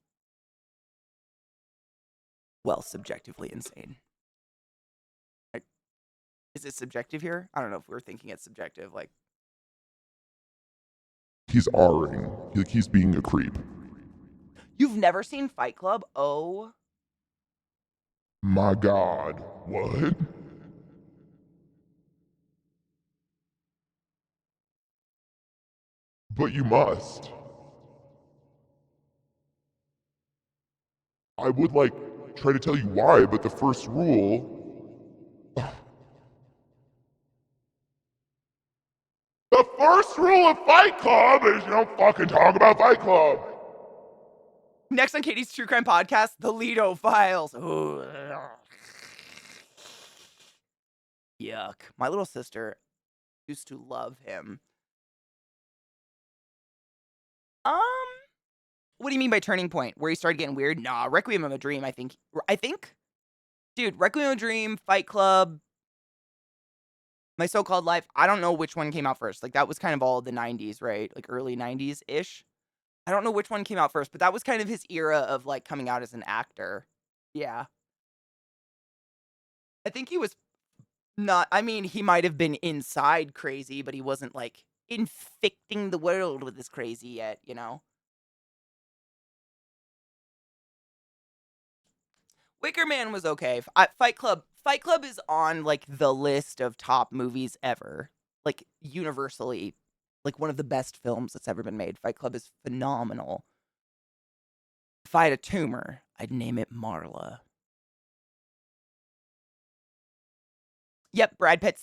Well, subjectively insane. Is it subjective here? I don't know if we're thinking it's subjective, like... He's R-ing. He's being a creep. You've never seen Fight Club? Oh. My God. What? But you must. I would, like, try to tell you why, but the first rule... The first rule of Fight Club is you don't fucking talk about Fight Club! Next on Katie's True Crime Podcast, The Lido Files. Ooh. Yuck. My little sister used to love him. Um, what do you mean by turning point? Where he started getting weird? Nah, Requiem of a Dream, I think. Dude, Requiem of a Dream, Fight Club, My So-Called Life. I don't know which one came out first. Like, that was kind of all the 90s, right? Like, early 90s-ish. I don't know which one came out first, but that was kind of his era of, like, coming out as an actor. Yeah. I think he was not, I mean, he might have been inside crazy, but he wasn't, like, infecting the world with his crazy yet, you know? Wicker Man was okay. Fight Club is on, like, the list of top movies ever. Like, universally, like, one of the best films that's ever been made. Fight Club is phenomenal. If I had a tumor, I'd name it Marla. Yep, Brad Pitt.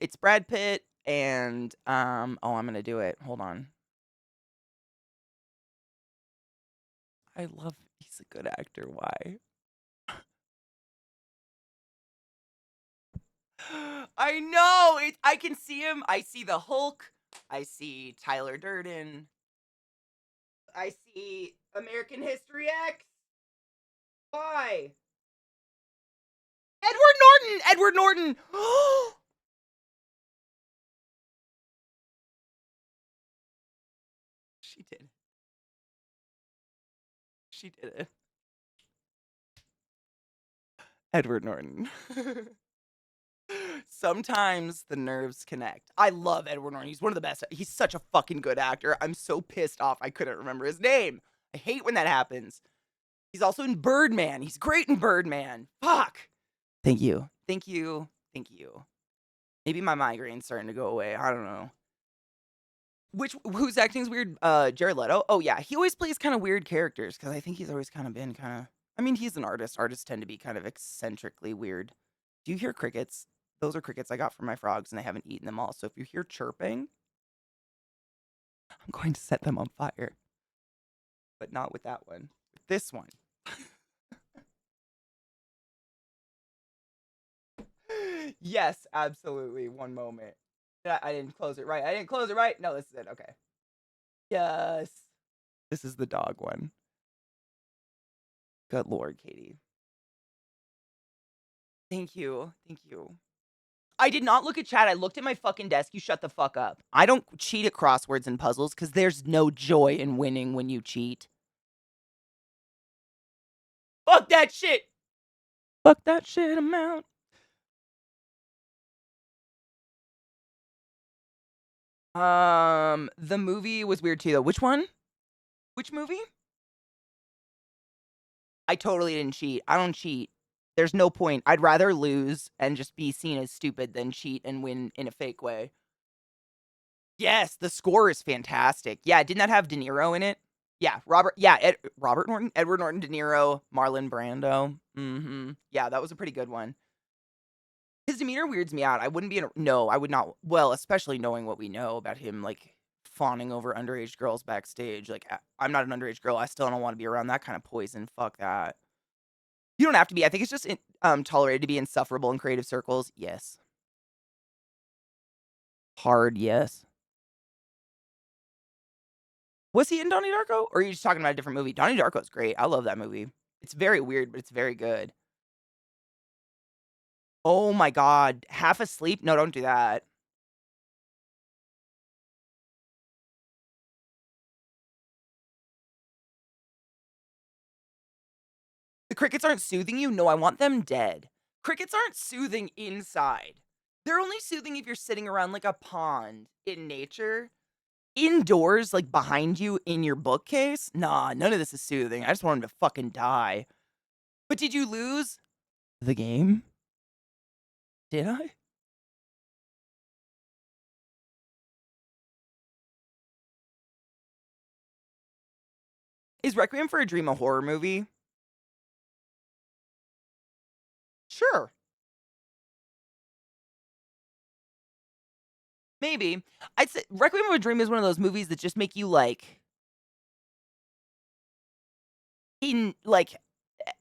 It's Brad Pitt and oh, I'm gonna do it. Hold on. He's a good actor. Why? I know. I can see him. I see the Hulk. I see Tyler Durden. I see American History X. Why? Edward Norton. Edward Norton. She did it. She did it. Edward Norton. Sometimes the nerves connect. I love Edward Norton. He's one of the best. He's such a fucking good actor. I'm so pissed off I couldn't remember his name. I hate when that happens. He's also in Birdman. He's great in Birdman. Fuck. Thank you. Thank you. Thank you. Maybe my migraine's starting to go away. I don't know. Whose acting's weird? Jared Leto. Oh yeah, he always plays kind of weird characters because I think he's always kind of been kind of. I mean, he's an artist. Artists tend to be kind of eccentrically weird. Do you hear crickets? Those are crickets I got from my frogs, and I haven't eaten them all. So if you hear chirping, I'm going to set them on fire. But not with that one. With this one. Yes, absolutely. One moment. I didn't close it right. I didn't close it right. No, this is it. Okay. Yes. This is the dog one. Good Lord, Katie. Thank you. Thank you. I did not look at chat. I looked at my fucking desk. You shut the fuck up. I don't cheat at crosswords and puzzles because there's no joy in winning when you cheat. Fuck that shit. Fuck that shit, I'm out. The movie was weird too, though. Which one? Which movie? I totally didn't cheat. I don't cheat. There's no point. I'd rather lose and just be seen as stupid than cheat and win in a fake way. Yes, the score is fantastic. Yeah, didn't that have De Niro in it? Yeah, Robert Norton, Edward Norton, De Niro, Marlon Brando. Yeah, that was a pretty good one. His demeanor weirds me out. I wouldn't be no, I would not. Well, especially knowing what we know about him, like fawning over underage girls backstage. Like, I'm not an underage girl. I still don't want to be around that kind of poison. Fuck that. You don't have to be. I think it's just tolerated to be insufferable in creative circles. Yes. Hard yes. Was he in Donnie Darko? Or are you just talking about a different movie? Donnie Darko's great. I love that movie. It's very weird, but it's very good. Oh my god. Half Asleep? No, don't do that. The crickets aren't soothing you? No, I want them dead. Crickets aren't soothing inside. They're only soothing if you're sitting around like a pond in nature. Indoors, like behind you in your bookcase? Nah, none of this is soothing. I just want him to fucking die. But did you lose the game? Did I? Is Requiem for a Dream a horror movie? Sure. Maybe. I'd say Requiem for a Dream is one of those movies that just make you like in like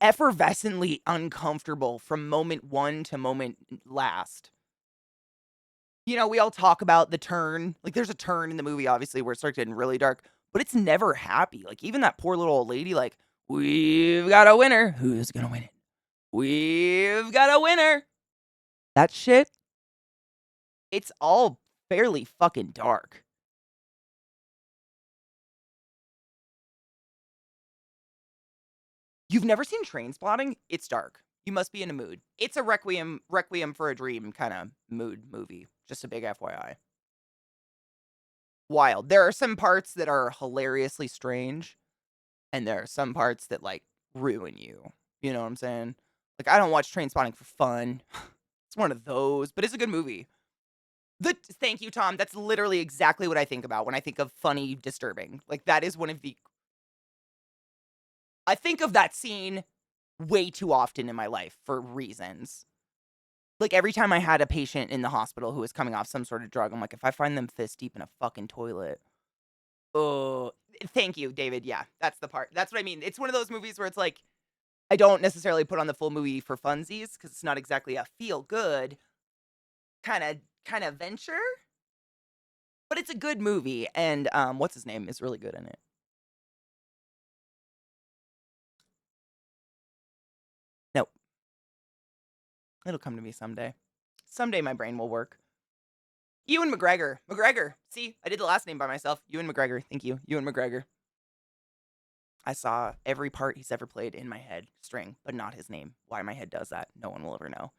effervescently uncomfortable from moment one to moment last. You know, we all talk about the turn. Like, there's a turn in the movie, obviously, where it starts getting really dark, but it's never happy. Like, even that poor little old lady, like, we've got a winner. Who's gonna win it? We've got a winner. That shit, it's all fairly fucking dark. You've never seen Trainspotting? It's dark. You must be in a mood. It's a Requiem for a Dream kind of mood movie. Just a big FYI. Wild. There are some parts that are hilariously strange, and there are some parts that like ruin you. You know what I'm saying? Like, I don't watch Trainspotting for fun. It's one of those, but it's a good movie. Thank you, Tom. That's literally exactly what I think about when I think of funny, disturbing. Like, that is one of the. I think of that scene way too often in my life for reasons. Like, every time I had a patient in the hospital who was coming off some sort of drug, I'm like, if I find them fist deep in a fucking toilet, oh, thank you, David. Yeah, that's the part. That's what I mean. It's one of those movies where it's like, I don't necessarily put on the full movie for funsies because it's not exactly a feel good kind of venture, but it's a good movie. And what's his name is really good in it. No, it'll come to me someday. Someday my brain will work. Ewan McGregor. McGregor. See, I did the last name by myself. Ewan McGregor. Thank you. Ewan McGregor. I saw every part he's ever played in my head, string, but not his name. Why my head does that, no one will ever know.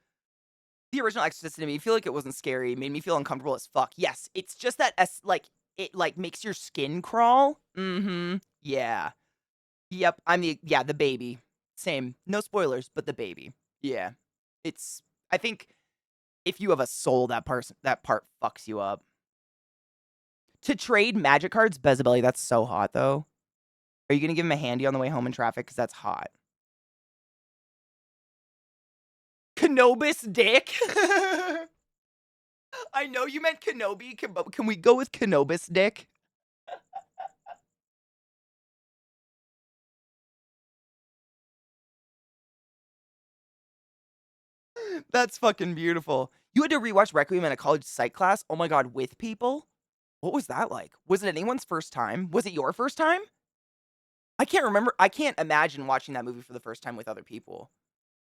The original Exorcist made me feel like it wasn't scary. It made me feel uncomfortable as fuck. Yes, it's just that it like makes your skin crawl. Mm-hmm. Yeah. Yep. The baby. Same. No spoilers, but the baby. Yeah. It's I think if you have a soul, that part fucks you up. To trade magic cards, Bezabelli, that's so hot though. Are you gonna give him a handy on the way home in traffic? Because that's hot. Kenobis dick? I know you meant Kenobi, but can we go with Kenobis dick? That's fucking beautiful. You had to rewatch Requiem in a college psych class? Oh my god, with people? What was that like? Was it anyone's first time? Was it your first time? I can't remember. I can't imagine watching that movie for the first time with other people.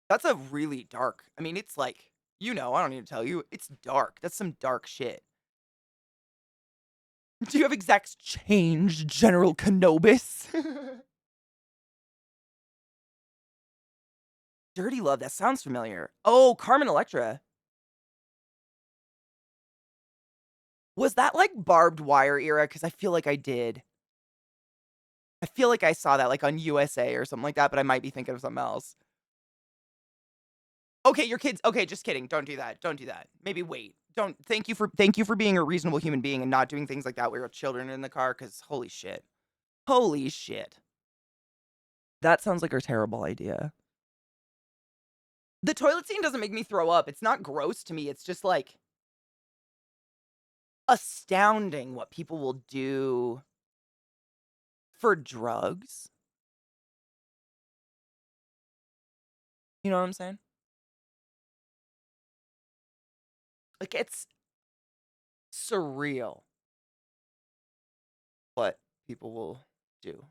That's a really dark. I mean, it's like, I don't need to tell you. It's dark. That's some dark shit. Do you have exact change, General Kenobis? Dirty Love, that sounds familiar. Oh, Carmen Electra. Was that like barbed wire era? Because I feel like I did. I feel like I saw that like on USA or something like that, but I might be thinking of something else. Okay, your kids. Okay, just kidding. Don't do that. Don't do that. Maybe wait. Don't. Thank you for being a reasonable human being and not doing things like that where children are in the car. Because holy shit, holy shit, that sounds like a terrible idea. The toilet scene doesn't make me throw up. It's not gross to me. It's just like astounding what people will do for drugs. You know what I'm saying? Like, it's surreal what people will do.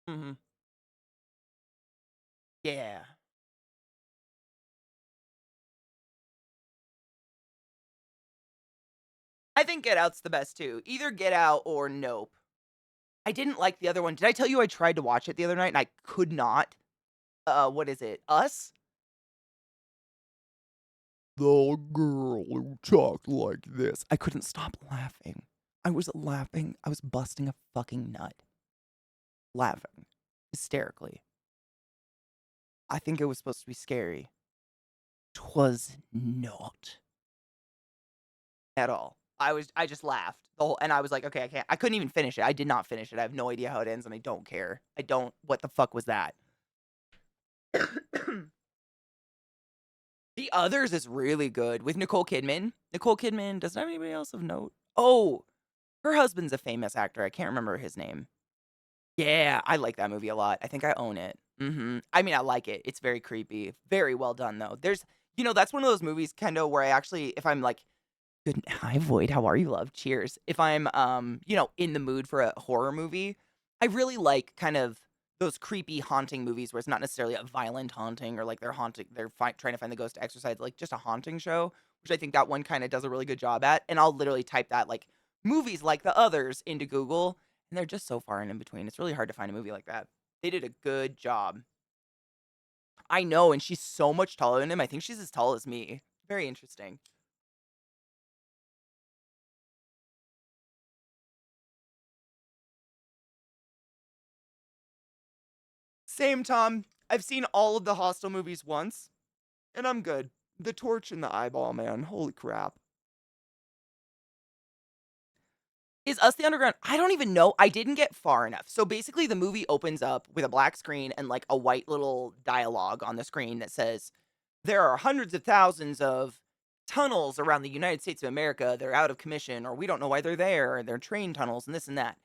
Mhm. Yeah. I think Get Out's the best too. Either Get Out or Nope. I didn't like the other one. Did I tell you I tried to watch it the other night and I could not? What is it? Us? The girl who talked like this. I couldn't stop laughing. I was laughing. I was busting a fucking nut. Laughing. Hysterically. I think it was supposed to be scary. 'Twas not. At all. I just laughed. And I was like, okay, I couldn't even finish it. I did not finish it. I have no idea how it ends and I don't care. What the fuck was that? The Others is really good with Nicole Kidman. Nicole Kidman, doesn't have anybody else of note? Oh, her husband's a famous actor. I can't remember his name. Yeah, I like that movie a lot. I think I own it. I mean, I like it. It's very creepy. Very well done, though. That's one of those movies, Kendo, where I actually, if I'm like, good, hi, Void, how are you, love? Cheers. If I'm, in the mood for a horror movie, I really like kind of those creepy haunting movies where it's not necessarily a violent haunting or like trying to find the ghost to exorcise, like just a haunting show, which I think that one kind of does a really good job at. And I'll literally type that like movies like the others into Google, and they're just so far and in between. It's really hard to find a movie like that. They did a good job. I know, and she's so much taller than him. I think she's as tall as me. Very interesting. Same, Tom. I've seen all of the Hostel movies once, and I'm good. The torch in the eyeball, man. Holy crap. Is Us the Underground? I don't even know. I didn't get far enough. So basically, the movie opens up with a black screen and like a white little dialogue on the screen that says, there are hundreds of thousands of tunnels around the United States of America. They're out of commission, or we don't know why they're there. They're train tunnels and this and that.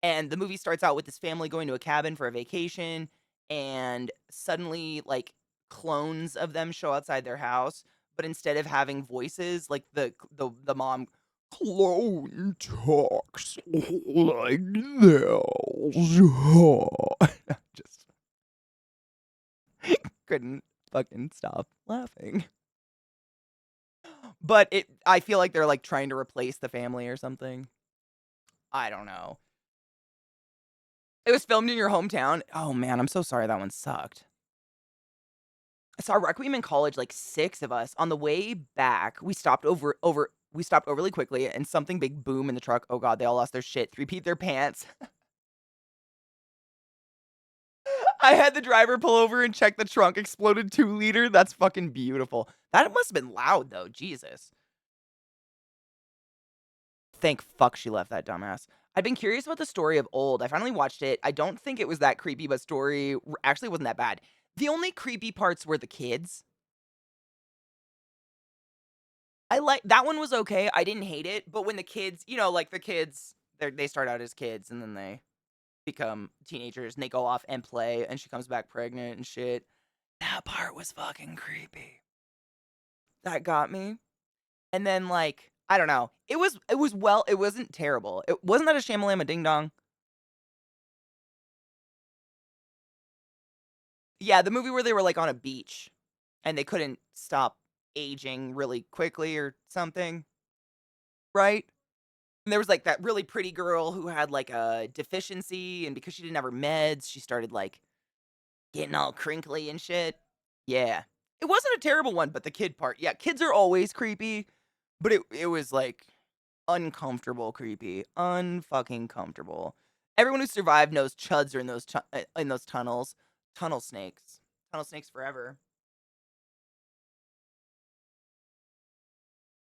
And the movie starts out with this family going to a cabin for a vacation, and suddenly, like, clones of them show outside their house. But instead of having voices, like the mom, clone talks like this. Just couldn't fucking stop laughing. But I feel like they're, like, trying to replace the family or something. I don't know. It was filmed in your hometown? Oh, man, I'm so sorry that one sucked. I saw Requiem in college, like, 6 of us. On the way back, we stopped overly quickly, and something big boom in the truck. Oh god, they all lost their shit, three-peat their pants. I had the driver pull over and check the trunk, exploded 2-liter. That's fucking beautiful. That must have been loud, though, Jesus. Thank fuck she left that dumbass. I've been curious about the story of Old. I finally watched it. I don't think it was that creepy, but actually wasn't that bad. The only creepy parts were the kids. I like that one was okay. I didn't hate it, but when the kids, like the kids, they start out as kids and then they become teenagers and they go off and play and she comes back pregnant and shit. That part was fucking creepy. That got me. And then like, I don't know. It wasn't terrible. It wasn't that a Shamalama Ding Dong. Yeah, the movie where they were like on a beach and they couldn't stop aging really quickly or something, right? And there was like that really pretty girl who had like a deficiency, and because she didn't have her meds, she started like getting all crinkly and shit. Yeah. It wasn't a terrible one, but the kid part, yeah, kids are always creepy, but it was like uncomfortable creepy. Unfucking comfortable. Everyone who survived knows chuds are in those tunnels. Tunnel snakes. Tunnel snakes forever.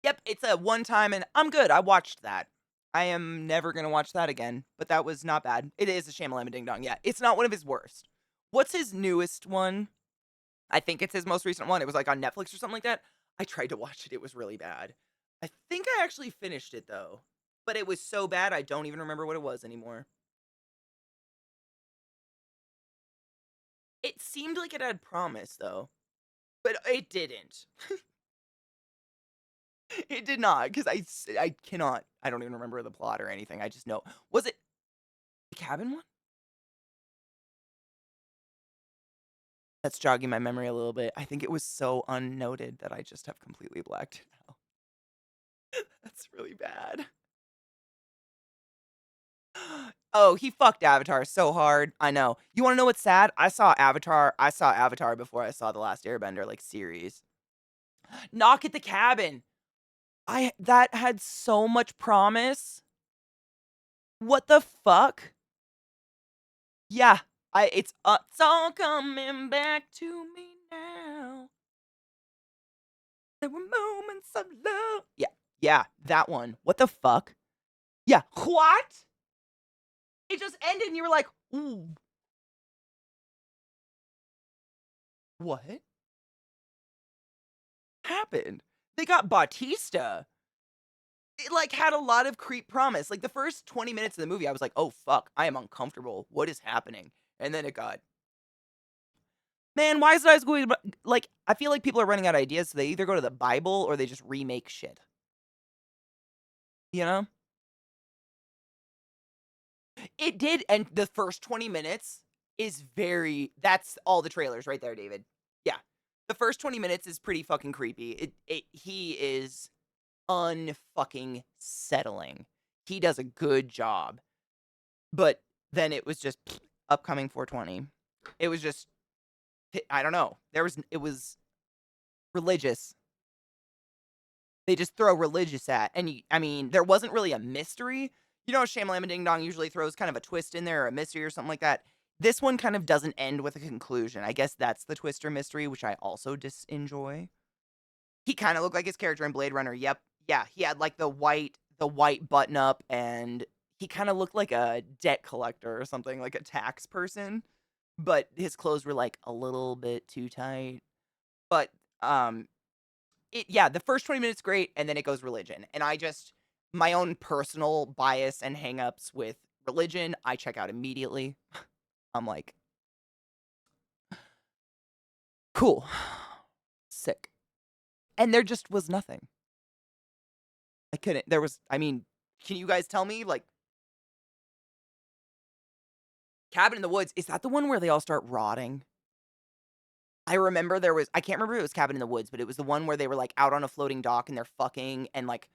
Yep, it's a one time and I'm good. I watched that. I am never gonna watch that again, but that was not bad. It is a Shamalama Ding Dong. Yeah, it's not one of his worst. What's his newest one? I think it's his most recent one. It was like on Netflix or something like that. I tried to watch it. It was really bad. I think I actually finished it though, but it was so bad I don't even remember what it was anymore. It seemed like it had promise though, but it didn't. It did not because I cannot. I don't even remember the plot or anything. I just know. Was it the cabin one? That's jogging my memory a little bit. I think it was so unnoted that I just have completely blacked it out. That's really bad. Oh, he fucked Avatar so hard. I know. You wanna know what's sad? I saw Avatar before I saw The Last Airbender, like, series. Knock at the Cabin. I that had so much promise. What the fuck? Yeah. It's all coming back to me now. There were moments of love. Yeah. Yeah, that one. What the fuck? Yeah. What? It just ended and you were like, "Ooh, what happened?" They got Bautista. It, like, had a lot of creep promise. Like, the first 20 minutes of the movie, I was like, "Oh, fuck, I am uncomfortable. What is happening?" And then it got man, why is it always going like, I feel like people are running out of ideas, so they either go to the Bible or they just remake shit. You know? It did, and the first 20 minutes is very that's all the trailers right there, David. Yeah. The first 20 minutes is pretty fucking creepy. He is unfucking settling. He does a good job. But then it was just upcoming 420. It was just I don't know. It was religious. They just throw religious at, and I mean, there wasn't really a mystery. You know, Shyamalan Ding Dong usually throws kind of a twist in there, or a mystery, or something like that. This one kind of doesn't end with a conclusion. I guess that's the twist or mystery, which I also enjoy. He kind of looked like his character in Blade Runner. Yep, yeah, he had like the white button up, and he kind of looked like a debt collector or something, like a tax person. But his clothes were like a little bit too tight. But um, yeah, the first 20 minutes great, and then it goes religion. And I just my own personal bias and hangups with religion, I check out immediately. I'm like, cool. Sick. And there just was nothing. I couldn't there was I mean, can you guys tell me like Cabin in the Woods, is that the one where they all start rotting? I remember I can't remember if it was Cabin in the Woods, but it was the one where they were like out on a floating dock and they're fucking and like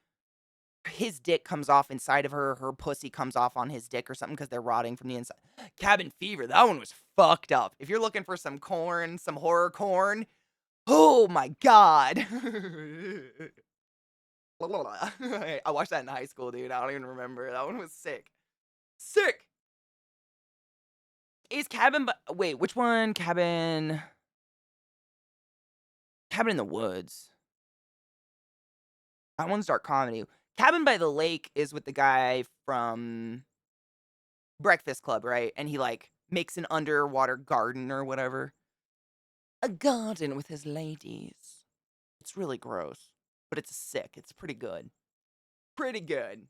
his dick comes off inside of her, her pussy comes off on his dick or something because they're rotting from the inside. Cabin Fever, that one was fucked up. If you're looking for some corn, some horror corn, oh my god. I watched that in high school, dude. I don't even remember. That one was sick. Sick. Is wait, which one? Cabin in the Woods. That one's dark comedy. Cabin by the Lake is with the guy from Breakfast Club, right? And he like makes an underwater garden or whatever. A garden with his ladies. It's really gross, but it's sick. It's pretty good. Pretty good.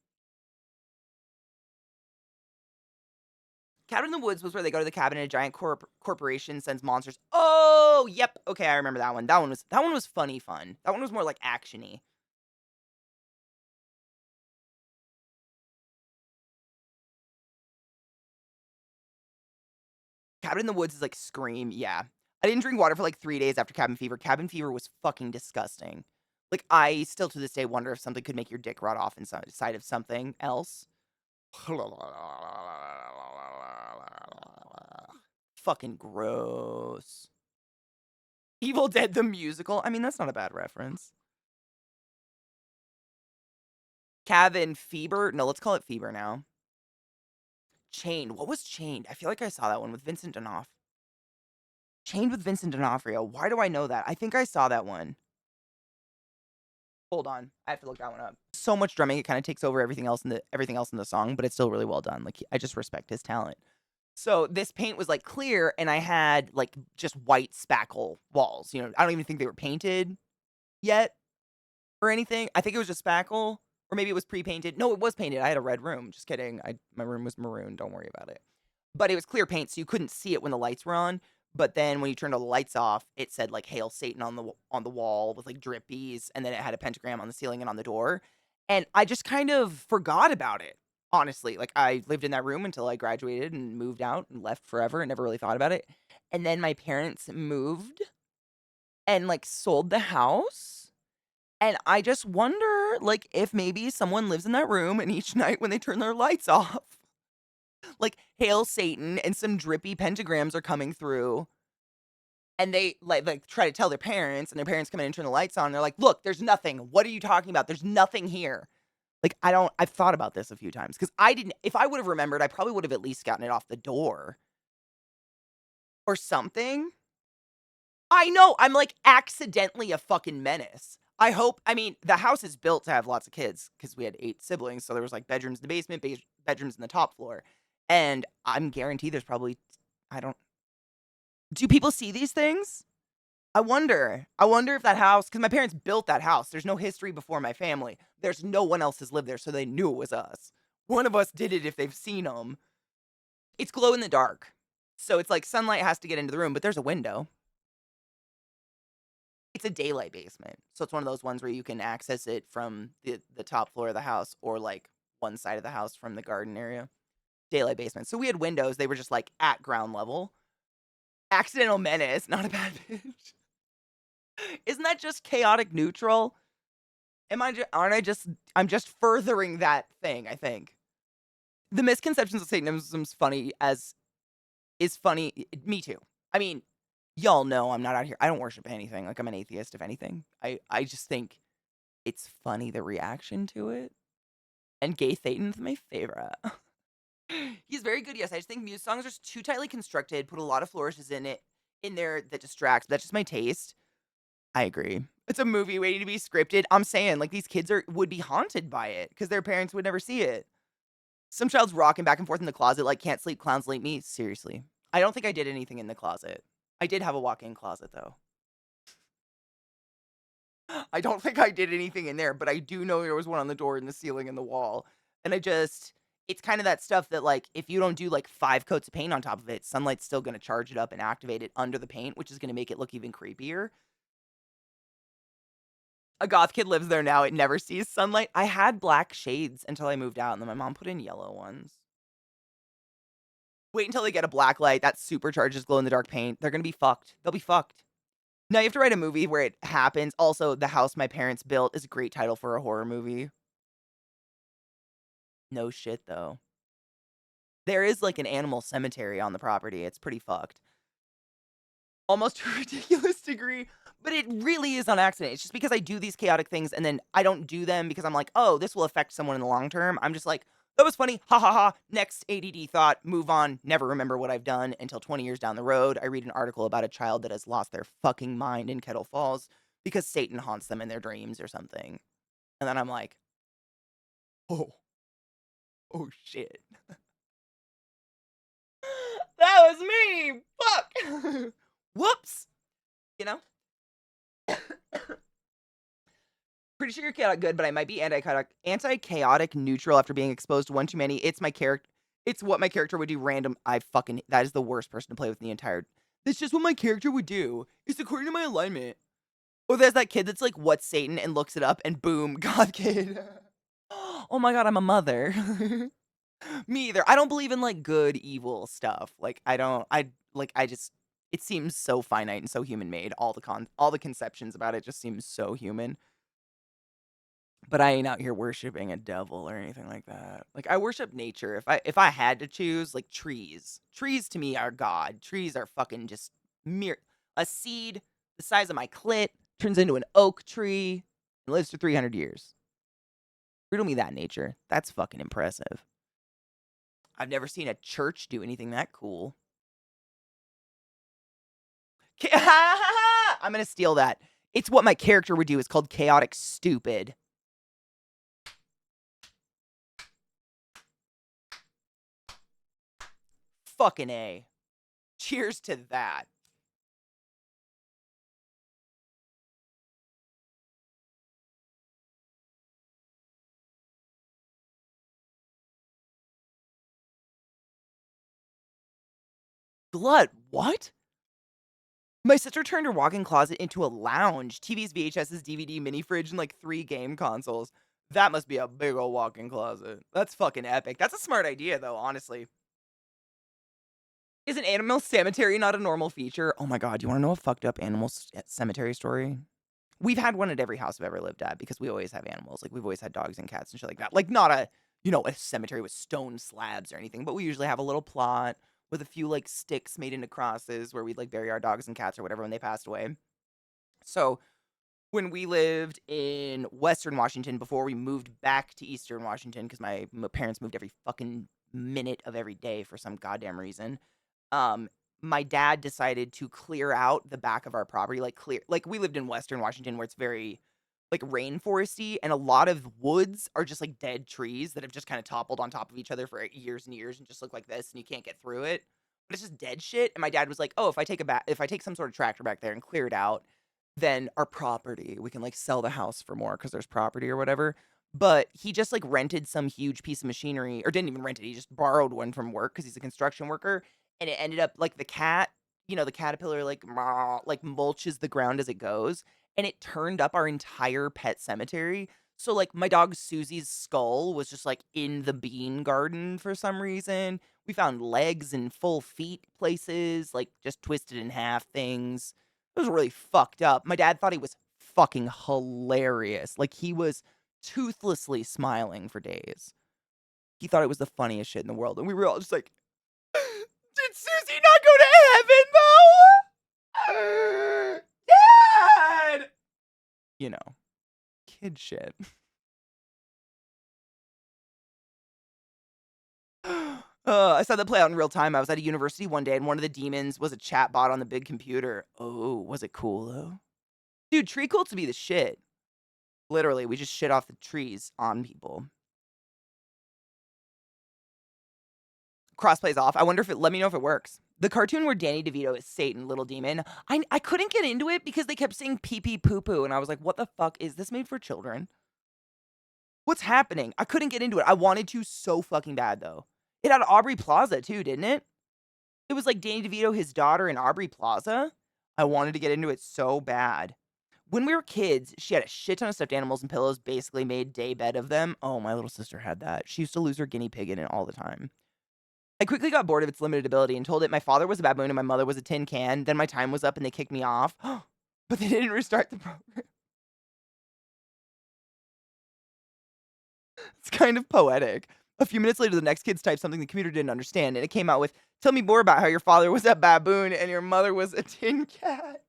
Cabin in the Woods was where they go to the cabin and a giant corporation sends monsters. Oh, yep. Okay, I remember that one. That one was funny fun. That one was more like actiony. Cabin in the Woods is like Scream, yeah. I didn't drink water for like 3 days after Cabin Fever. Cabin Fever was fucking disgusting. Like, I still to this day wonder if something could make your dick rot off inside of something else. Fucking gross. Evil Dead the musical? I mean, that's not a bad reference. Cabin Fever? No, let's call it Fever now. Chained. What was Chained? I feel like I saw that one with Vincent D'Onofrio. Chained with Vincent D'Onofrio. Why do I know that? I think I saw that one. Hold on. I have to look that one up. So much drumming, it kind of takes over everything else in the song, but it's still really well done. Like, I just respect his talent. So this paint was like clear, and I had like just white spackle walls. You know, I don't even think they were painted yet or anything. I think it was just spackle, or maybe it was pre-painted. No, it was painted. I had a red room. Just kidding. My room was maroon. Don't worry about it. But it was clear paint, so you couldn't see it when the lights were on. But then when you turned all the lights off, it said like "Hail Satan" on the wall with like drippies, and then it had a pentagram on the ceiling and on the door. And I just kind of forgot about it. Honestly, like I lived in that room until I graduated and moved out and left forever and never really thought about it. And then my parents moved and like sold the house. And I just wonder like if maybe someone lives in that room and each night when they turn their lights off, like "Hail Satan" and some drippy pentagrams are coming through. And they like try to tell their parents, and their parents come in and turn the lights on. And they're like, "Look, there's nothing. What are you talking about? There's nothing here." Like, I've thought about this a few times because I didn't, if I would have remembered, I probably would have at least gotten it off the door or something. I know, I'm like accidentally a fucking menace. I mean, the house is built to have lots of kids because we had 8 siblings. So there was like bedrooms in the basement, bedrooms in the top floor. And I'm guaranteed there's probably, I don't, do people see these things? I wonder if that house, because my parents built that house. There's no history before my family. There's no one else has lived there, so they knew it was us. One of us did it if they've seen them. It's glow in the dark. So it's like sunlight has to get into the room, but there's a window. It's a daylight basement. So it's one of those ones where you can access it from the top floor of the house or like one side of the house from the garden area. Daylight basement. So we had windows. They were just like at ground level. Accidental menace, not a bad bitch. Isn't that just chaotic neutral? I'm just furthering that thing, I think. The misconceptions of Satanism's funny as is funny. Me too. I mean, y'all know I'm not out here. I don't worship anything. Like, I'm an atheist, if anything. I just think it's funny, the reaction to it. And Gay Thatan's my favorite. He's very good, yes. I just think Muse songs are too tightly constructed, put a lot of flourishes in there that distracts. That's just my taste. I agree. It's a movie waiting to be scripted. I'm saying, like, these kids would be haunted by it because their parents would never see it. Some child's rocking back and forth in the closet like, "Can't sleep, clowns like me." Seriously. I don't think I did anything in the closet. I did have a walk-in closet, though. I don't think I did anything in there, but I do know there was one on the door and the ceiling and the wall. And it's kind of that stuff that, like, if you don't do, like, 5 coats of paint on top of it, sunlight's still gonna charge it up and activate it under the paint, which is gonna make it look even creepier. A goth kid lives there now, it never sees sunlight. I had black shades until I moved out, and then my mom put in yellow ones. Wait until they get a black light that supercharges glow-in-the-dark paint. They're gonna be fucked. They'll be fucked. Now you have to write a movie where it happens. Also, The House My Parents Built is a great title for a horror movie. No shit, though. There is, like, an animal cemetery on the property. It's pretty fucked. Almost to a ridiculous degree, but it really is on accident. It's just because I do these chaotic things and then I don't do them because I'm like, "Oh, this will affect someone in the long term." I'm just like, "That was funny. Ha ha ha. Next ADD thought, move on, never remember what I've done until 20 years down the road." I read an article about a child that has lost their fucking mind in Kettle Falls because Satan haunts them in their dreams or something. And then I'm like, "Oh, oh shit." That was me. Fuck. Whoops. You know? Pretty sure you're chaotic good, but I might be anti-chaotic neutral after being exposed to one too many. It's my character. It's what my character would do random. That is the worst person to play with in the entire. That's just what my character would do. It's according to my alignment. Or there's that kid that's like, "What's Satan?" and looks it up, and boom, God kid. Oh my god, I'm a mother. Me either. I don't believe in like good, evil stuff. Like I don't. I just. It seems so finite and so human made. All the conceptions about it just seems so human. But I ain't out here worshiping a devil or anything like that. Like, I worship nature. If I had to choose, like, trees. Trees to me are God. Trees are fucking just mere a seed the size of my clit turns into an oak tree and lives for 300 years. Riddle me that, nature. That's fucking impressive. I've never seen a church do anything that cool. I'm gonna steal that. It's what my character would do. It's called chaotic stupid. Fucking A. Cheers to that. Glut, what? My sister turned her walk-in closet into a lounge. TVs, VHSs, DVD, mini fridge, and like 3 game consoles. That must be a big ol' walk-in closet. That's fucking epic. That's a smart idea, though, honestly. Is an animal cemetery not a normal feature? Oh my god, you wanna know a fucked up animal cemetery story? We've had one at every house I've ever lived at because we always have animals. Like, we've always had dogs and cats and shit like that. Like, not a cemetery with stone slabs or anything, but we usually have a little plot with a few, like, sticks made into crosses where we'd, like, bury our dogs and cats or whatever when they passed away. So, when we lived in Western Washington before we moved back to Eastern Washington, because my parents moved every fucking minute of every day for some goddamn reason, um, my dad decided to clear out the back of our property, like we lived in Western Washington where it's very like rainforesty and a lot of woods are just like dead trees that have just kind of toppled on top of each other for years and years and just look like this and you can't get through it. but it's just dead shit. And my dad was like, "Oh, if I take some sort of tractor back there and clear it out, then our property, we can like sell the house for more because there's property or whatever." But he just like rented some huge piece of machinery, or didn't even rent it. He just borrowed one from work because he's a construction worker, and it ended up like the cat, the caterpillar like like mulches the ground as it goes, and it turned up our entire pet cemetery. So like my dog Susie's skull was just like in the bean garden for some reason. We found legs and full feet places, like just twisted in half things. It was really fucked up. My dad thought he was fucking hilarious. Like he was toothlessly smiling for days. He thought it was the funniest shit in the world. And we were all just like, did Susie not go to heaven though? Dad! Kid shit. I saw that play out in real time. I was at a university one day and one of the demons was a chat bot on the big computer. Oh, was it cool though? Dude, tree cults to be the shit. Literally, we just shit off the trees on people. Crossplay's off. I wonder if let me know if it works. The cartoon where Danny DeVito is Satan, little demon. I couldn't get into it because they kept saying pee pee poo poo, and I was like, what the fuck? Is this made for children? What's happening? I couldn't get into it. I wanted to so fucking bad though. It had Aubrey Plaza too, didn't it? It was like Danny DeVito, his daughter, and Aubrey Plaza. I wanted to get into it so bad. When we were kids, she had a shit ton of stuffed animals and pillows, basically made day bed of them. Oh, my little sister had that. She used to lose her guinea pig in it all the time. I quickly got bored of its limited ability and told it my father was a baboon and my mother was a tin can. Then my time was up and they kicked me off. But they didn't restart the program. It's kind of poetic. A few minutes later, the next kids typed something the computer didn't understand, and it came out with, tell me more about how your father was a baboon and your mother was a tin cat.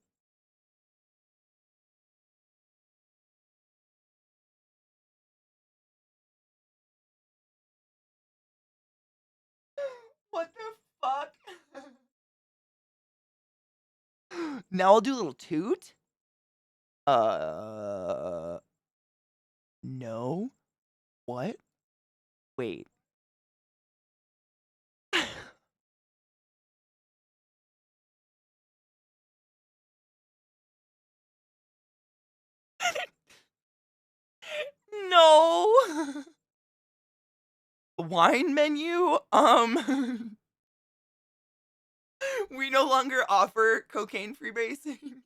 What the fuck? Now I'll do a little toot. No. What? Wait. No. Wine menu? We no longer offer cocaine freebasing.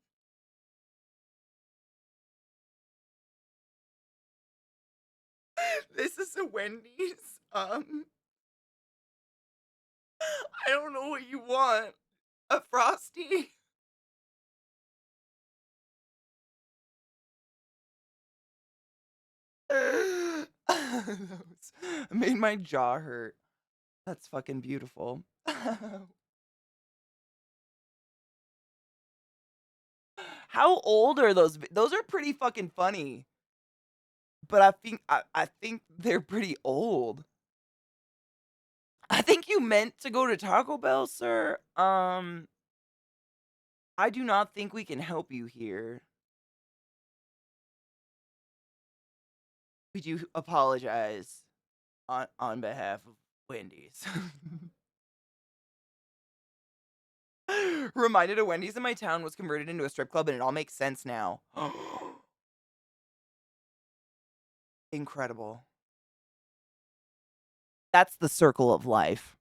This is a Wendy's. I don't know what you want. A Frosty? Made my jaw hurt. That's fucking beautiful. How old are those? Those are pretty fucking funny. But I think they're pretty old. I think you meant to go to Taco Bell, sir. I do not think we can help you here. We do apologize on behalf of Wendy's. Reminded of Wendy's in my town was converted into a strip club and it all makes sense now. Incredible. That's the circle of life.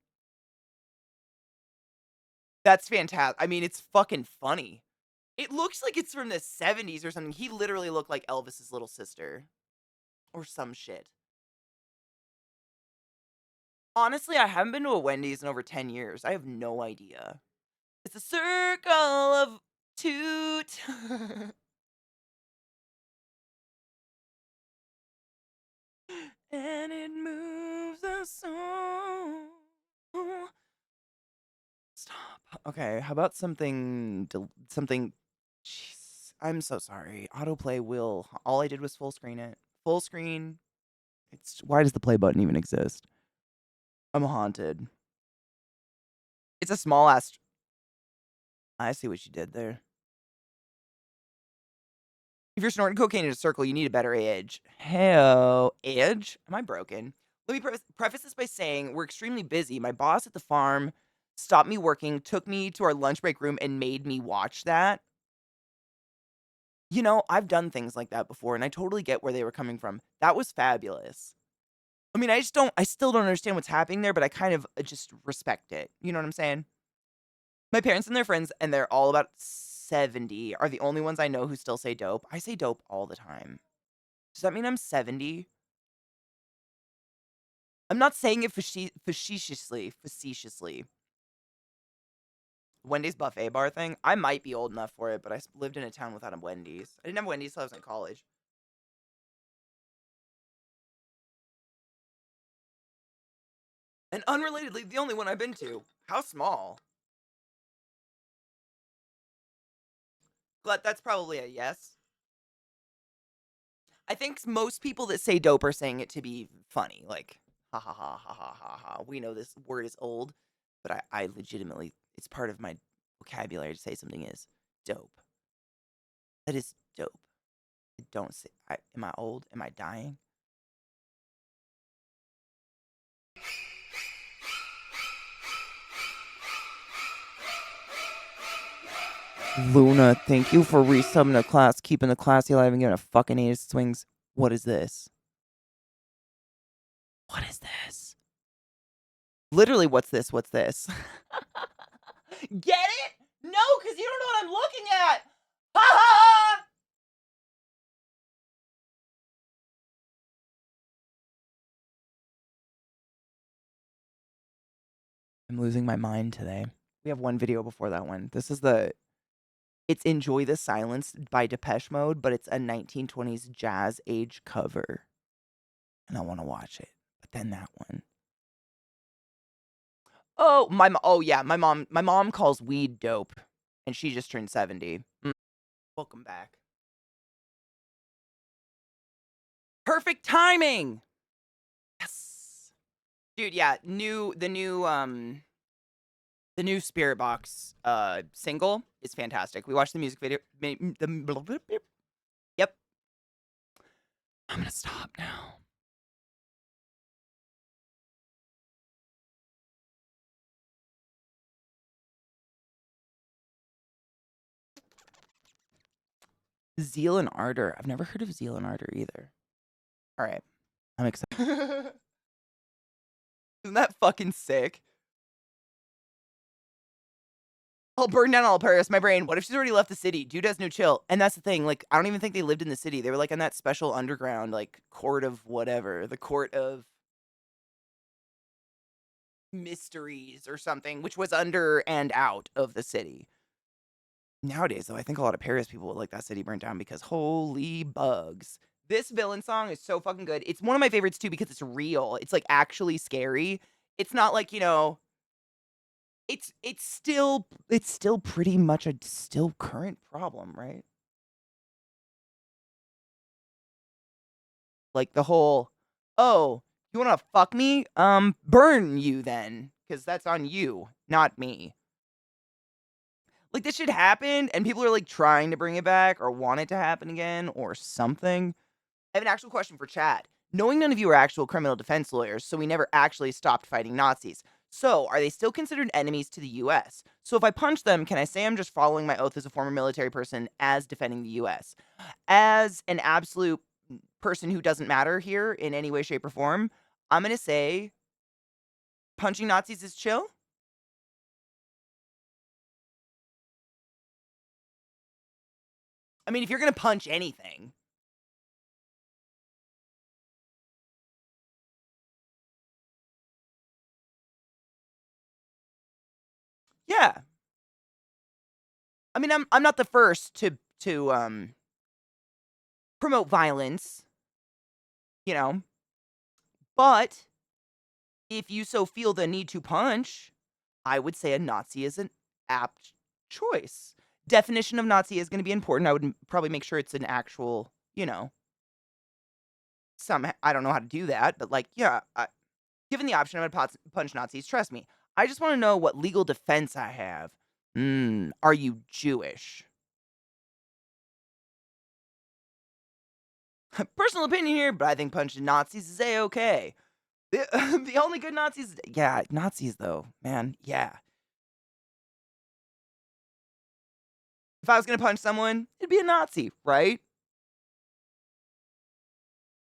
That's fantastic. I mean, it's fucking funny. It looks like it's from the 70s or something. He literally looked like Elvis's little sister. Or some shit. Honestly, I haven't been to a Wendy's in over 10 years. I have no idea. It's a circle of toot. And it moves us all. Stop. Okay, how about something. Jeez, I'm so sorry. Autoplay will. All I did was full screen it. Full screen. Why does the play button even exist? I'm haunted. It's a small ass. I see what you did there. If you're snorting cocaine in a circle, you need a better edge. Hell, edge? Am I broken? Let me preface this by saying we're extremely busy. My boss at the farm stopped me working, took me to our lunch break room, and made me watch that. You know, I've done things like that before, and I totally get where they were coming from. That was fabulous. I mean, I still don't understand what's happening there, but I kind of just respect it. You know what I'm saying? My parents and their friends, and they're all about 70, are the only ones I know who still say dope. I say dope all the time. Does that mean I'm 70? I'm not saying it facetiously. Wendy's buffet bar thing. I might be old enough for it, but I lived in a town without a Wendy's. I didn't have Wendy's till I was in college. And unrelatedly, the only one I've been to. How small? But that's probably a yes. I think most people that say dope are saying it to be funny. Like, ha ha ha ha ha ha ha. We know this word is old, but I legitimately, it's part of my vocabulary to say something is dope. That is dope. Don't say, am I old? Am I dying? Luna, thank you for resubbing the class, keeping the classy alive and giving a fucking ace swings. What is this? What is this? Literally, what's this? What's this? Get it? No, because you don't know what I'm looking at. Ha ha ha! I'm losing my mind today. We have one video before that one. This is it's Enjoy the Silence by Depeche Mode, but it's a 1920s jazz age cover. And I want to watch it. But then that one. Oh, yeah, my mom calls weed dope, and she just turned 70. Welcome back. Perfect timing. Yes. Dude, yeah, the new Spirit Box single is fantastic. We watched the music video. Yep. I'm gonna stop now. Zeal and Ardor. I've never heard of Zeal and Ardor either. All right. I'm excited. Isn't that fucking sick? I'll burn down all Paris, my brain. What if she's already left the city? Dude has no chill. And that's the thing. Like, I don't even think they lived in the city. They were like in that special underground, like, court of whatever. The court of mysteries or something, which was under and out of the city. Nowadays, though, I think a lot of Paris people would like that city burnt down because holy bugs. This villain song is so fucking good. It's one of my favorites too because it's real. It's like actually scary. It's not like, you know, it's still pretty much a still current problem, right? Like the whole, oh, you want to fuck me? Burn you then, because that's on you, not me. Like this should happen, and people are like trying to bring it back or want it to happen again or something. I have an actual question for chat. Knowing none of you are actual criminal defense lawyers, so we never actually stopped fighting Nazis. So, are they still considered enemies to the US? So, if I punch them, can I say I'm just following my oath as a former military person as defending the US? As an absolute person who doesn't matter here in any way, shape, or form, I'm going to say punching Nazis is chill. I mean, if you're going to punch anything. Yeah. I mean, I'm not the first to promote violence, you know. But if you so feel the need to punch, I would say a Nazi is an apt choice. Definition of Nazi is going to be important. I would probably make sure it's an actual, you know, I don't know how to do that, but like, yeah, given the option, I'm going to punch Nazis. Trust me. I just want to know what legal defense I have. Are you Jewish? Personal opinion here, but I think punching Nazis is A-okay. The only good Nazis, yeah, Nazis though, man, yeah. If I was gonna punch someone, it'd be a Nazi, right?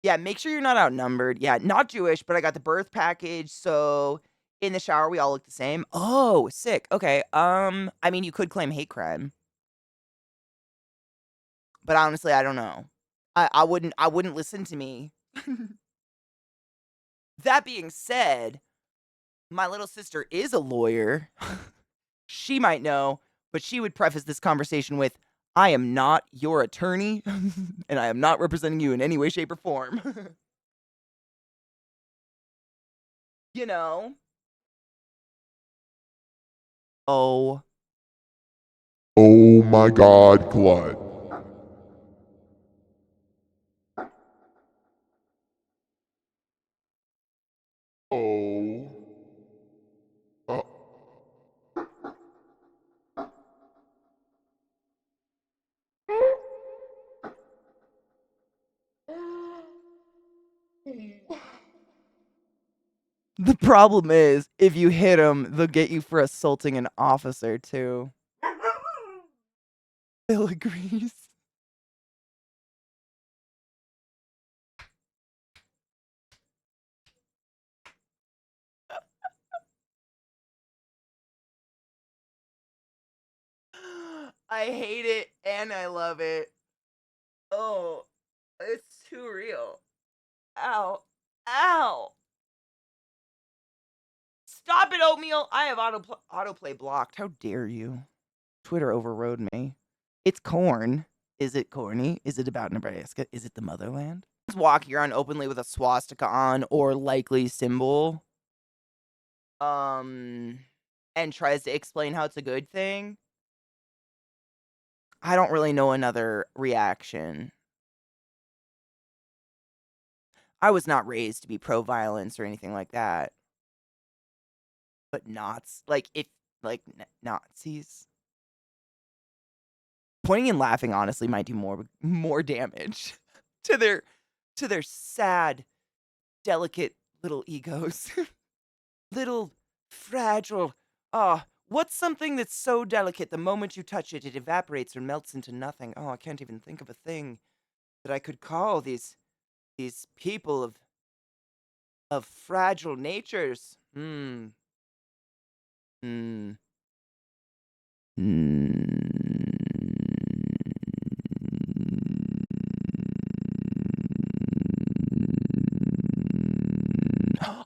Yeah, make sure you're not outnumbered. Yeah, not Jewish, but I got the birth package, so in the shower we all look the same. Oh, sick. Okay. I mean, you could claim hate crime, but honestly, I don't know. I wouldn't listen to me. That being said, my little sister is a lawyer. She might know, but she would preface this conversation with, I am not your attorney, and I am not representing you in any way, shape, or form. You know? Oh. Oh my god, Glut. Oh. Uh, The problem is, if you hit them, they'll get you for assaulting an officer, too. Bill agrees. I hate it and I love it. Oh, it's too real. Ow. Ow. Stop it, Oatmeal. I have autoplay blocked. How dare you? Twitter overrode me. It's corn. Is it corny? Is it about Nebraska? Is it the motherland? Walking around openly with a swastika on or likely symbol. And tries to explain how it's a good thing. I don't really know another reaction. I was not raised to be pro-violence or anything like that. But Nazis. Pointing and laughing honestly might do more damage to their sad, delicate little egos. Little fragile. What's something that's so delicate the moment you touch it, it evaporates or melts into nothing? Oh, I can't even think of a thing that I could call these people of fragile natures. Hmm. Hmm.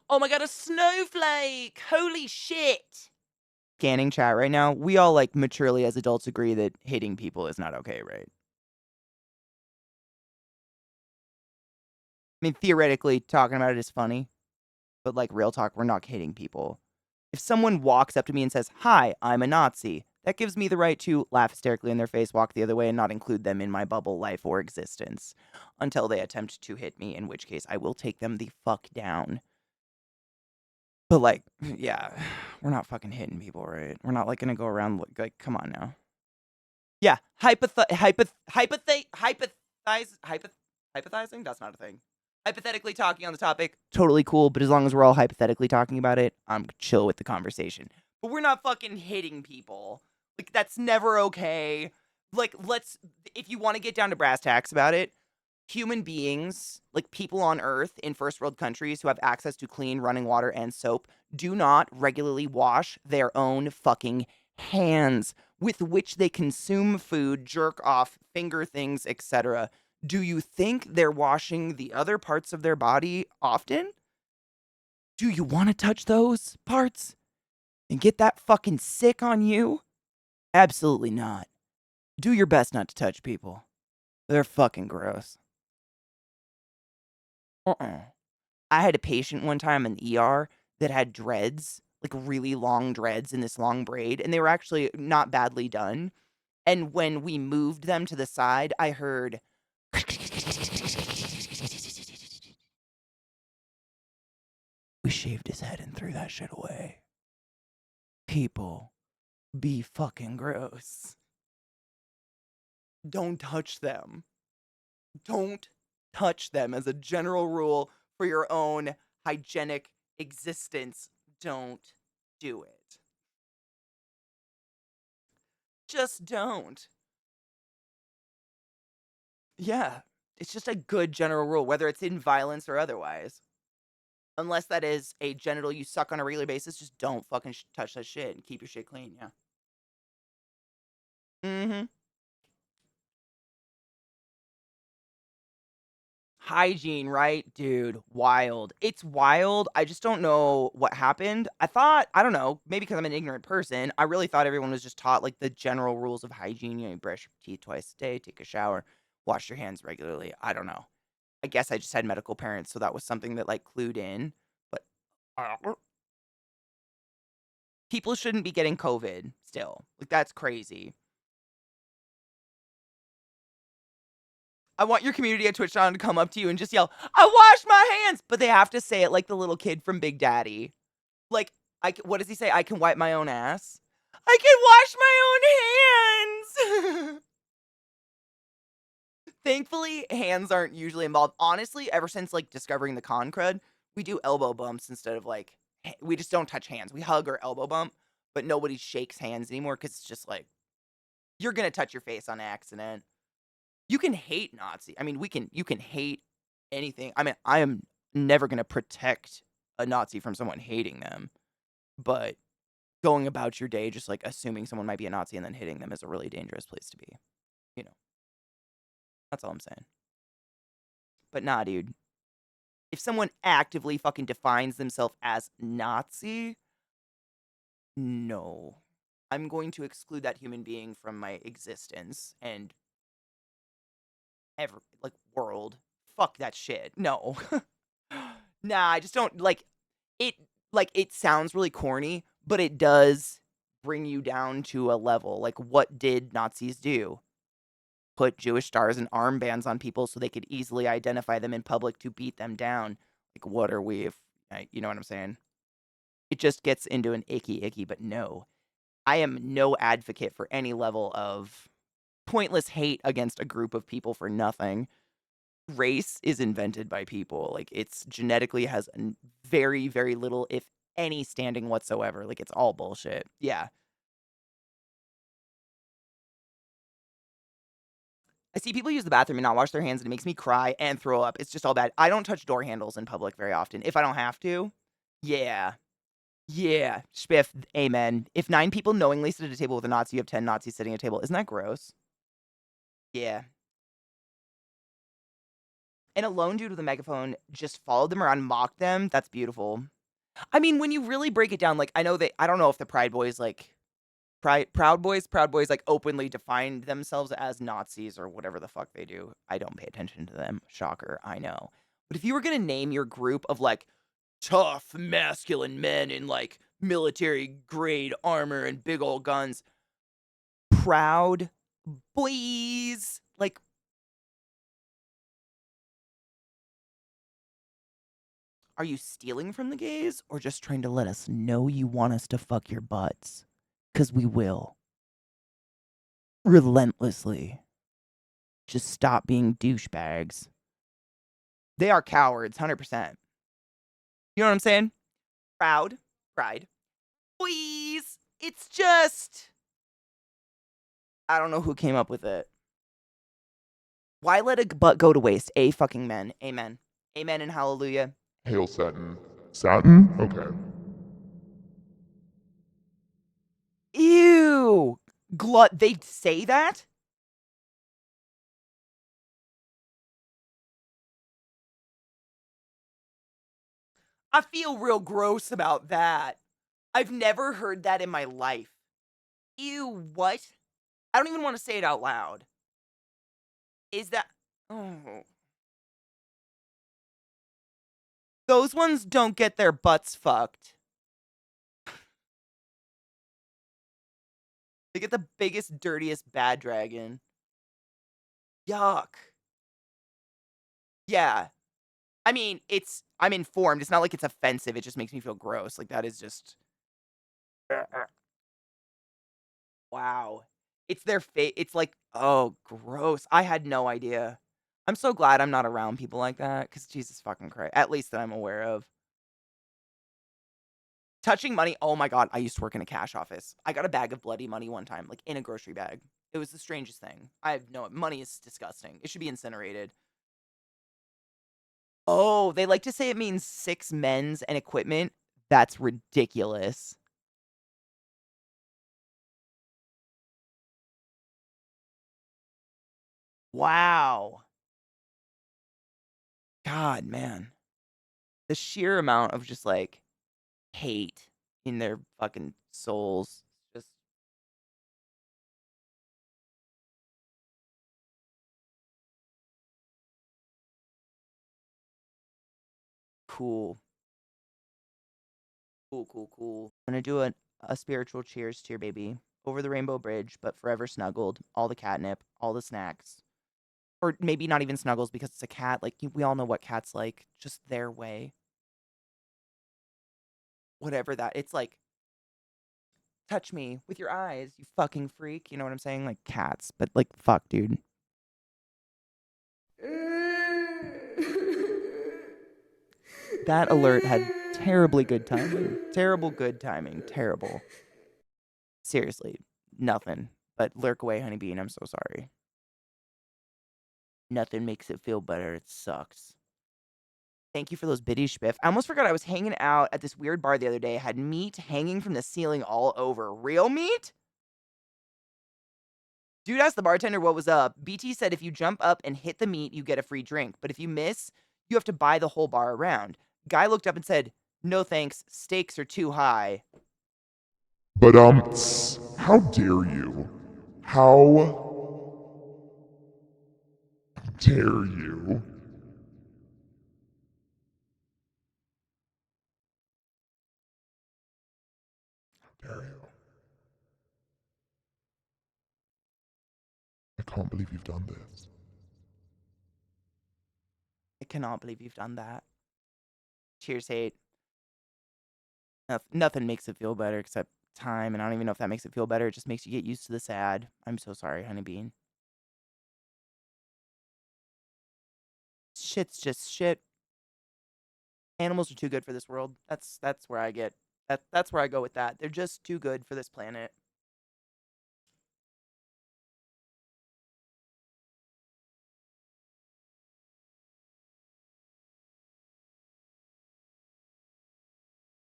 Oh my god, a snowflake! Holy shit! Scanning chat right now, we all like maturely as adults agree that hitting people is not okay, right? I mean, theoretically, talking about it is funny, but like real talk, we're not hitting people. If someone walks up to me and says, "Hi, I'm a Nazi," that gives me the right to laugh hysterically in their face, walk the other way, and not include them in my bubble, life, or existence until they attempt to hit me, in which case I will take them the fuck down. But like, yeah, we're not fucking hitting people, right? We're not like gonna go around like come on now. Yeah, hypothesizing? That's not a thing. Hypothetically talking on the topic, totally cool, but as long as we're all hypothetically talking about it, I'm chill with the conversation. But we're not fucking hitting people. Like, that's never okay. Like, if you want to get down to brass tacks about it, human beings, like people on Earth in first world countries who have access to clean running water and soap, do not regularly wash their own fucking hands with which they consume food, jerk off, finger things, etc. Do you think they're washing the other parts of their body often? Do you want to touch those parts and get that fucking sick on you? Absolutely not. Do your best not to touch people. They're fucking gross. I had a patient one time in the ER that had dreads, like really long dreads in this long braid, and they were actually not badly done. And when we moved them to the side, I heard we shaved his head and threw that shit away. People be fucking gross. Don't touch them. Don't touch them as a general rule for your own hygienic existence. Don't do it. Just don't. Yeah. It's just a good general rule, whether it's in violence or otherwise. Unless that is a genital you suck on a regular basis, just don't fucking touch that shit and keep your shit clean, yeah. Mhm. Hygiene, right? Dude, wild. It's wild. I just don't know what happened. I don't know, maybe because 'cause I'm an ignorant person, I really thought everyone was just taught, like, the general rules of hygiene, you brush your teeth twice a day, take a shower, wash your hands regularly. I don't know. I guess I just had medical parents, so that was something that, like, clued in, but people shouldn't be getting COVID still. Like, that's crazy. I want your community at TwitchCon to come up to you and just yell, "I wash my hands!" But they have to say it like the little kid from Big Daddy. Like, what does he say? "I can wipe my own ass." I can wash my own hands! Thankfully, hands aren't usually involved. Honestly, ever since, like, discovering the con crud, we do elbow bumps instead of, like, we just don't touch hands. We hug or elbow bump, but nobody shakes hands anymore because it's just like, you're gonna touch your face on accident. You can hate Nazi. I mean, you can hate anything. I mean, I am never gonna protect a Nazi from someone hating them, but going about your day just, like, assuming someone might be a Nazi and then hitting them is a really dangerous place to be, you know? That's all I'm saying. But nah, dude. If someone actively fucking defines themselves as Nazi, no. I'm going to exclude that human being from my existence and ever like, world. Fuck that shit. No. Nah, I just don't it it sounds really corny, but it does bring you down to a level. Like, what did Nazis do? Put Jewish stars and armbands on people so they could easily identify them in public to beat them down. Like, what are we if you know what I'm saying? It just gets into an icky, but no. I am no advocate for any level of pointless hate against a group of people for nothing. Race is invented by people. Like, it's genetically has very, very little, if any, standing whatsoever. Like, it's all bullshit. Yeah. I see people use the bathroom and not wash their hands, and it makes me cry and throw up. It's just all bad. I don't touch door handles in public very often. If I don't have to, yeah. Yeah. Spiff, amen. If 9 people knowingly sit at a table with a Nazi, you have 10 Nazis sitting at a table. Isn't that gross? Yeah. And a lone dude with a megaphone just followed them around, mocked them. That's beautiful. I mean, when you really break it down, like, I don't know if the Pride Boys, like, Proud Boys, like, openly defined themselves as Nazis or whatever the fuck they do. I don't pay attention to them. Shocker, I know. But if you were gonna name your group of, like, tough, masculine men in, like, military-grade armor and big old guns, Proud Boys, like, are you stealing from the gays or just trying to let us know you want us to fuck your butts? 'Cause we will. Relentlessly. Just stop being douchebags. They are cowards, 100%. You know what I'm saying? Proud. Pride. Boys! It's just I don't know who came up with it. Why let a butt go to waste? A fucking men. Amen. Amen and hallelujah. Hail Satin. Satin? Okay. Ew! Glut. They say that? I feel real gross about that. I've never heard that in my life. Ew, what? I don't even want to say it out loud. Is that. Oh. Those ones don't get their butts fucked. They get the biggest, dirtiest bad dragon. Yuck. Yeah. I mean, I'm informed. It's not like it's offensive. It just makes me feel gross. Like, that is just. Wow. It's their face. It's like, oh, gross. I had no idea. I'm so glad I'm not around people like that because Jesus fucking Christ. At least that I'm aware of. Touching money. Oh my God. I used to work in a cash office. I got a bag of bloody money one time, like in a grocery bag. It was the strangest thing. I have no money is disgusting. It should be incinerated. Oh, they like to say it means 6 men's and equipment. That's ridiculous. Wow. God, man. The sheer amount of just like hate in their fucking souls. Just cool. Cool. I'm gonna do a spiritual cheers to your baby. Over the rainbow bridge, but forever snuggled. All the catnip, all the snacks. Or maybe not even snuggles because it's a cat. Like, we all know what cats like. Just their way. Whatever that. It's like, touch me with your eyes, you fucking freak. You know what I'm saying? Like cats. But like, fuck, dude. That alert had terribly good timing. Terrible good timing. Terrible. Seriously. Nothing. But lurk away, honeybee, and I'm so sorry. Nothing makes it feel better. It sucks. Thank you for those biddies, Spiff. I almost forgot I was hanging out at this weird bar the other day. Had meat hanging from the ceiling all over. Real meat? Dude asked the bartender what was up. BT said if you jump up and hit the meat, you get a free drink. But if you miss, you have to buy the whole bar around. Guy looked up and said, no thanks, stakes are too high. But, how dare you? How dare you? How dare you? I can't believe you've done this. I cannot believe you've done that. Cheers, hate. Nothing makes it feel better except time, and I don't even know if that makes it feel better. It just makes you get used to the sad. I'm so sorry, honeybean. Shit's just shit. Animals are too good for this world. That's where I get that's where I go with that. They're just too good for this planet.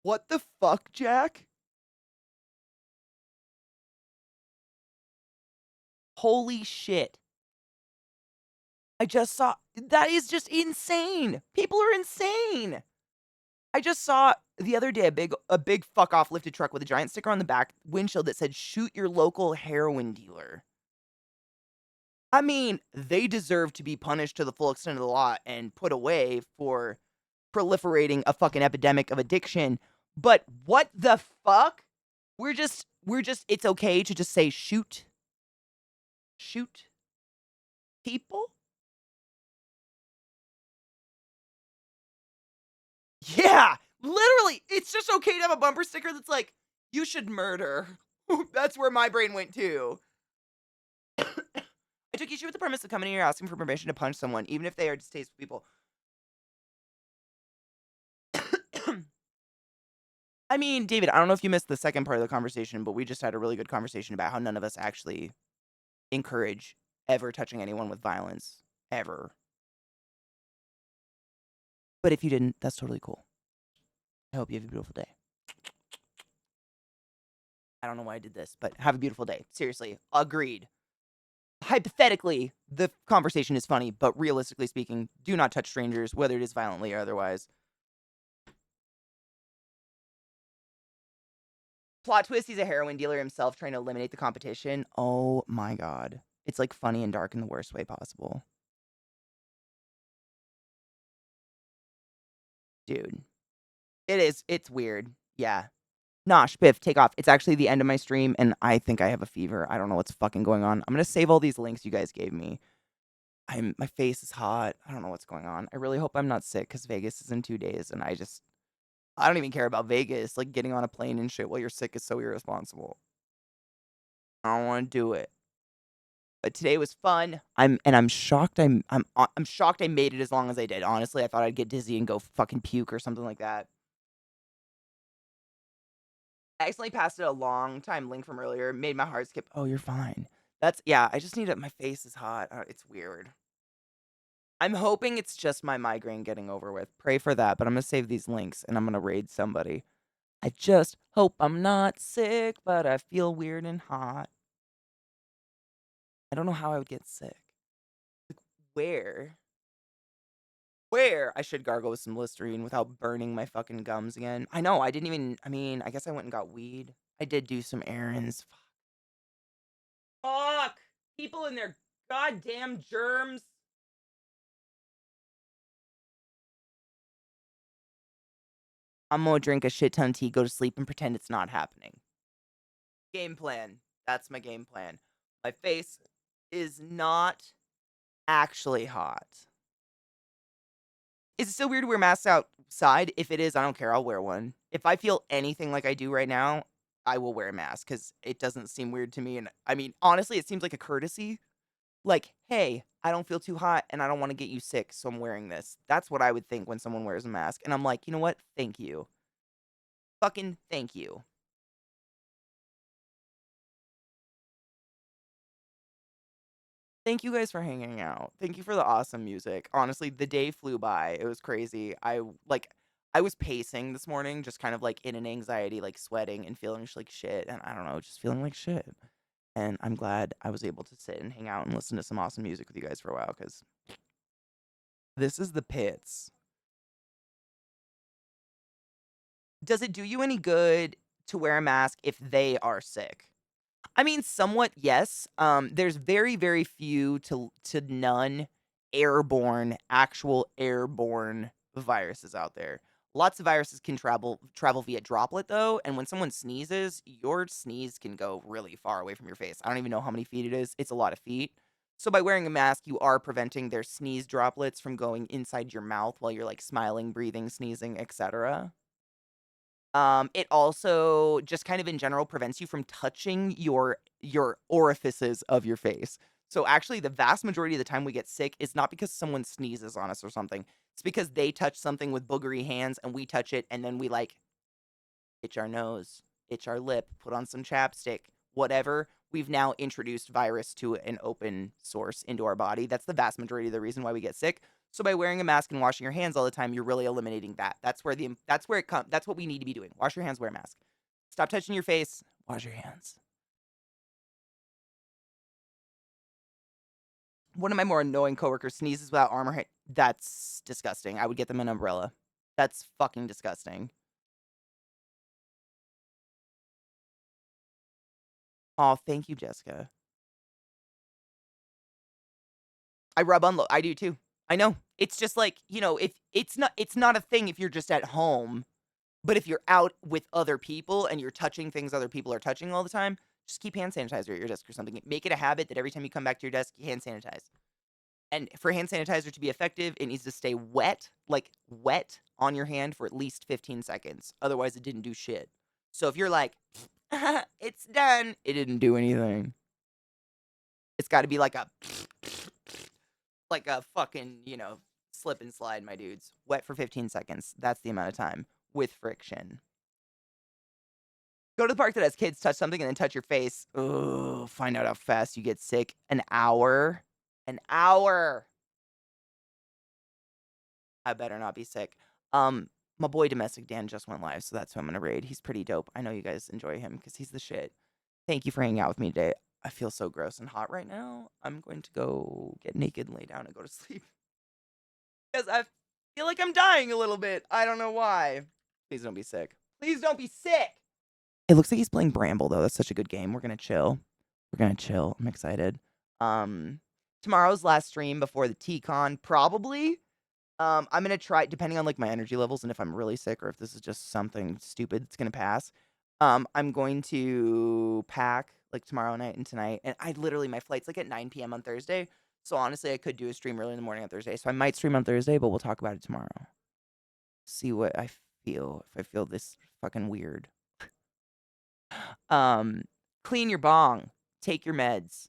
What the fuck, Jack? Holy shit. I just saw that is just insane. People are insane. I just saw the other day a big fuck off lifted truck with a giant sticker on the back windshield that said shoot your local heroin dealer. I mean, they deserve to be punished to the full extent of the law and put away for proliferating a fucking epidemic of addiction. But what the fuck? We're just it's okay to just say shoot people? Yeah, literally, it's just okay to have a bumper sticker that's like, you should murder. That's where my brain went to. I took issue with the premise of coming here asking for permission to punch someone, even if they are distasteful people. I mean, David, I don't know if you missed the second part of the conversation, but we just had a really good conversation about how none of us actually encourage ever touching anyone with violence. Ever. But if you didn't, that's totally cool. I hope you have a beautiful day. I don't know why I did this, but have a beautiful day. Seriously, agreed. Hypothetically, the conversation is funny, but realistically speaking, do not touch strangers, whether it is violently or otherwise. Plot twist, he's a heroin dealer himself trying to eliminate the competition. Oh my god. It's like funny and dark in the worst way possible. Dude. It is. It's weird. Yeah. Nah, Spiff, take off. It's actually the end of my stream, and I think I have a fever. I don't know what's fucking going on. I'm gonna save all these links you guys gave me. My face is hot. I don't know what's going on. I really hope I'm not sick, because Vegas is in 2 days, and I don't even care about Vegas. Like, getting on a plane and shit while you're sick is so irresponsible. I don't want to do it. But today was fun. I'm shocked I'm shocked I made it as long as I did. Honestly, I thought I'd get dizzy and go fucking puke or something like that. I accidentally passed it a long time link from earlier. Made my heart skip. Oh, you're fine. Yeah, I just need it. My face is hot. It's weird. I'm hoping it's just my migraine getting over with. Pray for that, but I'm gonna save these links and I'm gonna raid somebody. I just hope I'm not sick, but I feel weird and hot. I don't know how I would get sick. Like, where? Where? I should gargle with some Listerine without burning my fucking gums again. I know, I didn't even, I mean, I guess I went and got weed. I did do some errands. Fuck! People and their goddamn germs. I'm gonna drink a shit ton of tea, go to sleep, and pretend it's not happening. Game plan. That's my game plan. My face is not actually hot. Is it still weird to wear masks outside? If it is, I don't care. I'll wear one. If I feel anything like I do right now, I will wear a mask because it doesn't seem weird to me. And I mean, honestly, it seems like a courtesy. Like, hey, I don't feel too hot and I don't want to get you sick, so I'm wearing this. That's what I would think when someone wears a mask. And I'm like, you know what? Thank you. Fucking thank you. Thank you guys for hanging out. Thank you for the awesome music. Honestly, the day flew by. It was crazy. I was pacing this morning, just kind of like in an anxiety, like sweating and feeling like shit. And I don't know, just feeling like shit. And I'm glad I was able to sit and hang out and listen to some awesome music with you guys for a while because this is the pits. Does it do you any good to wear a mask if they are sick? I mean, somewhat, yes. There's very, very few to none actual airborne viruses out there. Lots of viruses can travel via droplet though, and when someone sneezes, your sneeze can go really far away from your face. I don't even know how many feet it is. It's a lot of feet. So by wearing a mask, you are preventing their sneeze droplets from going inside your mouth while you're like smiling, breathing, sneezing, etc. It also just kind of in general prevents you from touching your orifices of your face. So actually the vast majority of the time we get sick is not because someone sneezes on us or something. It's because they touch something with boogery hands and we touch it and then we like itch our nose, itch our lip, put on some chapstick, whatever. We've now introduced virus to an open source into our body. That's the vast majority of the reason why we get sick. So by wearing a mask and washing your hands all the time, you're really eliminating that. That's where it comes. That's what we need to be doing. Wash your hands, wear a mask. Stop touching your face. Wash your hands. One of my more annoying coworkers sneezes without armor. That's disgusting. I would get them an umbrella. That's fucking disgusting. Oh, thank you, Jessica. I rub on I do too. I know. It's just like, if it's not a thing if you're just at home, but if you're out with other people and you're touching things other people are touching all the time, just keep hand sanitizer at your desk or something. Make it a habit that every time you come back to your desk, you hand sanitize. And for hand sanitizer to be effective, it needs to stay wet, like wet on your hand for at least 15 seconds. Otherwise, it didn't do shit. So if you're like, it's done, it didn't do anything. It's got to be like a fucking, slip and slide, my dudes. Wet for 15 seconds. That's the amount of time with friction. Go to the park that has kids, touch something, and then touch your face. Oh, find out how fast you get sick. An hour. An hour. I better not be sick. My boy Domestic Dan just went live, so that's who I'm gonna raid. He's pretty dope. I know you guys enjoy him because he's the shit. Thank you for hanging out with me today. I feel so gross and hot right now. I'm going to go get naked and lay down and go to sleep. Because I feel like I'm dying a little bit. I don't know why. Please don't be sick. Please don't be sick. It looks like he's playing Bramble though. That's such a good game. We're gonna chill. We're gonna chill. I'm excited. Tomorrow's last stream before the TCon, probably. I'm gonna try, depending on like my energy levels and if I'm really sick or if this is just something stupid that's gonna pass. I'm going to pack like tomorrow night and tonight. And my flight's like at 9 p.m. on Thursday. So honestly, I could do a stream early in the morning on Thursday. So I might stream on Thursday, but we'll talk about it tomorrow. See what I feel, if I feel this fucking weird. Clean your bong. Take your meds.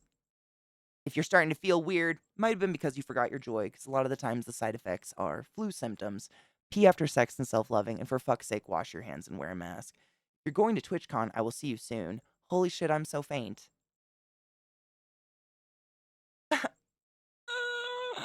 If you're starting to feel weird, might have been because you forgot your joy, because a lot of the times the side effects are flu symptoms, pee after sex and self-loving, and for fuck's sake, wash your hands and wear a mask. If you're going to TwitchCon, I will see you soon. Holy shit, I'm so faint.